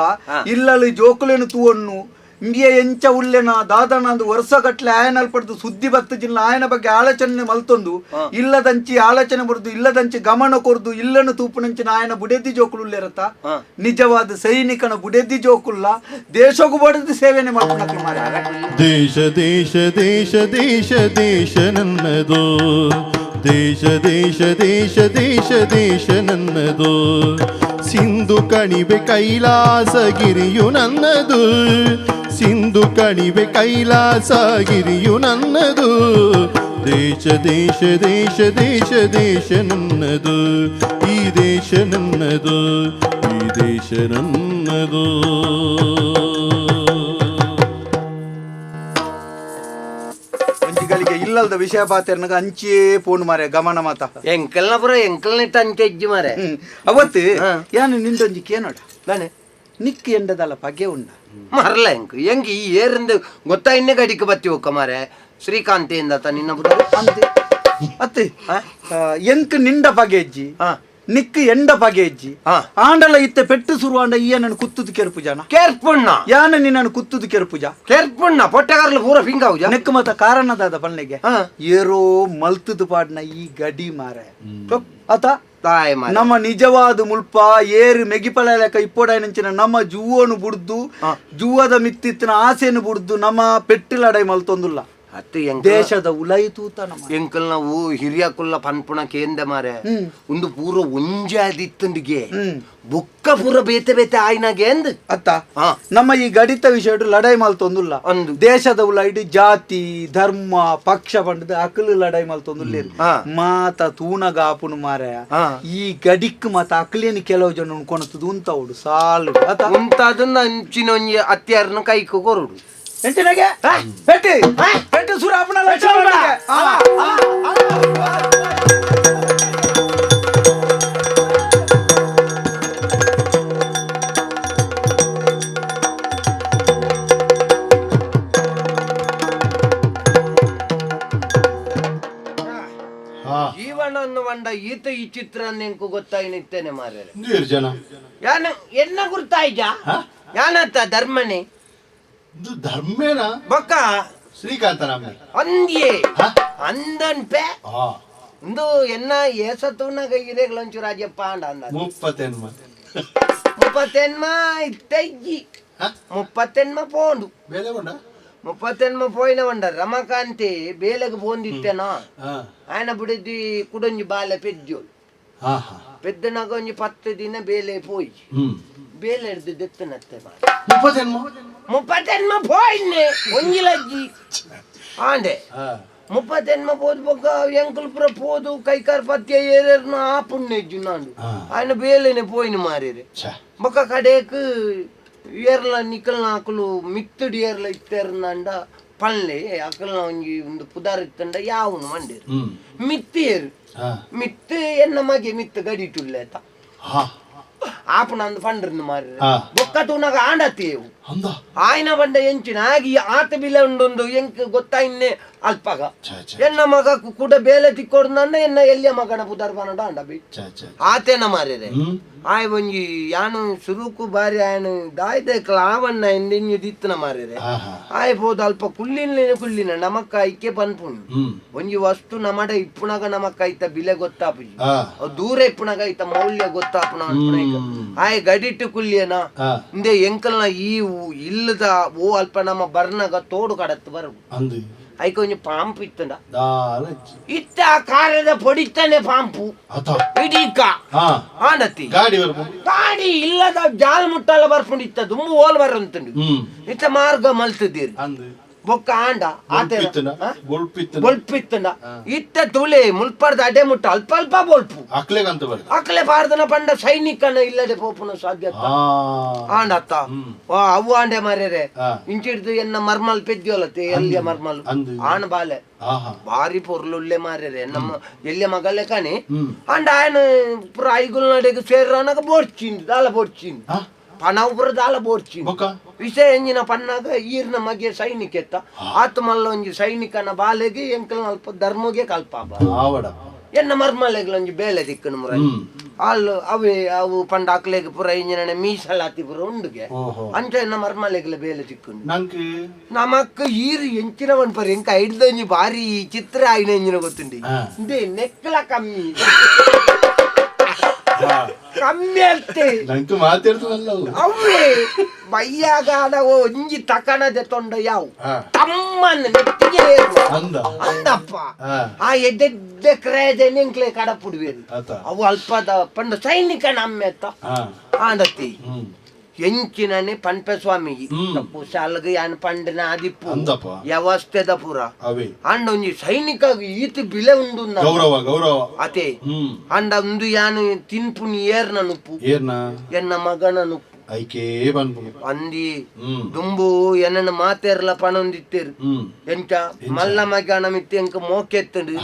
ಇಲ್ಲಲ್ಲಿ ಜೋಕುಲೇನು ತೂವನ್ನು ಇಂಡಿಯಾ ಎಂಚ ಉಳ್ಳೆನ ದಾದನ ಒಂದು ವರ್ಷ ಗಟ್ಲೆ ಆಯನಲ್ ಪಡೆದು ಸುದ್ದಿ ಬತ್ತಜಿಲ್ಲ ಆಯನ ಬಗ್ಗೆ ಆಲೋಚನೆ ಮಲ್ತೊಂದು ಇಲ್ಲದಂಚಿ ಆಲೋಚನೆ ಬರುದು ಇಲ್ಲದಂಚಿ ಗಮನ ಕೊರ್ದು ಇಲ್ಲನು ತೂಪುನಂಚಿನ ಆಯನ ಬುಡೆದ್ದಿ ಜೋಕುಲು ಉಳ್ಳೆರತ್ತ ನಿಜವಾದ ಸೈನಿಕನ ಬುಡೆದ್ದಿ ಜೋಕುಲ್ಲ ದೇಶಗೂ ಬಡದು ಸೇವೆನೆ ಮಾಡ್ಕೊಳಕ್ಕೆ ಮಾರ ದೇಶ ದೇಶ ದೇಶ ದೇಶ ದೇಶ ನನ್ನದು ದೇಶ ದೇಶ ದೇಶ ದೇಶ ದೇಶ ನನ್ನದು ಸಿಂಧು ಕಣಿವೆ ಕೈಲಾಸಗಿರಿಯು ನನ್ನದು ಸಿಂಧು ಕಣಿವೆ ಕೈಲಾಸಗಿರಿಯು ನನ್ನದು ದೇಶ ದೇಶ ದೇಶ ದೇಶ ದೇಶ ನನ್ನದು ಈ ದೇಶ ನನ್ನದು ಈ ದೇಶ ನನ್ನದು ಮಂಜಿಗಳಿಗೆ ಇಲ್ಲ ಇಲ್ಲದ ವಿಷಯ ಪಾತೆರ್ನಾಗ ಅಂಚೇ ಪೋಣು ಮಾರೆ ಗಮನ ಮಾತ ಎಂಕಲ್ನ ಪುರ ಎಂಕಲ್ನಿಟ್ಟು ಅಂಚೆ ಇಜ್ಜಿ ಮಾರೆ ಅವತ್ತು ಯಾನು ನಿಂದೊಂಜಿ ಕೇನೋಡ ದಾನೆ ನಿಕ್ ಎಂಡದಲ್ಲ ಪಗೆ ಉಂಡ ಮರಲ್ಲ ಹೆಂಗ್ ಈ ಏರಿಂದ ಗೊತ್ತಾಯಿನ್ನೇ ಗಡಿಗೆ ಬತ್ತಿ ಹೋಕ್ಕ ಮಾರೆ ಶ್ರೀಕಾಂತಿಯಿಂದ ನಿನ್ನ ಬುಡ ಅಂತೆ ಅತ್ತೆ ಎಂಕ್ ನಿಂಡ ಪಗೆ ಇಜ್ಜಿ ನಿಕ್ ಎಂಡ ಪಗೆ ಇಜ್ಜಿ ಆಂಡಲ ಇತ್ತೆ ಪೆಟ್ಟು ಸುರುವಾಂಡ ಈ ನನ್ನ ಕುತ್ತುದು ಕೆರ್ಪು ಜನ ಕೇರ್ಪುಣ್ಣ ಯಾನ ನಿನ್ನ ಕುತ್ತುದು ಕೆರ್ಪು ಜಾ ಕೇರ್ಪುಣ್ಣ ಪೊಟ್ಟೆಗಾರ್ಲು ಪೂರ ಫಿಂಗಾವುಜ ನೆಕ್ ಮತ್ತ ಕಾರಣದಾದ ಪಳ್ಳೆಗೆ ಏರೋ ಮಲ್ತುದು ಪಾಡ್ನ ಈ ಗಡಿ ಮಾರೆ ಅತ ತಾಯಿ ಮಾರೆ ನಮ್ಮ ನಿಜವಾದ ಮುಲ್ಪ ಏರು ಮೆಗಿಪಳಕ ಇಪ್ಪೋಡಾಯನಂಚಿನ ನಮ್ಮ ಜೂವನು ಬುಡ್ದು ಜೂವದ ಮಿತ್ತಿತ್ತಿನ ಆಸೆನು ಬುಡ್ದು ನಮ್ಮ ಪೆಟ್ಟಿಲಡೈ ಮಲ್ತೊಂದುಲ್ಲ ಅತ್ತೆ ದೇಶದ ಉಲೈತೂತ ನಮ್ಮ ಎಂಕಲ್ ನಾವು ಹಿರಿಯ ಕುಲ್ಲ ಪನ್ಪುಣ ಕೇಂದ ಮಾರೆ ಒಂದು ಪೂರ ಒಂಜಾದಿತ್ತಂಡಿಗೆ ಬುಕ್ಕ ಪೂರ ಬೇತೆ ಬೇತೆ ಆಯ್ನಾಗೆ ಅಂದ್ ಅತ್ತ ನಮ್ಮ ಈ ಗಡಿತ ವಿಷಯ ಲಡೈ ಮಲ್ತೊಂದುಲ್ಲ ಒಂದು ದೇಶದ ಉಲೈಡು ಜಾತಿ ಧರ್ಮ ಪಕ್ಷ ಪಂಡದ ಅಕಲು ಲಡೈ ಮಲ್ತೊಂದುಲ್ಲೇರು ಮಾತ ತೂನಗಾಪುನು ಮಾರೆ ಈ ಗಡಿಕ್ ಮತ ಅಕ್ಲೇನು ಕೆಲವು ಜನ ಉಣ್ಕೊಣತದು ಉಂತವುಡು ಸಾಲು ಉಂತಾದನ್ನ ಅಂಚಿನ ಒಂಜಿ ಅತ್ಯಾರನ ಕೈಕು ಕೊರುಡು ಎಂಟಿನಾಗೆ ಪೆಟ್ಟಿ ಪೆಟ್ಟಿ ಸುರಾಪನ ಜೀವನವನ್ನು ಬಂಡ ಈತ ಈ ಚಿತ್ರ ನೆಂಕು ಗೊತ್ತಾಯಿನಿತ್ತೇನೆ ಮಾರ್ರೆ ಜನ ಯಾನ ಎನ್ನ ಗುರ್ತಾಯ್ಜ ಯಾನತ್ತ ಧರ್ಮನೆ ಧರ್ಮೇನ ಬೊಕ್ಕ ಶ್ರೀಕಾಂತನಮ್ಮ ಅಂದ್ಯೆ ಅಂದನ್ಪೆ ಒಂದು ಎನ್ನ ಏಸತ್ತುನಾಗ ಇರೇಗ್ಲಂಚು ರಾಜಪ್ಪ ಅಂಡ ಅಂದ 30 ಇತ್ತಜ್ಜಿ 30 ಪೋಂಡು ಬೇಲೆ ಉಂಡ 30 పోయిన వండ రమకాంతి బేలకు పోందిత్తేనా ఆయన బిడిది కుడొంజి బాలె పెద్దోడు పెద్దనాక కొంచెం 10 దిన బేలే పోయి బేలు ఎడుదు దెత్తనత్తే 30 పోయింది ಒಂಜಿಲಜ್ಜಿ ಆಂಡೆ 30 పోదు బొక్క ఎంకులు పుర పోదు కైకార్ పత్య ఏరేరును ఆపుణ్ణెజ్జు నాడు ఆయన బేలేనే పోయిన మారేరే బొక్క కడేకు ಏರ್ಲ ನಿಕಲ್ನ ಆಕಲು ಮಿತ್ತುಡಿ ಏರ್ಲ ಇತ್ತೇರ್ನಂಡ ಪಳ್ಳೆ ಅಕಲ್ನ ಒಂಜಿ ಒಂದು ಪುದಾರ್ ಇತ್ತಂಡ ಯಾವನು ಮಂಡೇರು ಮಿತ್ತು ಏರು ಮಿತ್ತು ಎನ್ನ ಮಗೆ ಮಿತ್ತು ಗಡಿಟುಲ್ಲೇತ ಆಪು ನಂದು ಪಂಡ್ರನ್ನು ಮಾರಿ ಬೊಕ್ಕ ತೂನಾಗ ಆಂಡತ್ತೇವು ಆಯ್ನ ಬಂಡ ಎಂಚಿನ ಆಗಿ ಆತ ಬಿಲೆ ಉಂಡೊಂದು ಎಂಕ್ ಗೊತ್ತಾಯಿನ್ನೆ ಅಲ್ಪಗ ಎನ್ನ ಮಗ ಕೂಡ ಬೇಲೆ ತಿಕ್ಕೋಡು ನನ್ನ ಎನ್ನ ಎಲ್ಲಿಯ ಮಗನ ಪುದಾರ್ ಪನಡ ಅಂಡ ಬಿ ಆತೇನ ಮಾರಿರೆ ಆಯ್ ಒಂಜಿ ಯಾನು ಸುರುಕು ಬಾರಿ ಆಯನ ದಾಯ್ದಕ್ಲ ಆವಣ್ಣ ಎಂದೆಂಜಿ ದಿತ್ತನ ಮಾರಿರೆ ಆಯ್ ಬೋದು ಅಲ್ಪ ಕುಳ್ಳಿನ ನಮಕ್ಕ ಐಕೆ ಪನ್ಪುಣಿ ಒಂಜಿ ವಸ್ತು ನಮಡ ಇಪ್ಪುನಾಗ ನಮಕ್ಕ ಐತ ಬಿಲೆ ಗೊತ್ತಾಪುಜಿ ದೂರ ಇಪ್ಪುನಾಗ ಐತ ಮೌಲ್ಯ ಗೊತ್ತಾಪುನ ಆಯ್ ಗಡಿಟ್ಟು ಕುಳ್ಳಿಯನ ಇಂದೆ ಎಂಕಲ್ನ ಈ ಇಲ್ಲದ ಓ ಅಲ್ಪ ನಮ್ಮ ಬರ್ನಾಗ ತೋಡು ಕಡತ್ತು ಬರು ಐಕ ಒಂಜಿ ಪಾಂಪು ಇತ್ತಂಡ ಇತ್ತ ಕಾರ್ಯದ ಪೊಡಿತಾನೆ ಪಾಂಪು ಇಡೀಕ ಆಂಡತಿ ಗಾಡಿ ಇಲ್ಲದ ಜಾಲ್ ಮುಟ್ಟಲ್ಲ ಬರ್ಪುಂಡು ಇತ್ತ ದುಂಬು ಓಲ್ ಬರಂತುಂಡು ಇತ್ತ ಮಾರ್ಗ ಮಲ್ತಿದ್ದೀರಿ ಬೊಕ್ಕ ಆಂಡ ಬೊಲ್ಪಿತ್ತಂಡ ಇತ್ತ ತುಳೆ ಮುಲ್ಪರ್ದ ಅಡೆ ಮುಟ್ಟ ಅಲ್ಪ ಅಲ್ಪ ಬೊಲ್ಪು ಅಕ್ಲೆ ಪಾರ್ದನ ಪಂಡ ಸೈನಿಕನ ಇಲ್ಲದೆ ಪೋಪುನ ಸಾಧ್ಯತ ಆಂಡತ್ತ ಅವು ಆಂಡೆ ಮಾರ್ಯಾರೆ ಇಂಚಿಡ್ದು ಎನ್ನ ಮರ್ಮಲ್ ಪೆದ್ಯೋಲತ್ತೆ ಎಲ್ಲಿಯ ಮರ್ಮಲ್ ಆಣ ಬಾಲೆ ಬಾರಿ ಪೊರ್ಲುಳ್ಳೆ ಮಾರ್ಯಾರೆ ನಮ್ಮ ಎಲ್ಲಿಯ ಮಗಲ್ಲೇ ಕಾಣಿ ಅಂಡ ఆయన ಪುರ ಐಗುಲ್ ನಡೆಗೆ ಸೇರ್ರಾನಾಗ ಬೋಡ್ಚಿಂದು ದಾಲ ಬೋಡ್ಚಿಂದು ಪಣಪುರ ದಾಲ ಬೋಡ್ಚಿಂದು ವಿಷಯ ಎಂಜಿನ ಪನ್ನಾಗ ಈರ್ನ ಮಗೆ ಸೈನಿಕ ಎತ್ತ ಆತ ಮಲ್ಲ ಒಂಜಿ ಸೈನಿಕನ ಬಾಲೆಗೆ ಎಂಕಲ್ನ ಅಲ್ಪ ಧರ್ಮಗೆ ಕಲ್ಪಾಪ ಎನ್ನ ಮರ್ಮಲೆಗ್ಲೊಂಜಿ ಬೇಲೆ ದಿಕ್ಕನು ಮುರ ಅಲ್ಲು ಅವೇ ಅವು ಪಂಡ ಅಕ್ಲೆಗ್ ಪುರ ಇಂಜಿನ ಮೀಸಲಾತಿ ಪುರ ಉಂಡುಗೆ ಅಂಚ ಎನ್ನ ಮರ್ಮಲೆಗ್ಲ ಬೇಲೆ ದಿಕ್ಕುಂಡು ನಮಕ್ಕ ಈರು ಎಂಚಿನವನ್ ಪರ ಎಂಕ ಹಿಡ್ದೊಂಜಿ ಬಾರಿ ಚಿತ್ರ ಆಯ್ನ ಎಂಜಿನ ಗೊತ್ತುಂಡಿ ಇಂದೆ ನೆಕ್ಲ ಕಮ್ಮಿ ಕಮ್ಮಿ ಅಲ್ತೆ ಅವೇ ಬಯ್ಯಾಗಾದ ಒಂಜಿ ತಕಣದೆ ತೊಂಡ ಯಾವು ತಮ್ಮನ್ನ ನೆತ್ತಿಗೆ ಅಂದಪ್ಪ ಆ ಎಡ್ಡೆಡ್ಡೆ ಕ್ರಯದೆ ನೆಂಕ್ಲೆ ಕಡಪುಡ್ವೇರು ಅವು ಅಲ್ಪದ ಪಂಡ ಸೈನಿಕ ನಮ್ಮೆತ್ತ ಆಂಡತಿ ಎಂಚಿನನೆ ಪನ್ಪೆ ಸ್ವಾಮಿಗೆ ತಪ್ಪು ಶಾಲ್ಗ ಯಾನ್ ಪಂಡನ ಆದಿಪ್ಪು ವ್ಯವಸ್ಥೆದ ಪುರ ಅಂಡ ಒಂಜಿ ಸೈನಿಕ ಈತ ಬಿಲೆ ಉಂಡು ಅತೆ ಅಂಡ ಒಂದು ಯಾನು ತಿನ್ಪುನಿ ಏರ್ನ ನುಪ್ಪು ಎನ್ನ ಮಗನ ನುಪ್ಪು ಐಕೇ ಬಂದು ಅಂದಿ ದುಂಬು ಎನ್ನ ಮಾತೇರ್ಲ ಪಣೊಂದಿತ್ತೇರು ಎಂಚ ಮಲ್ಲ ಮಗಣ ಮಿತ್ತು ಎಂಕ ಮೋಕೆತ್ತಂಡು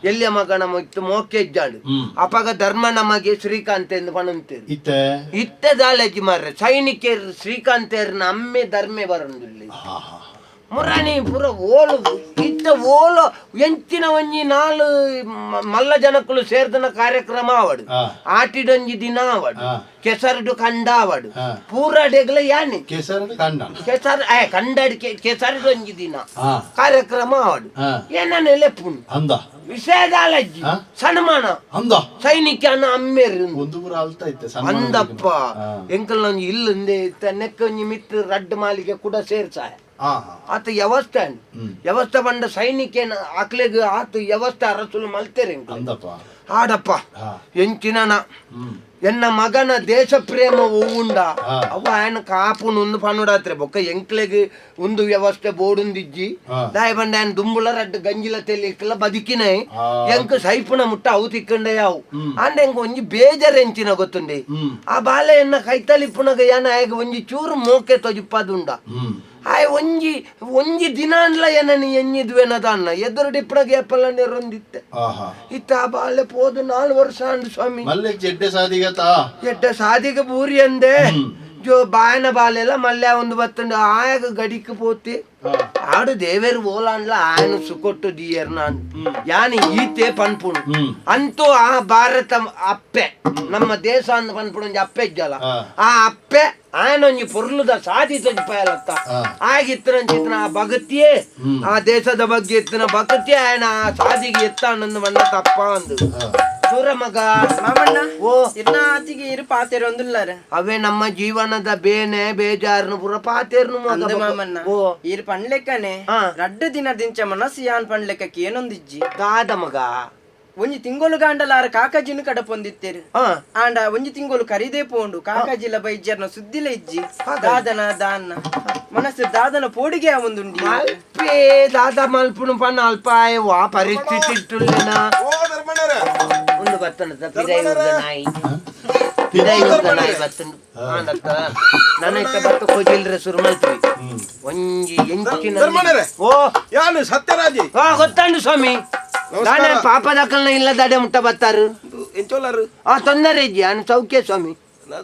ಎಲ್ಲಿಯ ಮಗಣ ಮಿತ್ತು ಮೋಕೆಜ್ಜಾಡು ಅಪಗ ಧರ್ಮ ನಮಗೆ ಶ್ರೀಕಾಂತ್ ಎಂದು ಪಣೊಂತೇರು ಇತ್ತೆ ದಾಳಜಿ ಮಾರ್ರೆ ಸೈನಿಕರು ಶ್ರೀಕಾಂತೇರ್ನ ಅಮ್ಮೆ ಧರ್ಮೆ ಬರಂದಿಲ್ಲ ಮುರಾಣಿ ಪುರ ಓಲು ಇತ್ತ ಓಲು ಎಂಚಿನ ಒಂಜಿ ನಾಲು ಮಲ್ಲ ಜನಕ್ಕಳು ಸೇರ್ದನ ಕಾರ್ಯಕ್ರಮ ಆವಡು ಆಟಿಡೊಂಜಿ ದಿನ ಆವಡು ಕೆಸರಡು ಕಂಡ ಆವಡು ಪೂರ ಡೆಗ್ಲ ಯಾನಿ ಕೆಸರ್ ಕಂಡಡ್ ಕೆಸರಡೊಂಜಿ ದಿನ ಕಾರ್ಯಕ್ರಮ ಆವಡು ಏನನೆ ಲೆಪ್ಪುಂಡು ಅಂದ ವಿಷಯದಾಲಜ್ಜಿ ಸನ್ಮಾನ ಅಂದ ಸೈನಿಕನ ಅಮ್ಮೇರು ಅಂದಪ್ಪ ಎಂಕಲ್ ನಂಜಿ ಇಲ್ಲಂದೆ ನೆಕ್ಕ ಒಂಜಿ ಮಿತ್ರ ರಡ್ಡು ಮಾಲಿಗೆ ಕೂಡ ಸೇರ್ಸಾಯ ಆತ ವ್ಯವಸ್ಥೆ ಬಂಡ ಸೈನಿಕೇನ ಆಕ್ಲೆಗ್ ಆತ ವ್ಯವಸ್ಥೆ ಅರಸುಲು ಮಲ್ತೇರೆ ಆಡಪ್ಪ ಎಂಚಿನ ಎನ್ನ ಮಗನ ದೇಶ ಪ್ರೇಮ ಉಂಡ ಅವ ఆయన ಕಾಪುನು ಒಂದು ಪನ್ನುಡಾತ್ರೆ ಬೊಕ್ಕ ಎಂಕ್ಲೆಗ್ ಒಂದು ವ್ಯವಸ್ಥೆ ಬೋಡುಂದಿಜ್ಜಿ ದಾಯ ಬಂಡ ఆయన ದುಂಬುಳ ರಡ್ಡು ಗಂಜಿಲ ತೆಲಿಕ್ಲ ಬದುಕಿನ ಎಂಕ್ ಸೈಪುನ ಮುಟ್ಟ ಅವು ತಿಕ್ಕಂಡೆ ಯಾವು ಅಂಡ ಎಂಕ್ ಒಂಜಿ ಬೇಜಾರ್ ಎಂಚಿನ ಗೊತ್ತುಂಡೆ ಆ ಬಾಲೆ ಎನ್ನ ಕೈತಲಿಪ್ಪುನಗ ಯಾನ ಆಗ ಒಂಜಿ ಚೂರು ಮೋಕೆ ತೊಜಿಪ್ಪದುಂಡ ಆಯ್ ಒಂಜಿ ದಿನ ಅನ್ಲ ಏನನಿ ಎಣ್ಣಿದ್ವೇನದ ಅನ್ನ ಎದುರು ಡಿಪ್ಪಣಗೆ ಎಪ್ಪಲ್ಲ ನೆರೊಂದಿತ್ತೆ ಇತ್ತ ಆ ಬಾಲೆ ಪೋದು 4 ವರ್ಷ ಅಂಡು ಸ್ವಾಮಿ ಎಡ್ಡೆ ಸಾದಿಗೆ ಬೂರಿ ಅಂದೆ ಜೋ ಬಾಯನ ಬಾಲೆಲ್ಲ ಮಲ್ಯ ಒಂದು ಬತ್ತಂಡು ಆಯಾಗ ಗಡಿಕ್ ಪೋತಿ ಆಡು ದೇವೇರು ಓಲಾಂಡ್ಲ ಆಯನ ಸುಕೊಟ್ಟು ದಿಯರ್ ನಾನು ಯಾನಿ ಈತೆ ಪನ್ಪುಣು ಅಂತೂ ಆ ಭಾರತ ಅಪ್ಪೆ ನಮ್ಮ ದೇಶ ಅಂದ್ ಪನ್ಪುಣ ಅಪ್ಪೆ ಇಜ್ಜಲ್ಲ ಆ ಅಪ್ಪೆ ಆಯನೊಂಜಿ ಪೊರ್ಲುದ ಸಾಧಿ ತೊಜ್ಪಾಯಲತ್ತ ಆಗಿತ್ತರಂಚಿತ್ನ ಆ ಭಗತಿಯೇ ಆ ದೇಶದ ಬಗ್ಗೆ ಎತ್ತಿನ ಭಗತಿಯೇ ಆಯನ ಆ ಸಾಧಿಗೆ ಎತ್ತಾನಂದು ಮಣ್ಣ ತಪ್ಪ ಅಂದು ಸೂರ ಮಗ ಮಾಮಣ್ಣ ಓ ಇನ್ನ ಆತಿಗೆ ಇರು ಪಾತೇರು ಒಂದಿಲ್ಲಾರೆ ಅವೇ ನಮ್ಮ ಜೀವನದ ಬೇನೆ ಬೇಜಾರ್ನು ಪುರ ಪಾತೇರ್ನು ಮಗ ಮಾಮಣ್ಣ ಓ ಇರು ಪಂಡ್ಲೆಕ್ಕನೆ ರಡ್ಡು ದಿನ ದಿಂಚ ಮನಸ್ಸು ಯಾನ್ ಪಂಡ್ಲೆಕ್ಕಕ್ಕೆ ಏನೊಂದಿಜ್ಜಿ ದಾದ ಮಗ ಒಂಜಿ ತಿಂಗೊಲು ಗಾಂಡಲಾರ ಕಾಕಾಜಿನ ಕಡಪೊಂದಿತ್ತೇರು ಆಂಡ ಒಂಜಿ ತಿಂಗೊಲು ಕರಿದೇ ಪೋಂಡು ಕಾಕಾಜಿಲ ಬೈಜ್ಜರ್ನ ಸುದ್ದಿಲ ಇಜ್ಜಿ ದಾದನ ದಾನ್ನ ಮನಸ್ಸು ದಾದನ ಪೋಡಿಗೆ ಒಂದುಂಡಿ ಅಲ್ಪೇ ದಾದ ಮಲ್ಪುನು ಪನ್ನ ಅಲ್ಪಾಯ ವಾ ಪರಿಸ್ಥಿತಿ ಇಟ್ಟುಲ್ಲೆನ ಒಂದು ಬತ್ತನ ನಾಯಿ ನಾಯಿ ಬತ್ತಂಡು ನನ್ನ ಬತ್ತ ಕೊಜಿಲ್ರೆ ಶುರು ಮಾಡ್ತೀವಿ ಒಂಜಿ ಎಂಚಿನ ಓ ಯಾನು ಸತ್ಯರಾಜಿ ಗೊತ್ತಂಡು ಸ್ವಾಮಿ ನಾನೇ ಪಾಪ ದಕ್ಕಲ್ನ ಇಲ್ಲ ದಡೆ ಮುಟ್ಟ ಬತ್ತಾರು ಎಂಚೋಲಾರು ತೊಂದರೆ ಇಜ್ಜಿ ಅನ್ ಸೌಖ್ಯ ಸ್ವಾಮಿ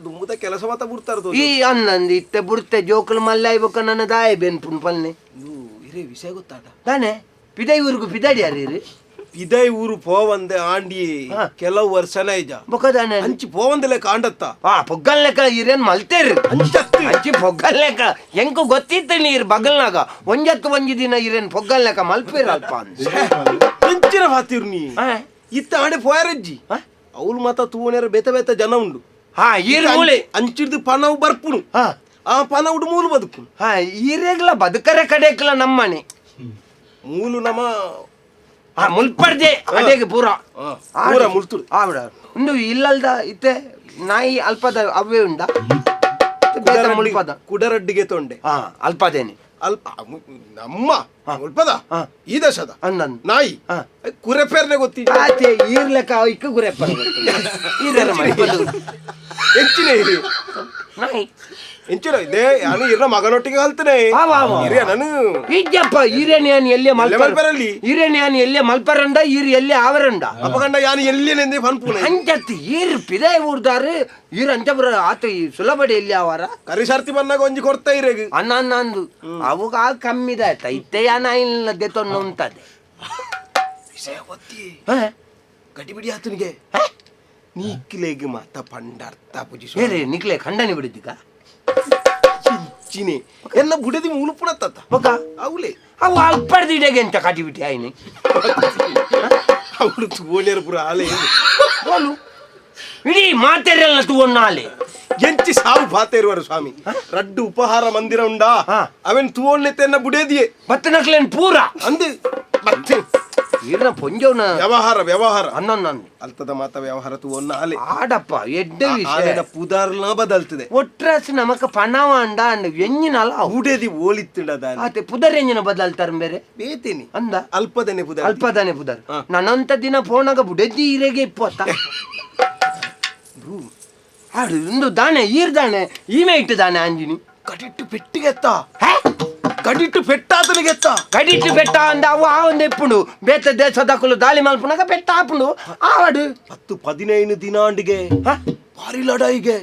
ದುಮ್ಮದ ಕೆಲಸ ಮಾತ ಬಿಡ್ತಾರ ಈ ಅನ್ನಂದು ಇತ್ತೆ ಬಿಡುತ್ತೆ ಜೋಕುಲು ಮಲ್ಲ ಇವಾಗ ನನ್ನ ದಾಯ ಬೆನ್ಪುನ್ ಪಲ್ನೆ ಇರೇ ವಿಷಯ ಗೊತ್ತಾಟ ತಾನೆ ಪಿದೈ ಊರಿಗೂ ಪಿದಾಡಿ ಯಾರು ಇದೇ ಊರು ಪೋವಂದೆ ಆಂಡಿ ಕೆಲವು ವರ್ಷನ ಇಜ ಬೊಕದಾನೆ ಅಂಚಿ ಪೋವಂದಲೆ ಕಾಂಡತ್ತ ಪೊಗ್ಗಲ್ ಲೆಕ್ಕ ಇರೇನ್ ಮಲ್ತೇರಿ ಅಂಚಿ ಪೊಗ್ಗಲ್ ಲೆಕ್ಕ ಎಂಕು ಗೊತ್ತಿತ್ತು ನೀರು ಬಗಲ್ನಾಗ ಒಂಜಿ ದಿನ ಇರೇನ್ ಪೊಗ್ಗಲ್ ಲೆಕ್ಕ ಮಲ್ಪೇರಲ್ಪ ಹೆಂಚಿನ ಬಾತಿರು ನೀ ಇತ್ತ ಆಡೆ ಪೋಯಾರಜ್ಜಿ ಅವಳು ಮಾತ ತೂವನೇರ ಬೇತ ಬೇತ ಜನ ಉಂಡು ಅಂಚಿಡ್ದು ಪನವು ಬರ್ಪುನು ಆ ಪನವುಡು ಮೂಲು ಬದುಕು ಈರೆಗ್ಲ ಬದುಕರೆ ಕಡೆಕ್ಲ ನಮ್ಮನೆ ಮೂಲು ನಮ್ಮ ಮುಲ್ಪಡ್ದೆ ಅಡೆಗೆ ಪೂರ ಪೂರ ಮುಲ್ತುಡು ಆವಿಡ ಒಂದು ಇಲ್ಲಲ್ದ ಇತ್ತೆ ನಾಯಿ ಅಲ್ಪದ ಅವೇ ಉಂಡ ಮುಲ್ಪದ ಕುಡರಡ್ಡಿಗೆ ತೊಂಡೆ ಅಲ್ಪದೇನೆ ಅಲ್ಪ ನಮ್ಮ ಮುಲ್ಪದ ಈ ದೇಶದ ನಾಯಿ ಕುರೆಪೇರ್ನೆ ಗೊತ್ತಿದೆ ಈರ್ಲೆಕ್ಕ ಇಕ್ಕ ಕುರೆಪರ್ ಹೆಚ್ಚಿನ ನಾಯಿ ಎಂಚಿನ ಇದೆ ನಾನು ಇರ ಮಗನೊಟ್ಟಿಗೆ ಕಲ್ತನೆ ನಾನು ಈಜಪ್ಪ ಈರೇನ್ಯಾನ್ ಎಲ್ಲೇ ಮಲ್ಪರಲ್ಲಿ ಈರೇನ್ಯಾನ್ ಎಲ್ಲೇ ಮಲ್ಪರಂಡ ಈರ್ ಎಲ್ಲೇ ಆವರಂಡ ಅಪಗಂಡ ಯಾನು ಎಲ್ಲೇನೆಂದೇ ಪನ್ಪುನೆ ಅಂಚತ್ತಿ ಈರ್ ಪಿದೆ ಊರ್ದಾರು ಈರ್ ಅಂಚಬ್ರ ಆತ ಈ ಸುಲಭಡಿ ಎಲ್ಲಿ ಅವರ ಕರಿಸರ್ತಿ ಬಂದಾಗ ಒಂಜಿ ಕೊಡ್ತಾ ಇರೇಗ ಅನ್ನಂದು ಅವಾಗ ಕಮ್ಮಿದ ಇತ್ತೆ ಯಾನ ಇಲ್ಲದೆ ತೊನ್ನ ಉಂಟದೆ ವಿಷಯ ಗೊತ್ತಿ ಗಡಿಬಿಡಿ ಆತನಿಗೆ ನೀಕ್ಲೆಗೆ ಮಾತ ಪಂಡರ್ತ ಪೂಜಿ ಏರೇ ನಿಕ್ಲೆ ಖಂಡನೆ ಬಿಡಿದ್ದಿಕ ಚಿನೆ ಎಲ್ಲ ಬುಡದಿ ಮುಳುಪುಣ ತತ್ತ ಬೊಕ ಅವಳೆ ಅವು ಅಲ್ಪಡ್ದಿಡೆಗೆ ಅಂತ ಕಟಿಬಿಟ್ಟಿ ಆಯ್ನೆ ಅವಳು ತೂವನೇರ ಪುರ ಆಲೆ ಬೋಲು ಇಡೀ ಮಾತೆರೆಲ್ಲ ತೂವನ್ನ ಆಲೆ ಎಂಚಿ ಸಾವು ಪಾತೇರುವರು ಸ್ವಾಮಿ ರಡ್ಡು ಉಪಹಾರ ಮಂದಿರ ಉಂಡಾ ಅವನ್ ತೂವಣ್ಣೆತೆನ್ನ ಬುಡೇದಿಯೇ ಮತ್ತೆ ನಕ್ಲೇನ್ ಪೂರ ಅಂದೆ ಮತ್ತೆ ಈರ್ನ ಪೊಂಜವನ ವ್ಯವಹಾರ ಅನ್ನೊಂದು ಅಲ್ತದ ಮಾತ ವ್ಯವಹಾರ ತೂವನ್ನ ಆಲೆ ಆಡಪ್ಪ ಎಡ್ಡೆ ವಿಷಯ ಪುದಾರ್ನ ಬದಲ್ತದೆ ಒಟ್ರಾಸಿ ನಮಕ ಪಣವ ಅಂಡ ಅಂಡ ಎಂಜಿನಲ್ಲ ಬುಡೇದಿ ಓಲಿತ್ತಿಡದ ಆತೆ ಪುದರ್ ಎಂಜಿನ ಬದಲ್ತಾರ ಬೇರೆ ಬೇತೇನಿ ಅಂದ ಅಲ್ಪದನೆ ಪುದರ್ ನನ್ನಂತ ದಿನ ಫೋನಾಗ ಬುಡೆದ್ದಿ ಇರೆಗೆ ಇಪ್ಪತ್ತ ఆడు ఇందు దానే ఈరు దానే ఈమె ఇట్టు దానే అంజిని కడిట్టు పెట్టిగెత్తా కడిట్టు పెట్టాతలిగెత్తా గడిట్టు పెట్టా అంద అవ్వ ఆవుంది ఎప్పుడు బేత దేశ దక్కులు దాలి మలుపునగా పెట్టాపుడు ఆవాడు 10-15 ದಿನಾಂಡಿಗೆ ಭಾರಿ ಲಡಾಯಿಗೆ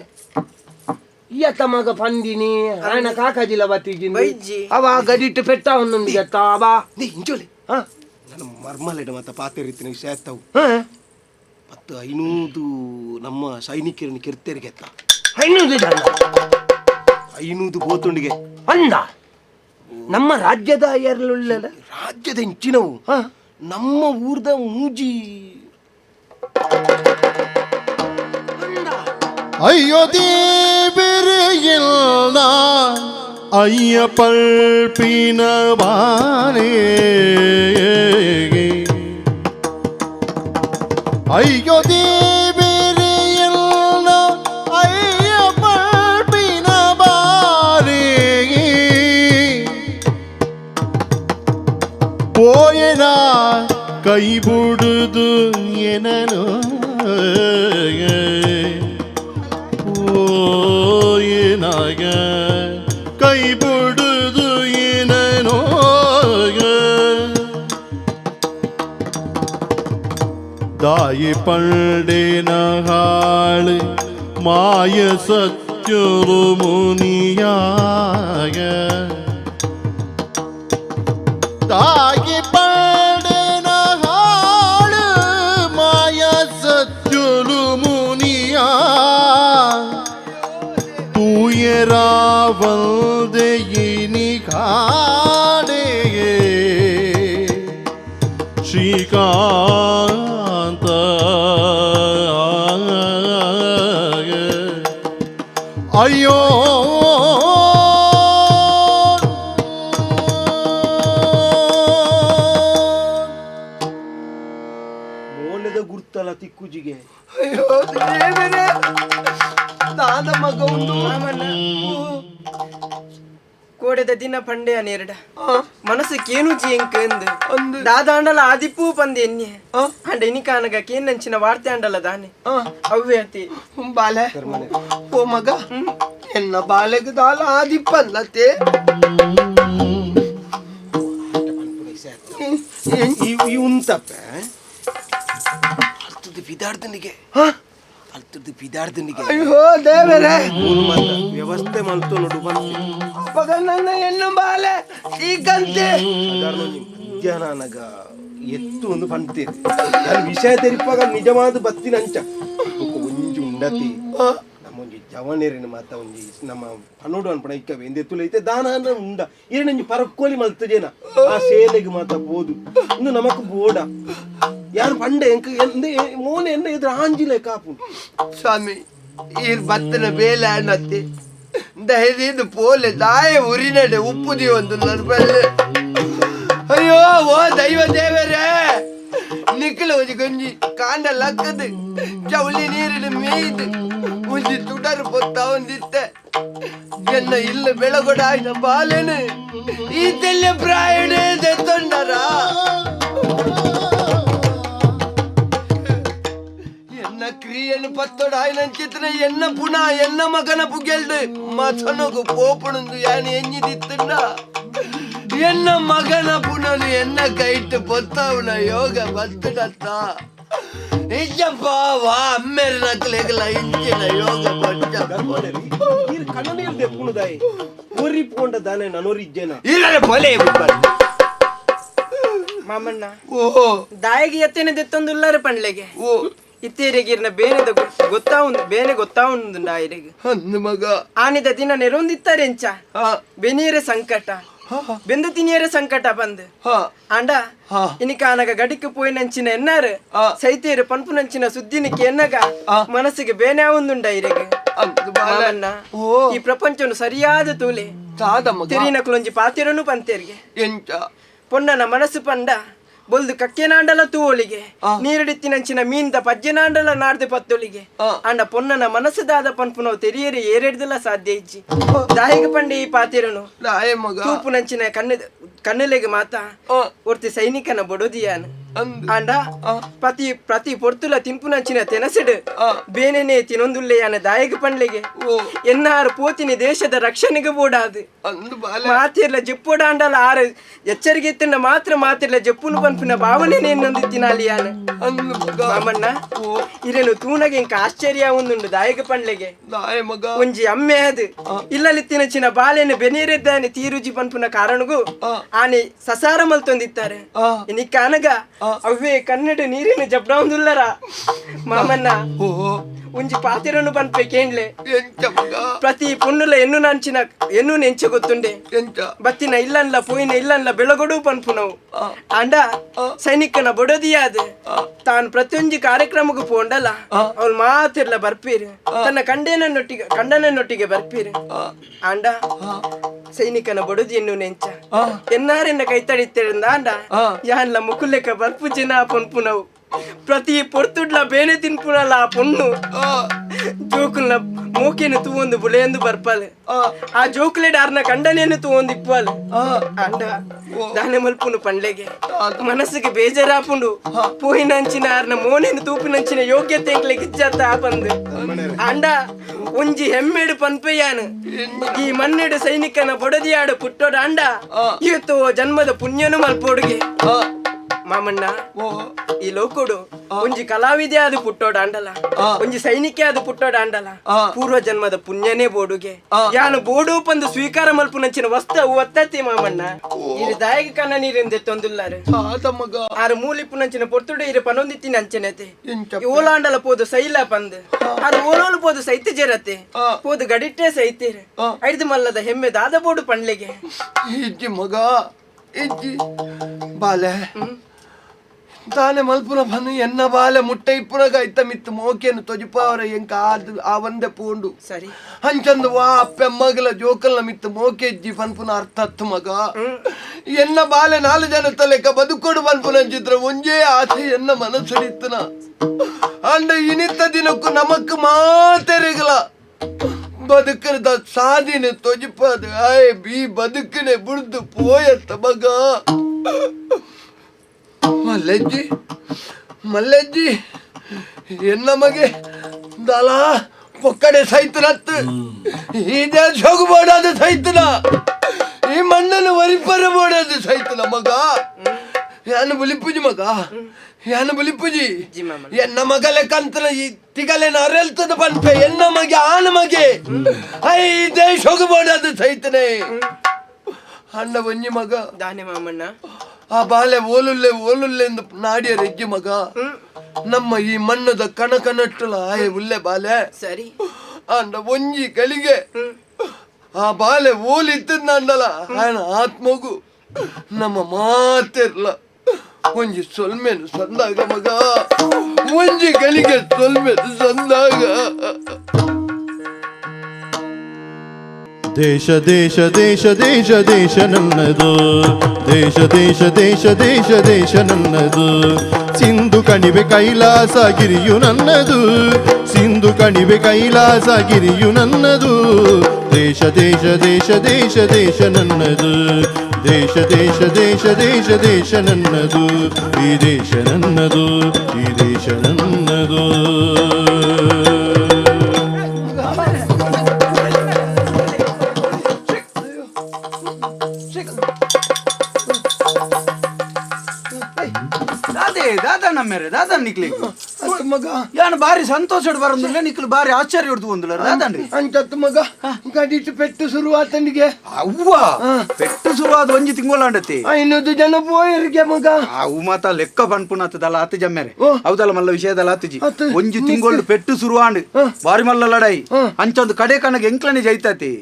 ఈయత మగ పందిని ఆయన కాకాజీల బతికింది ಬೈಜಿ అవ గడిట్టు పెట్టా ఉంది గత్త అవా ನೀ ಇಂಜೋಲಿ ನನ್ನ ಮರ್ಮಲೆಡ ಮತ್ತ ಪಾತೆ ರೀತಿನ ವಿಷಯ ಆಯ್ತಾವು 10-500 ನಮ್ಮ ಸೈನಿಕರನ್ನು ಕೆರ್ತೇರಿಗೆತ್ತ 500 ಬೋತುಂಡಿಗೆ ಅಂದ ನಮ್ಮ ರಾಜ್ಯದ ಎರಳುಳ್ಳ ರಾಜ್ಯದ ಇಂಚಿನವು ನಮ್ಮ ಊರ್ದ ಮೂಜಿ ಅಯ್ಯೋ ದೇವರೆಯಲ್ಲ ಅಯ್ಯ ಪಲ್ಪಿನ ಬಾನೆ ಅಯ್ಯೋ ದೇವರೆಯಲ್ಲ ಅಯ್ಯ ಪಲ್ಪಿನ ಬಾನೆ போயன கைபுடுது எனனோ போயனாக கைபுடுது எனனோ தாಯಿ ಪಂಡೇನ ಹಾಳು ಮಾಯ ಸತ್ಯರು ಮುನಿಯಾಗ ತಾಯಿ ಪಂಡೇನ ಹಾಳು ಮಾಯ ಸತ್ಯರು ಮುನಿಯ ತೂಯರಾವಲ್ದೆ ಇನಿ ಕಾಡೆಯೇ ಶ್ರೀಕಾಂತ ಅಯ್ಯೋ ಮೋಲೆದ ಗುರ್ತಲ ತಿಕ್ಕುಜಿಗೆ ಅಯ್ಯೋ ದೇವರೇ ದಾದ ಮಗ ಒಂದು ಕೋಡೆದ ದಿನ ಪಂಡೆಯ ನೇರಡ ಮನಸ್ಸು ಕೇನು ಜಿಯಂಕ ಅಂದು ದಾದಾಂಡಲ ಆದಿಪ್ಪೂ ಪಂದೆ ಎನ್ನೆ ಅಂಡ ಇನಿಕಾನಗ ಕೇನಂಚಿನ ವಾರ್ತೆ ಅಂಡಲ ದಾನೆ ಅವ್ವೆ ಅತಿ ಬಾಲೆ ಓ ಮಗ ಎನ್ನ ಬಾಲೆಗೆ ದಾಲ ಆದಿಪ್ಪಲ್ಲತೆ ಉಂತಪ್ಪ ಅಲ್ತದ ಬಿದಾಡ್ದನಿಗೆ ಅಲ್ತದ ಬಿದಾಡ್ದನಿಗೆ ಅಯ್ಯೋ ದೇವರೇ ವ್ಯವಸ್ಥೆ ಮಲ್ತು ನೋಡು ಬಂತು ಮಗ ನನ್ನ ಹೆಣ್ಣು ಬಾಲೆ ಈಗಂತೆ ಮಧ್ಯಾಹ್ನಗ ಎತ್ತು ಒಂದು ಪಂತೀರಿ ನಾನು ವಿಷಯ ತೆರಿಪಾಗ ನಿಜವಾದ ಬತ್ತಿನ ಅಂಚ ಒಂಜಿ ಉಂಡತಿ ನಮ್ಮೊಂಜಿ ಜವನೇರಿನ ಮಾತ ಒಂಜಿ ನಮ್ಮ ಪನ್ನೋಡು ಅನ್ಪಣ ಇಕ್ಕವೆ ಎಂದೆತ್ತುಲ ಐತೆ ದಾನ ಉಂಡ ಏನೇಂಜಿ ಪರಕ್ಕೋಲಿ ಮಲ್ತಜೇನ ಆ ಸೇಲೆಗೆ ಮಾತ ಬೋದು ಇಂದು ನಮಕ್ ಬೋಡ ಯಾರು ಪಂಡೆ ಎಂಕ ಮೋನೆ ಎನ್ನ ಎದುರು ಆಂಜಿಲೆ ಕಾಪು ಸ್ವಾಮಿ ಈರ್ ಬತ್ತನ ಬೇಲೆ ಅಣ್ಣತ್ತಿ ಧೈರ್ಯದ ಪೋಲೆ ದಾಯ ಉರಿನಡೆ ಉಪ್ಪುದಿ ಒಂದು ನರ್ಬಲ್ಲೆ ಅಯ್ಯೋ ಓ ದೈವ ದೇವರೇ ನಿಕ್ಕಲ ಒಂಜಿ ಗಂಜಿ ಕಾಂಡ ಲಕ್ಕದು ಚೌಲಿ ನೀರಿನ ಮೇಯ್ದು ಒಂಜಿ ತುಡರು ಪೊತ್ತ ಒಂದಿತ್ತೆ ಎನ್ನ ಇಲ್ಲ ಬೆಳಗೊಡಾಯ್ನ ಬಾಲೆನು ಈ ತೆಲ್ಲೆ ಪ್ರಾಯಣೆ ದೆತ್ತೊಂಡರ ಎನ್ನ ಕ್ರಿಯೆನು ಪತ್ತೊಡಾಯ್ನ ಚಿತ್ರ ಎನ್ನ ಪುನಃ ಎನ್ನ ಮಗನ ಪುಗೆಲ್ಡು ಮಸನಗು ಪೋಪಣಂದು ಯಾನು ಎಂಜಿದಿತ್ತಂಡ ಎನ್ನ ಮಗನ ಪುನನು ಎನ್ನ ಕೈಟ್ಟು ಪೊತ್ತವನ ಯೋಗ ಬತ್ತಡತ್ತ ನಿಜಪ್ಪ ವಾ ಅಮ್ಮೆರ ನಕ್ಲೆಗಲ ಇಂಚಿನ ಯೋಗ ಪಂಚ ಕಣ್ಣನೀರು ದೆಪ್ಪುಣದಾಯಿ ಒರಿ ಪೋಂಡ ದಾನೆ ನನೋರಿಜ್ಜೇನ ಇಲ್ಲರೆ ಪೊಲೆ ಮಾಮಣ್ಣ ಓ ದಾಯಿಗೆ ಎತ್ತೇನೆ ದೆತ್ತೊಂದುಲ್ಲಾರೆ ಪಂಡ್ಲೆಗೆ ಓ ಇತ್ತೇರೆಗಿರ್ನ ಬೇನೆದ ಬೇನೆ ಗೊತ್ತಾವುಂದು ಡಾಯಿರೆಗೆ ಅಂದು ಮಗ ಆನಿದ ದಿನ ನೆರೊಂದಿತ್ತಾರೆ ಎಂಚ ಹಾ ಬೆನೀರೆ ಸಂಕಟ ಬೆಂದು ತಿನಿಯರೆ ಸಂಕಟ ಬಂದು ಹಾ ಅಂಡ ಇನಿಕಾನಗ ಗಡಿக்கு போய் ನಂಚಿನ ಎನ್ನಾರು ಸೈತೇರು ಪನ್ಪು ನಂಚಿನ ಸುದ್ದಿನಿಕ್ಕೆ ಎನ್ನಗ ಮನಸ್ಸಿಗೆ ಬೇನೆ ಆವುಂದುಂಡ ಇರೆಗೆ ಮಾಮಣ್ಣ ಈ ಪ್ರಪಂಚನು ಸರಿಯಾದ ತೂಲೆ ತೆರಿನಕ್ಲೊಂಜಿ ಪಾತಿರನು ಪಂತೇರ್ಗೆ ಎಂಚ ಪೊನ್ನನ ಮನಸ್ಸು ಪಂಡ ಬೊಲ್ದು ಕಕ್ಕೆನಾಂಡಲ ತೂವೊಲಿಗೆ ನೀರಡಿತ್ತಿನಂಚಿನ ಮೀನ್ದ ಪಜ್ಜೆನಾಂಡಲ ನಾಡ್ದೆ ಪತ್ತೊಲಿಗೆ ಅಂಡ ಪೊನ್ನನ ಮನಸ್ಸುದಾದ ಪನ್ಪುನವು ತೆರಿಯರಿ ಏರೆಡ್ದಲ ಸಾಧ್ಯ ಇಜ್ಜಿ ದಾಯಿಗೆ ಪಂಡೆ ಈ ಪಾತಿರನು ತೂಪು ನಂಚಿನ ಕಣ್ಣೆಲೆಗೆ ಮಾತ ಒರ್ತಿ ಸೈನಿಕನ ಬೊಡೋದಿಯಾನು ಅಂಡ ಪ್ರತಿ ಪೊರ್ತುಲ ತಿನ್ಪುನಂಚಿನ ತೆನಸೆಡು ಬೇನೆನೆ ತಿನ್ನೊಂದುಲ್ಲೆ ಅನ ದಾಯಕ ಪಂಡ್ಲೆಗೆ ಎನ್ನಾರು ಪೋತಿನಿ ದೇಶದ ರಕ್ಷಣೆಗೆ ಬೋಡಾದು ಮಾತಿರ್ಲ ಜೆಪ್ಪೋಡ ಅಂಡಲ ಆರ ಎಚ್ಚರಿಕೆ ಎತ್ತಂಡ ಮಾತ್ರ ಮಾತಿರ್ಲ ಜೆಪ್ಪುನು ಪನ್ಪಿನ ಭಾವನೆನೇ ಇನ್ನೊಂದಿತ್ತಿನಾಲಿ ಯಾನ ಮಾಮಣ್ಣ ಇರೇನು ತೂನಗೆ ಇಂಕ ಆಶ್ಚರ್ಯ ಒಂದುಂಡು ದಾಯಕ ಪಂಡ್ಲೆಗೆ ಒಂಜಿ ಅಮ್ಮೆ ಅದು ಇಲ್ಲಲಿತ್ತಿನ ಚಿನ ಬಾಲೆನ ಬೆನೀರಿದ್ದಾನೆ ತೀರುಜಿ ಪನ್ಪುನ ಕಾರಣಗೂ ಆನೆ ಸಸಾರ ಮಲ್ತೊಂದಿತ್ತಾರೆ ನಿಕ್ಕ ಅನಗ ಅವೇ ಕನ್ನಡ ನೀರಿನ ಜಬ್ಡಾಂದುಲ್ಲರ ಮಾಮಣ್ಣ ಒಂಜಿ ಪಾತಿರನ್ನು ಪನ್ಪೆ ಕೇಂಡ್ಲೆ ಪ್ರತಿ ಪುಣ್ಣುಲ ಎನ್ನು ನೆಂಚ ಗೊತ್ತುಂಡೆ ಬತ್ತಿನ ಇಲ್ಲನ್ಲ ಪೋಯಿನ ಇಲ್ಲನ್ಲ ಬೆಳಗೊಡು ಪನ್ಪು ನಾವು ಅಂಡ ಸೈನಿಕನ ಬೊಡದಿಯಾದ ತಾನು ಪ್ರತಿಯೊಂದು ಕಾರ್ಯಕ್ರಮಕ್ಕೂ ಪೋಂಡಲ್ಲ ಅವ್ಳು ಮಾತಿರ್ಲ ಬರ್ಪೀರು ತನ್ನ ಕಂಡನನ್ನೊಟ್ಟಿಗೆ ಬರ್ಪೀರು ಅಂಡ ಸೈನಿಕನ ಬೊಡದಿಯನ್ನು ನೆಂಚ ಎನ್ನಾರೆನ್ನ ಕೈ ತಡಿತಿರಂದ ಅಂಡ ಯಾನ್ಲ ಮುಕುಲೆಕ ಬರ್ಪು ಜನ ಪನ್ಪು ನಾವು ಪ್ರತಿ ಪೊರ್ತುಡ್ಲ ಬೇನೆ ತಿನ್ಪುನಲ್ಲ ಆ ಪೊಣ್ಣು ಜೋಕುಲ್ನ ಮೋಕೆನು ತೂವೊಂದು ಬುಳೆಯಂದು ಬರ್ಪಾಲೆ ಆ ಜೋಕ್ಲೆಡ್ ಆರ್ನ ಕಂಡನೆಯನ್ನು ತೂವೊಂದು ಇಪ್ಪಾಲೆ ಅಂಡ ದಾನೆ ಮಲ್ಪುನು ಪಂಡ್ಲೆಗೆ ಮನಸ್ಸಿಗೆ ಬೇಜಾರಾಪುಂಡು ಪೋಯಿನಂಚಿನ ಆರ್ನ ಮೋನೆನು ತೂಪಿನಂಚಿನ ಯೋಗ್ಯತೆ ಎಂಕ್ಲೆ ಗಿಜ್ಜತ್ತ ಆಪಂದು ಅಂಡ ಒಂಜಿ ಹೆಮ್ಮೆಡು ಪನ್ಪೆಯಾನು ಈ ಮನ್ನೆಡು ಸೈನಿಕನ ಬೊಡದಿಯಾಡು ಪುಟ್ಟೋಡ ಅಂಡ ಇವತ್ತು ಜನ್ಮದ ಪುಣ್ಯನು ಮಲ್ಪೋಡುಗೆ ಮಾಮಣ್ಣ ಈ ಲೋಕೋಡು ಒಂಜಿ ಕಲಾವಿದೆ ಅದು ಪುಟ್ಟೋಡ ಅಂಡಲ ಒಂಜಿ ಸೈನಿಕೆ ಅದು ಪುಟ್ಟೋಡ ಅಂಡಲ ಪೂರ್ವ ಜನ್ಮದ ಪುಣ್ಯನೇ ಬೋಡುಗೆ ಯಾನು ಬೋಡು ಪಂದು ಸ್ವೀಕಾರ ಮಲ್ಪುನಂಚಿನ ವಸ್ತ ಒತ್ತತಿ ಮಾಮಣ್ಣ ಇದು ದಾಯಕ ಕನ್ನ ನೀರಿಂದ ತೊಂದುಲ್ಲಾರು ಆರು ಮೂಲಿಪುನಂಚಿನ ಪೊರ್ತುಡು ಇರು ಪನೊಂದಿತ್ತಿನ ಅಂಚನೆತೆ ಓಲಾಂಡಲ ಪೋದು ಸೈಲ ಪಂದ್ ಆರು ಓಲೋಲು ಪೋದು ಸೈತ ಜರತೆ ಪೋದು ಗಡಿಟ್ಟೆ ಸೈತೀರ್ ಐದು ಮಲ್ಲದ ಹೆಮ್ಮೆ ದಾದ ಬೋಡು ಪಂಡ್ಲೆಗೆ ಇಜ್ಜಿ ಮಗ ಇಜ್ಜಿ ಬಾಲೆ ತಾನೆ ಮಲ್ಪುನ ಬನ್ನು ಎನ್ನ ಬಾಲೆ ಮುಟ್ಟ ಇಪ್ಪುನಗ ಇತ್ತ ಮಿತ್ತು ಮೋಕೆನು ತೊಜಿಪಾವರ ಎಂಕ ಆ ಒಂದೆ ಪೂಂಡು ಸರಿ ಹಂಚಂದು ವಾ ಅಪ್ಪೆಮ್ಮಗಲ ಜೋಕಲ್ನ ಮಿತ್ತು ಮೋಕೆ ಇಜ್ಜಿ ಪನ್ಪುನ ಅರ್ಥ ಹತ್ತು ಮಗ ಎನ್ನ ಬಾಲೆ 4 ಜನ ತಲೆಕ ಬದುಕೊಡು ಪನ್ಪುನ ಚಿತ್ರ ಒಂಜೇ ಆಸೆ ಎನ್ನ ಮನಸ್ಸಡಿತ್ತನ ಅಂಡ ಇನಿತ್ತ ದಿನಕ್ಕೂ ನಮಕ್ ಮಾತೆರೆಗಲ ಬದುಕದ ಸಾಧಿನ ತೊಜಿಪಾದ ಆಯ್ ಬಿ ಬದುಕನೆ ಬುಡ್ದು ಪೋಯತ್ತ ಮಗ ಮಲ್ಲೆಜ್ಜಿ ಎನ್ನ ಮಗೆ ದಲ ಪೊಕ್ಕಡೆ ಸೈತನತ್ತು ಇದೇ ಸೊಗಬೋಡಾದ ಸೈತನ ಈ ಮಣ್ಣನ್ನು ವರಿಪರ ಬೋಡಾದ ಸೈತನ ಮಗ ಯಾನು ಬುಲಿಪುಜಿ ಮಗ ಯಾನು ಬುಲಿಪುಜಿ ಎನ್ನ ಮಗಲೆ ಕಂತನ ಈ ತಿಗಲೆನ ಅರೆಲ್ತದ ಪನ್ಪೆ ಎನ್ನ ಮಗೆ ಆನ ಮಗೆ ಇದೇ ಸೊಗಬೋಡಾದ ಸೈತನೆ ಅಣ್ಣ ಒಂಜಿ ಮಗ ದಾನೆ ಮಾಮಣ್ಣ ಆ ಬಾಲೆ ಓಲುಲ್ಲೆ ಎಂದು ನಾಡಿಯ ರೆಜ್ಜಿ ಮಗ ನಮ್ಮ ಈ ಮಣ್ಣದ ಕಣಕನಟ್ಟಲ ಆಯೆ ಉಲ್ಲೆ ಬಾಲೆ ಸರಿ ಅಂಡ ಒಂಜಿ ಗಳಿಗೆ ಆ ಬಾಲೆ ಓಲಿತ್ತದ ಅಂಡಲ ಆಯನ ಆತ್ಮಗು ನಮ್ಮ ಮಾತಿರ್ಲ ಒಂಜಿ ಸೊಲ್ಮೆನು ಸಂದಾಗ ಮಗ ಒಂಜಿ ಗಳಿಗೆ ಸೊಲ್ಮೆನು ಸಂದಾಗ ದೇಶ ದೇಶ ದೇಶ ದೇಶ ದೇಶ ನನ್ನದು ದೇಶ ದೇಶ ದೇಶ ದೇಶ ದೇಶ ನನ್ನದು ಸಿಂಧು ಕಣಿವೆ ಕೈಲಾಸ ಗಿರಿಯು ನನ್ನದು ಸಿಂಧು ಕಣಿವೆ ಕೈಲಾಸ ಗಿರಿಯು ನನ್ನದು ದೇಶ ದೇಶ ದೇಶ ದೇಶ ದೇಶ ನನ್ನದು ದೇಶ ದೇಶ ದೇಶ ದೇಶ ದೇಶ ನನ್ನದು ಈ ದೇಶ ನನ್ನದು ಈ ದೇಶ ನನ್ನದು ದಾದಾ ನಮ್ಮೇರೆ ದಾದಾ ನಿಕ್ಲಿ ಮಗ ಯಾನು ಬಾರಿ ಸಂತೋಷ ಬರೋದಿಲ್ಲ ನಿಕ್ಲು ಬಾರಿ ಆಶ್ಚರ್ಯ ಹೊಡ್ದು ಬಂದಿಲ್ಲ ದಾದನ್ರಿ ಅಂಚತ್ತು ಮಗ ಗಡಿಟ್ಟು ಪೆಟ್ಟು ಶುರುವಾತನಿಗೆ ಅವ್ವ ಪೆಟ್ಟು ಶುರುವಾದ ಒಂಜಿ ತಿಂಗಳಂಡತಿ 500 ಜನ ಪೋಯರಿಗೆ ಮಗ ಅವು ಮಾತ ಲೆಕ್ಕ ಪನ್ಪುನತ್ತದಲ್ಲ ಆತು ಜಮ್ಮೆರೆ ಹೌದಲ್ಲ ಮಲ್ಲ ವಿಷಯದಲ್ಲ ಆತುಜಿ ಒಂಜಿ ತಿಂಗಳು ಪೆಟ್ಟು ಶುರುವಾಂಡ್ ಬಾರಿ ಮಲ್ಲ ಲಡಾಯಿ ಅಂಚೊಂದು ಕಡೆ ಕಣಗೆ ಎಂಕ್ಲನೆ ಜೈತತಿ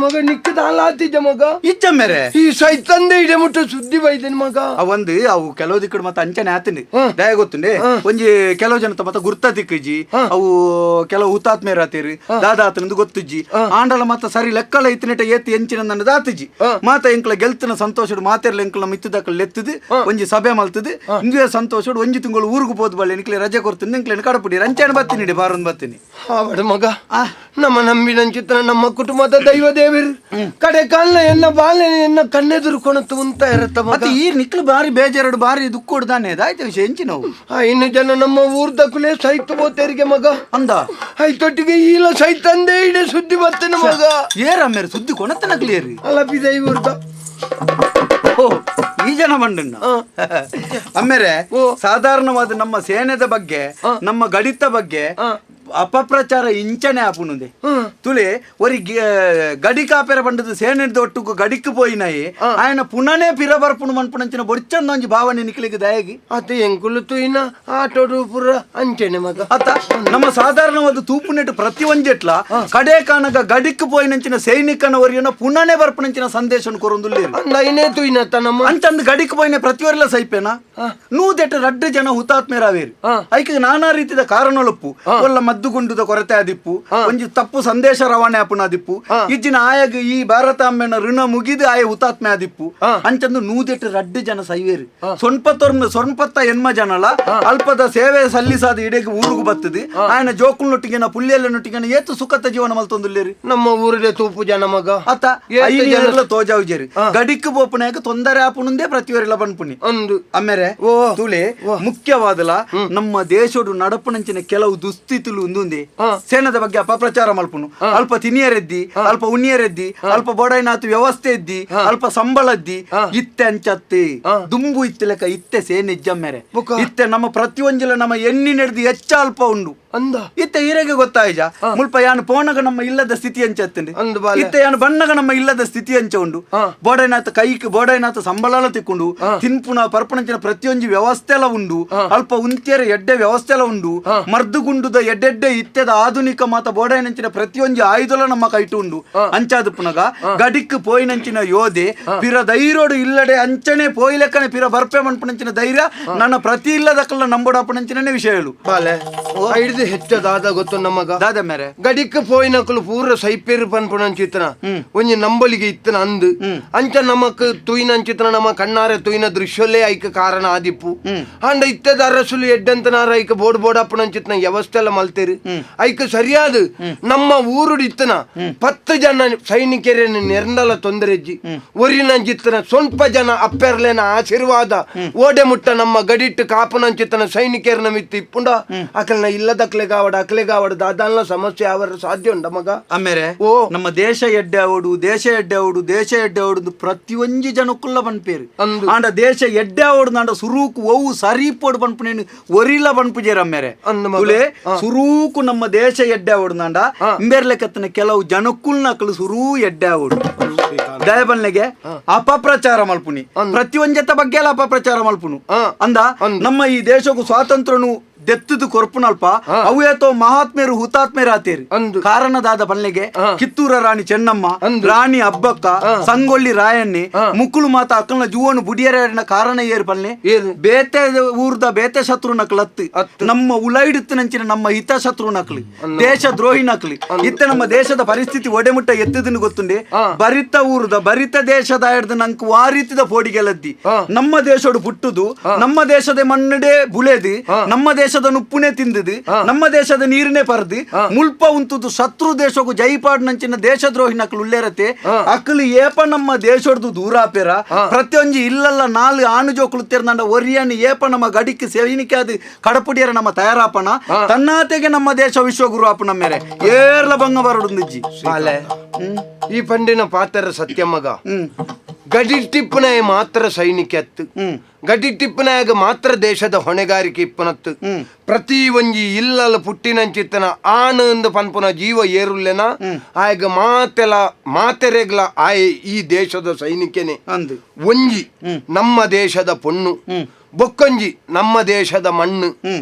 ಮಗ ನಿಕ್ಕದ ಹಾಲಾತಿದ್ದ ಮಗ ಇಚ್ಚ ಮೇರೆ ಈ ಸೈತಂದೆ ಇಡೆ ಮುಟ್ಟ ಸುದ್ದಿ ಬೈದನ್ ಮಗ ಅವಂದು ಅವು ಕೆಲವು ದಿಕ್ಕಡು ಮತ್ತೆ ಅಂಚನೆ ಆತಂಡಿ ದಯ ಗೊತ್ತುಂಡೆ ಒಂಜಿ ಕೆಲವು ಜನ ಮತ್ತೆ ಗುರ್ತ ತಿಕ್ಕಜಿ ಅವು ಕೆಲವು ಹುತಾತ್ಮೇರ ಆತೇರಿ ದಾದ ಆತನದು ಗೊತ್ತುಜ್ಜಿ ಆಂಡಲ ಮತ್ತ ಸರಿ ಲೆಕ್ಕಲ ಇತ್ತಿನೆಟ ಏತಿ ಎಂಚಿನ ನನ್ನ ದಾತಜಿ ಮಾತ ಎಂಕ್ಲ ಗೆಲ್ತನ ಸಂತೋಷಡು ಮಾತೆರ್ಲ ಎಂಕ್ಲ ಮಿತ್ತದಕ್ಕಳ ಲೆತ್ತದು ಒಂಜಿ ಸಭೆ ಮಲ್ತದು ಇಂದೇ ಸಂತೋಷಡು ಒಂಜಿ ತಿಂಗಳು ಊರಿಗೆ ಹೋದ್ ಬಳ್ಳಿ ನಿಕ್ಲೆ ರಜೆ ಕೊಡ್ತೀನಿ ನಿಕ್ಲೆ ಕಡಪುಡಿ ರಂಚೆನ ಬತ್ತೀನಿ ಬಾರೊಂದು ಬತ್ತೀನಿ ಆವಡ ಮಗ ನಮ್ಮ ನಂಬಿನ ಚಿತ್ರ ನಮ್ಮ ಕುಟುಂಬದ ದೈವ ದೇವ ಬೇರು ಕಡೆ ಕಾಲ ಎನ್ನ ಬಾಲೆ ಎನ್ನ ಕಣ್ಣೆದುರು ಕೊಣತ್ತು ಉಂತ ಇರತ್ತ ಮತ್ತೆ ಈ ನಿಕ್ಲು ಬಾರಿ ಬೇಜಾರಡು ಬಾರಿ ದುಃಖ ಕೊಡ್ದಾನೆ ಅದಾಯ್ತು ವಿಷಯ ಎಂಚಿ ನಾವು ಇನ್ನು ಜನ ನಮ್ಮ ಊರ್ದಕ್ಕುಲೇ ಸೈತ್ ಬೋತೇರಿಗೆ ಮಗ ಅಂದ ಐತೊಟ್ಟಿಗೆ ಈಲ ಸೈತಂದೇ ಇಡೇ ಸುದ್ದಿ ಬರ್ತೇನೆ ಮಗ ಏರಮ್ಮೇರು ಸುದ್ದಿ ಕೊಣತ್ತ ನಕ್ಲಿಯರಿ ಅಲ್ಲ ಬಿದೈ ಊರ್ದ ಓ ಈ ಜನ ಮಂಡನ್ನ ಅಮ್ಮೇರೆ ಸಾಧಾರಣವಾದ ನಮ್ಮ ಸೇನೆದ ಬಗ್ಗೆ ನಮ್ಮ ಗಡಿತ ಬಗ್ಗೆ ಅಪಪ್ರಚಾರ ಇಂಚನೆ ಆಪುನುದೆ ತುಲೆ ಒರಿ ಗಡಿ ಕಾಪೆರ ಬಂಡದ ಸೇನೆದ ಒಟ್ಟುಗು ಗಡಿಕ್ ಪೋಯಿನಾಯಿ ಆಯನ ಪುನನೇ ಪಿರ ಬರ್ಪುಣು ಮನ್ಪುಣಂಚಿನ ಬೊಡ್ಚಂದ ಒಂಜಿ ಭಾವನೆ ನಿಕ್ಲಿಗೆ ದಯಗಿ ಅತ ಎಂಕುಲು ತುಯಿನ ಆಟೋಡು ಪುರ ಅಂಚೆನೆ ಮಗ ಅತ್ತ ನಮ್ಮ ಸಾಧಾರಣವಾದ ತೂಪು ನೆಟ್ಟು ಪ್ರತಿ ಒಂಜೆಟ್ಲ ಕಡೆ ಕಾನಗ ಗಡಿಕ್ ಪೋಯಿನಂಚಿನ ಸೈನಿಕನ ಒರಿಯನ ಪುನನೇ ಬರ್ಪುಣಂಚಿನ ಸಂದೇಶ ಕೊರೊಂದುಲ್ಲೇರು ಅಂದೈನೇ ತುಯಿನ ತನಮ್ಮ ಅಂತಂದು ಗಡಿಕ್ ಪೋಯಿನ ಪ್ರತಿವರೆಲ್ಲ ಸೈಪೇನ ನೂದೆಟ್ಟು ರಡ್ಡು ಜನ ಹುತಾತ್ಮೇರಾವೇರು ಐಕೆ ನಾನಾ ರೀತಿಯ ಕಾರಣೊಳಪ್ಪು ಒಲ್ಲ ಮದ್ದುಗುಂಡುದ ಕೊರತೆ ಆದಿಪ್ಪು ಒಂಜಿ ತಪ್ಪು ಸಂದೇಶ ರವಾನೆ ಆಪುನ ಆದಿಪ್ಪು ಇಜ್ಜಿನ ಆಯಗ ಈ ಭಾರತಾಂಬೆನ ಋಣ ಮುಗಿದು ಆಯ ಹುತಾತ್ಮೆ ಆದಿಪ್ಪು ಅಂಚಂದು ನೂದೆಟ್ಟು ರಡ್ಡು ಜನ ಸೈವೇರು ಸೊನ್ಪತ್ತ ಎನ್ಮ ಜನಲ ಅಲ್ಪದ ಸೇವೆ ಸಲ್ಲಿಸಾದ ಇಡೆಗೆ ಊರುಗು ಬತ್ತದು ಆಯನ ಜೋಕುಲ್ನೊಟ್ಟಿಗೆ ಪುಲ್ಲೆಲ್ಲನೊಟ್ಟಿಗೆ ಏತು ಸುಖತ ಜೀವನ ಮಲ್ತೊಂದುಲ್ಲೇರಿ ನಮ್ಮ ಊರಿನ ತೂಪು ಜನ ಮಗ ಅತ್ತ ಐದು ತೋಜಾವುಜೇರಿ ಗಡಿಕ್ ಬೋಪುನಾಗ ತೊಂದರೆ ಆಪುನುಂದೇ ಪ್ರತಿವರೆಲ್ಲ ಬನ್ಪುನಿ ಅಂದು ಅಮ್ಮೇರೆ ತುಳೆ ಮುಖ್ಯವಾದಲ ನಮ್ಮ ದೇಶಡು ನಡಪುನಂಚಿನ ಕೆಲವು ದುಸ್ಥಿತಿಲು ಒಂದುಂದೆ ಸೇನದ ಬಗ್ಗೆ ಅಪಪ್ರಚಾರ ಮಲ್ಪುನು ಅಲ್ಪ ತಿನಿಯರೆದ್ದಿ ಅಲ್ಪ ಉಣ್ಣಿಯರೆದ್ದಿ ಅಲ್ಪ ಬೋಡೈನಾತು ವ್ಯವಸ್ಥೆ ಇದ್ದಿ ಅಲ್ಪ ಸಂಬಳದ್ದಿ ಇತ್ತೆ ಅಂಚತ್ತೆ ದುಂಬು ಇತ್ತೆ ಲೆಕ್ಕ ಇತ್ತೆ ಸೇನೆ ಇಜ್ಜಮ್ಮೇರೆ ಇತ್ತೆ ನಮ್ಮ ಪ್ರತಿಯೊಂಜಿಲ ನಮ್ಮ ಎಣ್ಣಿ ನಡೆದು ಹೆಚ್ಚ ಅಲ್ಪ ಉಂಡು ಅಂದ ಇತ್ತೆ ಈರೆಗೆ ಗೊತ್ತಾಯ್ಜ ಮುಲ್ಪ ಯಾನು ಪೋನಗ ನಮ್ಮ ಇಲ್ಲದ ಸ್ಥಿತಿ ಅಂಚತ್ತಂడి ಇತ್ತೆ ಯಾನು ಬಣ್ಣಗ ನಮ್ಮ ಇಲ್ಲದ ಸ್ಥಿತಿ ಅಂಚ ಉಂಡು ಬೋಡೈನಾಥ ಕೈಕ್ ಬೋಡೈನಾಥ ಸಂಬಳ ತಿಕ್ಕೊಂಡು ತಿನ್ಪುನ ಪರ್ಪಣಂಚಿನ ಪ್ರತಿಯೊಂದು ವ್ಯವಸ್ಥೆ ಎಲ್ಲ ಉಂಡು ಅಲ್ಪ ಉಂತ್ಯರ ಎಡ್ಡೆ ವ್ಯವಸ್ಥೆ ಎಲ್ಲ ಉಂಡು ಮರ್ದುಗುಂಡುದ ಎಡ್ಡೆಡ್ಡೆ ಇತ್ಯದ ಆಧುನಿಕ ಮಾತ ಬೋಡೈನಂಚಿನ ಪ್ರತಿಯೊಂದು ಆಯುಧಲ ನಮ್ಮ ಕೈಟು ಉಂಡು ಅಂಚಾದ ಪುನಗ ಗಡಿಕ್ ಪೋಯಿನಂಚಿನ ಯೋಧೆ ಪಿರ ಧೈರ್ಯೋಡು ಇಲ್ಲಡೆ ಅಂಚನೆ ಪೋಯಿಲೆಕ್ಕನೆ ಪಿರ ಬರ್ಪೆ ಮನ್ಪುನಂಚಿನ ಧೈರ್ಯ ನನ್ನ ಪ್ರತಿ ಇಲ್ಲದಕ್ಕಲ್ಲ ನಂಬೋಡಪ್ಪನಂಚಿನೇ ವಿಷಯಗಳು ಬಾಲೆ ಹಿಡಿದು ಹೆಚ್ಚದಾದ ಗೊತ್ತು ನಮಗ ದಾದ ಮೇರೆ ಗಡಿಕ್ ಪೋಯಿನಕಲು ಪೂರ ಸೈಪೇರು ಪನ್ಪುಣಂಚಿತನ ಒಂಜಿ ನಂಬಲಿಗೆ ಇತ್ತನ ಅಂದು ಅಂಚ ನಮಕ್ ತುಯಿನಂಚಿತನ ನಮ್ಮ ಕಣ್ಣಾರೆ ತುಯಿನ ದೃಶ್ಯಲ್ಲೇ ಐಕ ಕಾರಣ ಆದಿಪ್ಪು ಅಂಡ ಇತ್ತದ ಅರಸುಲು ಎಡ್ಡಂತನಾರ ಐಕ ಬೋಡ್ ಬೋಡಪ್ಪನಂಚಿತನ ವ್ಯವಸ್ಥೆ ಎಲ್ಲ ಮಲ್ತೇರಿ ಐಕ ಸರಿಯಾದ ನಮ್ಮ ಊರುಡು ಇತ್ತನ 10 ಜನ ಸೈನಿಕರನ್ನು ನೆರ್ನಲ ತೊಂದರೆಜ್ಜಿ ಒರಿನಂಚಿತ್ತನ ಸ್ವಲ್ಪ ಜನ ಅಪ್ಪೆರ್ಲೇನ ಆಶೀರ್ವಾದ ಓಡೆ ಮುಟ್ಟ ನಮ್ಮ ಗಡಿಟ್ಟು ಕಾಪನಂಚಿತ್ತನ ಸೈನಿಕರನ್ನ ಮಿತ್ತಿ ಇಪ್ಪುಂಡ ಅಕಲ್ನ ಇಲ್ಲದಕ್ಲೆಗಾವಡ ಅಕ್ಲೆಗಾವಡ ದಾದಾಲ್ನ ಸಮಸ್ಯೆ ಅವರ ಸಾಧ್ಯ ಉಂಡ ಮಗ ಆಮೇಲೆ ನಮ್ಮ ದೇಶ ಎಡ್ಡೆ ಅವಡು ದೇಶ ಎಡ್ಡೆ ಅವಡು ದೇಶ ಎಡ್ಡೆ ಅವಡು ಪ್ರತಿಯೊಂಜಿ ಜನಕ್ಕುಲ್ಲ ಬನ್ಪೇರು ಆಂಡ ದೇಶ ಎಡ್ಡೆ ಅವಡು ನಾಂಡ ಸುರೂಕು ಓವು ಸರೀಪೋಡು ಬನ್ಪುನೇನು ಒರಿಲ ಬನ್ಪುಜೇರ ಅಮ್ಮೇರೆ ತುಲೆ ಸುರೂಕು ನಮ್ಮ ದೇಶ ಎಡ್ಡೆ ಅವಡು ನಾಂಡ ಇಂಬೇರ್ಲೆಕ್ಕತ್ತನ ಕೆಲವು ಜನಕ್ಕುಲ್ನಕಲು ಸುರೂ ಎಡ್ಡೆ ಅವಡು ದಯಬನ್ನೆಗೆ ಅಪಪ್ರಚಾರ ಮಲ್ಪುನಿ ಪ್ರತಿಯೊಂದು ಜತ ಬಗ್ಗೆ ಎಲ್ಲ ಅಪಪ್ರಚಾರ ಮಲ್ಪುನು ಅಂದ ನಮ್ಮ ಈ ದೇಶಕ್ಕೂ ಸ್ವಾತಂತ್ರ್ಯನು ದೆತ್ತದು ಕೊರ್ಪುನಲ್ಪ ಅವೇತೋ ಮಹಾತ್ಮೇರು ಹುತಾತ್ಮೇರು ಆತೇರಿ ಕಾರಣದಾದ ಬಲ್ಲೆಗೆ ಕಿತ್ತೂರ ರಾಣಿ ಚೆನ್ನಮ್ಮ ರಾಣಿ ಅಬ್ಬಕ್ಕ ಸಂಗೊಳ್ಳಿ ರಾಯಣ್ಣಿ ಮುಕ್ಕುಳು ಮಾತ ಅಕ್ಕಲ್ನ ಜೀವನು ಬುಡಿಯರ ಕಾರಣ ಏರು ಬಲ್ಲೆ ಬೇತೆ ಊರ್ದ ಬೇತೆ ಶತ್ರು ನಕ್ಲತ್ತು ನಮ್ಮ ಉಲೈಡುತ್ತು ನಂಚಿನ ನಮ್ಮ ಹಿತ ಶತ್ರು ನಕ್ಲಿ ದೇಶ ದ್ರೋಹಿ ನಕ್ಲಿ ಇತ್ತ ನಮ್ಮ ದೇಶದ ಪರಿಸ್ಥಿತಿ ಒಡೆಮುಟ್ಟ ಎತ್ತದನ್ನು ಗೊತ್ತುಂಡೆ ಭರಿತ ಊರ್ದ ಭರಿತ ದೇಶದ ಹಿಡ್ದು ನಂಗೆ ಆ ರೀತಿದ ಪೋಡಿಗೆಲದ್ದಿ ನಮ್ಮ ದೇಶಡು ಪುಟ್ಟುದು ನಮ್ಮ ದೇಶದ ಮಣ್ಣಡೆ ಬುಳೆದಿ ನಮ್ಮ ದೇಶದ ನುಪ್ಪುನೆ ತಿಂದದು ನಮ್ಮ ದೇಶದ ನೀರನೇ ಪರ್ದಿ ಮುಲ್ಪ ಉಂತುದು ಶತ್ರು ದೇಶಕ್ಕೂ ಜೈಪಾಡ್ ನಂಚಿನ ದೇಶದ್ರೋಹಿ ನಕಲು ಉಳ್ಳೇರತೆ ಅಕಲು ಏಪ ನಮ್ಮ ದೇಶದ್ದು ದೂರಾಪೇರ ಪ್ರತಿಯೊಂದು ಇಲ್ಲಲ್ಲ 4 ಆಣು ಜೋಕುಲು ತೆರ್ನಂಡ ಒರಿಯನ್ ಏಪ ನಮ್ಮ ಗಡಿಕ್ಕೆ ಸೈನಿಕ ಅದು ಕಡಪುಡಿಯರ ನಮ್ಮ ತಯಾರಾಪನ ತನ್ನಾತೆಗೆ ನಮ್ಮ ದೇಶ ವಿಶ್ವಗುರು ಆಪನ ಮೇರೆ ಏರ್ಲ ಭಂಗ ಬರಡುಂದಿಜ್ಜಿ ಈ ಪಂಡಿನ ಪಾತ್ರ ಸತ್ಯ ಮಗ ಗಡಿ ಟಿಪ್ಪನಾಯ ಮಾತ್ರ ಸೈನಿಕ ಅತ್ತು ಗಡಿ ಟಿಪ್ಪನಾಯಾಗ ಮಾತ್ರ ದೇಶದ ಹೊಣೆಗಾರಿಕೆ ಇಪ್ಪನತ್ತು ಪ್ರತಿ ಒಂಜಿ ಇಲ್ಲಲ ಪುಟ್ಟಿನಂಚಿತ್ತನ ಆನಂದ ಪನ್ಪುನ ಜೀವ ಏರುಲ್ಲೆನ ಆಯ್ಗ ಮಾತೆರೆಗ್ಲ ಆಯ್ ಈ ದೇಶದ ಸೈನಿಕನೇ ಒಂಜಿ ನಮ್ಮ ದೇಶದ ಪೊಣ್ಣು ಬೊಕ್ಕೊಂಜಿ ನಮ್ಮ ದೇಶದ ಮಣ್ಣು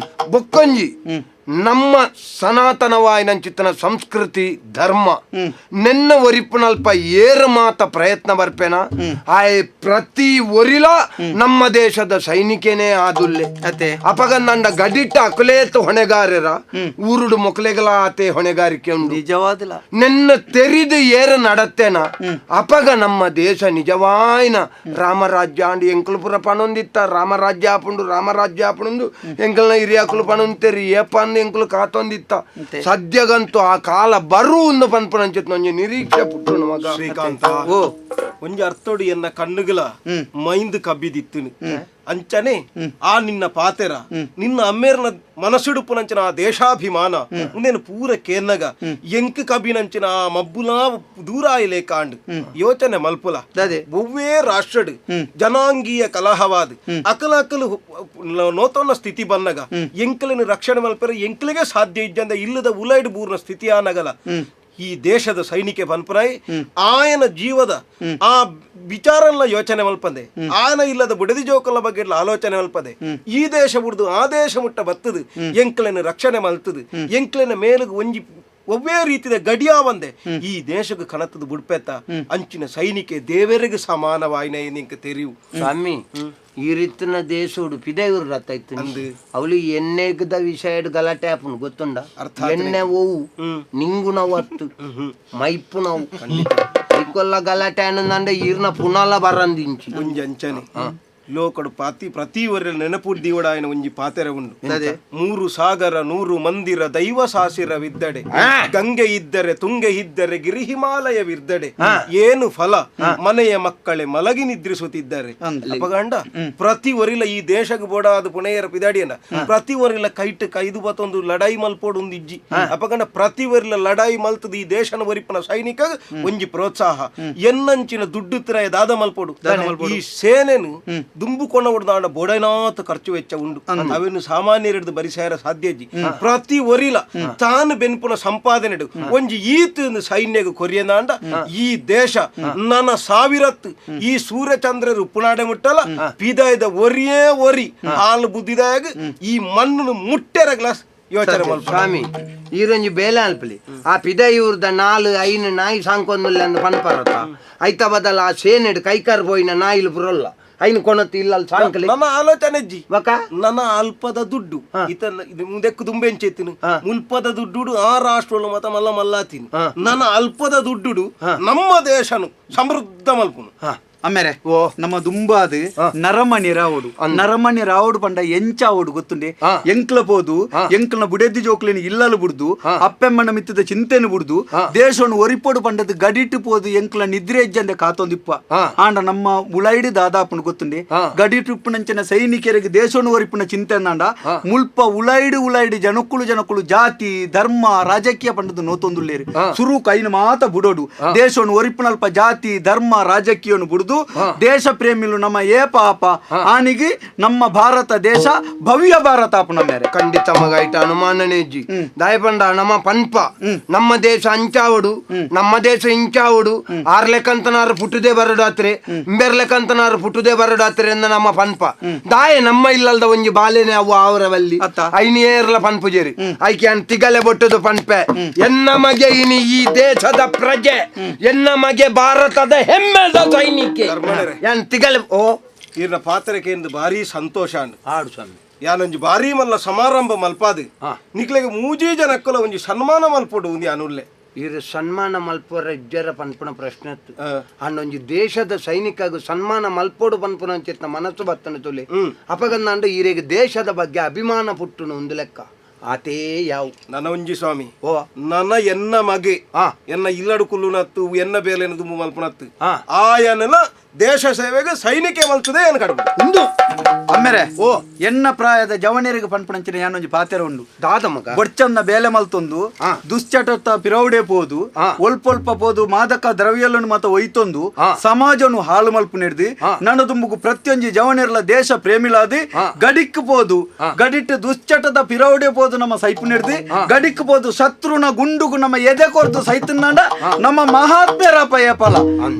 ಬೊಕ್ಕೊಂಜಿ ನಮ್ಮ ಸನಾತನವಾಯಿನಂಚಿತ್ತನ ಸಂಸ್ಕೃತಿ ಧರ್ಮ ನೆನ್ನ ಒರಿಪುನಲ್ಪ ಏರು ಮಾತ ಪ್ರಯತ್ನ ಬರ್ಪೇನ ಆಯ್ ಪ್ರತಿ ಒರಿಲ ನಮ್ಮ ದೇಶದ ಸೈನಿಕನೇ ಆದುಲ್ಲೆ ಅಪಗಂದಂಡ ಗಡಿಟ್ಟ ಅಕಲೇತ ಹೊಣೆಗಾರರ ಊರುಡು ಮೊಕಲೆಗಲ ಆತೆ ಹೊಣೆಗಾರಿಕೆ ಉಂಡು ನಿಜವಾದಿಲ್ಲ ನೆನ್ನ ತೆರಿದು ಏರು ನಡತ್ತೇನ ಅಪಗ ನಮ್ಮ ದೇಶ ನಿಜವಾಯಿನ ರಾಮರಾಜ್ಯ ಅಂಡ್ ಎಂಕಲ್ಪುರ ಪಣೊಂದಿತ್ತ ರಾಮರಾಜ್ಯ ಆಪುಂಡು ಎಂಕಲ್ನ ಹಿರಿಯಾಕುಲು ಪಣೊಂತೇರಿ ಏಪಂದು ಎಂಕುಲು ಕಾತೊಂದಿತ್ತ ಸದ್ಯಗಂತೂ ಆ ಕಾಲ ಬರು ಒಂದು ಪನ್ಪುನಂಚಿತ್ ಒಂಜಿ ನಿರೀಕ್ಷೆ ಪುಟ್ಟುನು ಮಗ ಶ್ರೀಕಾಂತ ಒಂಜಿ ಅರ್ಥೋಡು ಎನ್ನ ಕಣ್ಣುಗಳ ಮೈಂದ್ ಕಬ್ಬಿದಿತ್ತು ಅಂಚನೆ ಆ ನಿನ್ನ ಪಾತೆರ ನಿನ್ನ ಅಮ್ಮೇರ್ನ ಮನಸುಡುಪುನಂಚಿನ ಆ ದೇಶಾಭಿಮಾನ ಮುಂದೇನು ಪೂರ ಕೇನ್ನಗ ಎಂಕ್ ಕಬ್ಬಿನಂಚಿನ ಆ ಮಬ್ಬುಲ ದೂರ ಆಯ್ಲೆ ಕಾಂಡ್ ಯೋಚನೆ ಮಲ್ಪುಲ ಒವ್ವೇ ರಾಷ್ಟ್ರಡ್ ಜನಾಂಗೀಯ ಕಲಹವಾದ ಅಕಲ ಅಕಲು ನೋತೋನ ಸ್ಥಿತಿ ಬನ್ನಗ ಎಂಕಲಿನ ರಕ್ಷಣೆ ಮಲ್ಪರ ಎಂಕಲಿಗೆ ಸಾಧ್ಯ ಇದ್ದಂದ ಇಲ್ಲದ ಉಲೈಡ್ ಬೂರ್ನ ಸ್ಥಿತಿ ಆನಗಲ ಈ ದೇಶದ ಸೈನಿಕ ಪನ್ಪರಾಯಿ ಆಯನ ಜೀವದ ಆ ವಿಚಾರಲ್ಲ ಯೋಚನೆ ಮಲ್ಪದೆ ಆಯನ ಇಲ್ಲದ ಬುಡದಿ ಜೋಕಲ ಬಗ್ಗೆ ಆಲೋಚನೆ ಮಲ್ಪದೆ ಈ ದೇಶ ಬಿಡ್ದು ಆ ದೇಶ ಮುಟ್ಟ ಬತ್ತದು ಎಂಕ್ಲೆನ ರಕ್ಷಣೆ ಮಲ್ತದು ಎಂಕ್ಲೆನ ಮೇಲುಗ ಒಂಜಿ ಒವ್ವೇ ರೀತಿಯ ಗಡಿಯಾ ಬಂದೆ ಈ ದೇಶಕ್ಕೆ ಕನತದ ಬುಡ್ಪೆತ್ತ ಅಂಚಿನ ಸೈನಿಕೆ ದೇವರಿಗೆ ಸಮಾನವಾಯಿನ ನಿಂಕ ತೆರಿವು ಸ್ವಾಮಿ ಈ ರೀತಿನ ದೇಶ ಉಡುಪಿದೆ ಇವ್ರ ರಥ ಇತ್ತು ಅವಳು ಎಣ್ಣೆಗದ ವಿಷಯ ಗಲಾಟೆ ಆಪುನು ಗೊತ್ತುಂಡ ಎಣ್ಣೆ ಓವು ನಿಂಗು ನಾವು ಹತ್ತು ಮೈಪು ನಾವು ಐಕೊಲ್ಲ ಗಲಾಟೆ ಅನ್ನಂದ್ರೆ ಈರ್ನ ಪುನಃ ಬರಂದಿಂಚಿ ಒಂಜಿ ಅಂಚನೆ ಲೋಕಡು ಪ್ರತಿ ವರ ನೆನಪು ದೀವಡಾಯನ ಒಂಜಿ ಪಾತೆರೆ ಉಂಡು 3 ಸಾಗರ 100 ಮಂದಿರ ದೈವ ಸಾಸಿರವಿದ್ದಡೆ ಗಂಗೆ ಇದ್ದರೆ ತುಂಗೆ ಇದ್ದರೆ ಗಿರಿ ಹಿಮಾಲಯವಿದ್ದಡೆ ಏನು ಫಲ ಮನೆಯ ಮಕ್ಕಳೇ ಮಲಗಿ ನಿದ್ರಿಸುತ್ತಿದ್ದಾರೆ ಅಪಗಂಡ ಪ್ರತಿ ವರಿಲ ಈ ದೇಶಕ್ಕೆ ಬೋಡಾದ ಪುಣೆಯರ ಪಿದಾಡಿಯನ್ನ ಪ್ರತಿ ವರಿಲ ಕೈಟ್ ಕೈದು ಬತ್ತೊಂದು ಲಡಾಯಿ ಮಲ್ಪೋಡು ಒಂದು ಇಜ್ಜಿ ಅಪಗಂಡ ಪ್ರತಿ ವರಿಲ ಲಡಾಯಿ ಮಲ್ತದ ಈ ದೇಶನ ವರಿಪನ ಸೈನಿಕ ಒಂಜಿ ಪ್ರೋತ್ಸಾಹ ಎನ್ನಂಚಿನ ದುಡ್ಡು ತಿರಾಯ ದಾದ ಮಲ್ಪೋಡು ಈ ಸೇನೆನು ದುಂಬು ಕೊಂಡ ಹೊಡೆದಾಂಡ ಬೋಡೈನಾಥ ಖರ್ಚು ವೆಚ್ಚ ಉಂಡು ಅವೇನು ಸಾಮಾನ್ಯರು ಹಿಡಿದು ಬರಿಸಾರ ಸಾಧ್ಯಜಿ ಪ್ರತಿ ಒರಿಲ ತಾನು ಬೆನ್ಪುನ ಸಂಪಾದನೆ ಒಂಜಿ ಈತ ಸೈನ್ಯಗ ಕೊರಿಯಂದಾಂಡ ಈ ದೇಶ ನನ್ನ ಸಾವಿರತ್ತು ಈ ಸೂರ್ಯಚಂದ್ರರು ಉಪ್ಪುನಾಡೆ ಮುಟ್ಟಲ್ಲ ಪಿದಾಯದ ಒರಿಯೇ ಒರಿ ಹಾಲು ಬುದ್ಧಿದಾಗ ಈ ಮಣ್ಣು ಮುಟ್ಟೆರ ಗ್ಲಾಸ್ ಯೋಚನೆ ಸ್ವಾಮಿ ಈರೊಂಜಿ ಬೇಲೆ ಅಲ್ಪಲಿ ಆ ಪಿದ ಇವ್ರದ 4-5 ನಾಯಿ ಸಾಂಕೊಂದುಲ್ಲ ಅಂದ್ ಪನ್ಪರತ ಐತ ಬದಲ ಆ ಸೇನೆಡ್ ಕೈಕಾರ್ ಪೋಯಿನ ನಾಯಿಲು ಬುರಲ್ಲ ಐನು ಕೊಣತಿ ಇಲ್ಲ ಸಾಂಕಲಿ ನನ್ನ ಆಲೋಚನೆ ಅಜ್ಜಿ ನನ್ನ ಅಲ್ಪದ ದುಡ್ಡು ಮುಂದೆಕ್ಕು ದುಂಬೆಂಚೆತ್ತಿನ ಮುಲ್ಪದ ದುಡ್ಡು ಆ ರಾಷ್ಟ್ರ ಮತ ಮಲ್ಲ ಮಲ್ಲಾತೀನಿ ನನ್ನ ಅಲ್ಪದ ದುಡ್ಡು ನಮ್ಮ ದೇಶನು ಸಮೃದ್ಧ ಮಲ್ಪುನು ಅಮ್ಮೇರೆ ನಮ್ಮ ದುಂಬಾದ್ ನರಮಣಿ ರಾವುಡು ಪಂಡ ಎಂಚಾವುಡು ಗೊತ್ತುಂಡೆ ಎಂಕ್ಲ ಪೋದು ಎಂಕ್ಲನ ಬುಡೆದ್ದಿ ಜೋಕ್ಲಿನ ಇಲ್ಲಲು ಬುಡ್ದು ಅಪ್ಪೆಮ್ಮನ ಮಿತ್ತದ ಚಿಂತೆನು ಬುಡ್ದು ದೇಶವನ್ನು ಒರಿಪೋಡು ಪಂಡದ ಗಡಿಟ್ಟು ಪೋದು ಎಂಕ್ಲ ನಿದ್ರೆ ಎಜ್ಜಂದೆ ಕಾತೊಂದಿಪ್ಪ ಆಂಡ ನಮ್ಮ ಉಳೈಡಿ ದಾದಾಪುನು ಗೊತ್ತುಂಡೆ ಗಡಿಟುಪ್ಪುನಂಚಿನ ಸೈನಿಕರಿಗೆ ದೇಶವನ್ನು ಒರಿಪುನ ಚಿಂತೆ ಅಂದಾಂಡ ಮುಲ್ಪ ಉಳೈಡಿ ಜನಕ್ಕುಳು ಜಾತಿ ಧರ್ಮ ರಾಜಕೀಯ ಪಂಡದ ನೋತೊಂದುಲ್ಲೇರಿ ಸುರು ಕೈನ ಮಾತ ಬುಡೋಡು ದೇಶವನ್ನು ಒರಿಪುನಲ್ಪ ಜಾತಿ ಧರ್ಮ ರಾಜಕೀಯವನ್ನು ಬುಡ್ದು ದೇಶ ಪ್ರೇಮಿಲು ನಮ್ಮ ಏ ಪಾಪ ಆನಿಗೆ ನಮ್ಮ ಭಾರತ ದೇಶ ಭವ್ಯ ಭಾರತ ಮೇರೆ ಖಂಡಿತ ಮಗ ಇಟ್ಟ ಅನುಮಾನನೇಜಿ ದಾಯಪಂಡ ನಮ್ಮ ಪನ್ಪ ನಮ್ಮ ದೇಶ ಅಂಚಾವಡು ನಮ್ಮ ದೇಶ ಇಂಚಾವಡು ಆರ್ಲೆಕ್ಕಂತನಾರು ಪುಟ್ಟುದೇ ಬರಡಾತ್ರೆ ಇಂಬೆರ್ಲೆಕ್ಕಂತನಾರು ಪುಟ್ಟುದೇ ಬರಡಾತ್ರೆ ಎಂದ ನಮ್ಮ ಪನ್ಪ ದಾಯ ನಮ್ಮ ಇಲ್ಲದ ಒಂಜಿ ಬಾಲೆನೆ ಅವು ಅವರವಲ್ಲಿ ಐನಿಯರ್ಲ ಪನ್ಪುಜೇರಿ ಐಕೆ ಅನ್ ತಿಗಲೆ ಬೊಟ್ಟದು ಪನ್ಪೆ ಎನ್ನ ಮಗೆ ಇನಿ ಈ ದೇಶದ ಪ್ರಜೆ ಎನ್ನ ಮಗೆ ಭಾರತದ ಹೆಮ್ಮೆದ ಸೈನಿಕ ಇರ್ನ ಪಾತ್ರಕ್ಕೆ ಭಾರಿ ಸಂತೋಷ ಯಾನೊಂಜಿ ಭಾರಿ ಮಲ್ಲ ಸಮಾರಂಭ ಮಲ್ಪಾದು ನಿಕ್ಲೆಗೆ ಮೂಜಿ ಜನಕ್ಕಲ ಒಂಜಿ ಸನ್ಮಾನ ಮಲ್ಪೋಡು ಉಂದಿ ಅನುಲ್ಲೆ ಇರು ಸನ್ಮಾನ ಮಲ್ಪೋರ ಇಜ್ಜರ ಪನ್ಪುನ ಪ್ರಶ್ನೆ ಅನ್ನೊಂಜಿ ದೇಶದ ಸೈನಿಕಗೂ ಸನ್ಮಾನ ಮಲ್ಪೋಡು ಪನ್ಪುನ ಅಂಚಿತ್ನ ಮನಸ್ಸು ಬತ್ತನ ತುಲಿ ಅಪಗಂದಾಂಡು ಈರೆಗೆ ದೇಶದ ಬಗ್ಗೆ ಅಭಿಮಾನ ಪುಟ್ಟುನು ಒಂದು ಲೆಕ್ಕ ಆತೇ ಯಾವ ನನ್ನ ಒಂಜಿ ಸ್ವಾಮಿ ನನ್ನ ಎನ್ನ ಮಗೆ ಎನ್ನ ಇಲ್ಲಡು ಕುಲ್ಲುನತ್ತು ಎನ್ನ ಬೇಲೆನ ದುಂಬು ಮಲ್ಪುನತ್ತು ಆಯನ ದೇಶ ಸೇವೆಗೆ ಸೈನಿಕ ಮಲ್ತದೆ ಏನು ಕಡಿಮೆ ಇಂದು ಅಮ್ಮೆರೆ ಎನ್ನ ಪ್ರಾಯದ ಜವನಿಯರಿಗೆ ಪನ್ಪುಣಂಚಿನ ಯಾನೊಂಜಿ ಪಾತೆರ ಉಂಡು ದಾದ ಮಗ ಬೊಡ್ಚಂದ ಬೇಲೆ ಮಲ್ತೊಂದು ದುಶ್ಚಟತ ಪಿರೌಡೆ ಪೋದು ಒಲ್ಪ ಪೋದು ಮಾದಕ ದ್ರವ್ಯలను ಮತ ಒಯ್ತೊಂದು ಸಮಾಜನು ಹಾಳು ಮಲ್ಪು ನಿರ್ದಿ ನನ್ನ ದುಂಬುಗು ಪ್ರತಿಯೊಂಜಿ ಜವನಿಯರ್ಲ ದೇಶ ಪ್ರೇಮಿಲಾದಿ ಗಡಿಕ್ ಪೋದು ಗಡಿಟ್ಟು ದುಶ್ಚಟದ ಪಿರೌಡೆ ಪೋದು ನಮ್ಮ ಸೈಪು ನಿರ್ದಿ ಗಡಿಕ್ ಪೋದು ಶತ್ರುನ ಗುಂಡುಗು ನಮ್ಮ ಎದೆ ಕೊರ್ದು ಸೈತನಾಂಡ ನಮ್ಮ ಮಹಾತ್ಮೆರಪ ಏಪಲ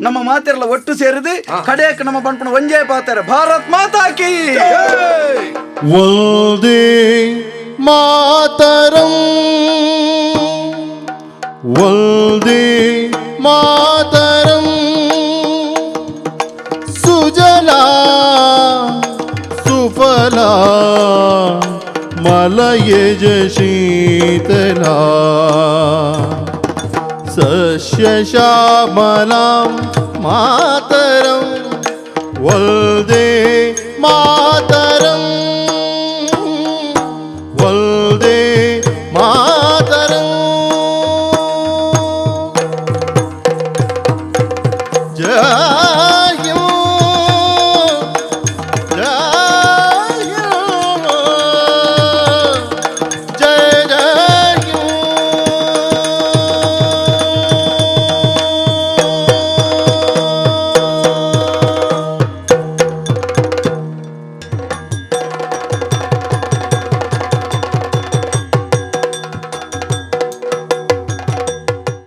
ನಮ್ಮ ಮಾತೆರ್ಲ ಒಟ್ಟು ಸೇರಿದಿ ಕಡೆಯಕ್ಕೆ ನಮ್ಮ ಪನ್ಪುಣ ಒಂಜೇ ಪಾತೆರ ಭಾರತ್ ಮಾತಾ ಕಿ ವಂದೇ ಮಾತರಂ ವಂದೇ ಮಾತರಂ ಸುಜಲಾ ಸುಫಲಾ ಮಲಯಜ ಶೀತಲಾ ಸಸ್ಯ ಶ್ಯಾಮಲಾಂ ಮಾತರಂ ವಂದೇ ಮಾತರಂ ವಂದೇ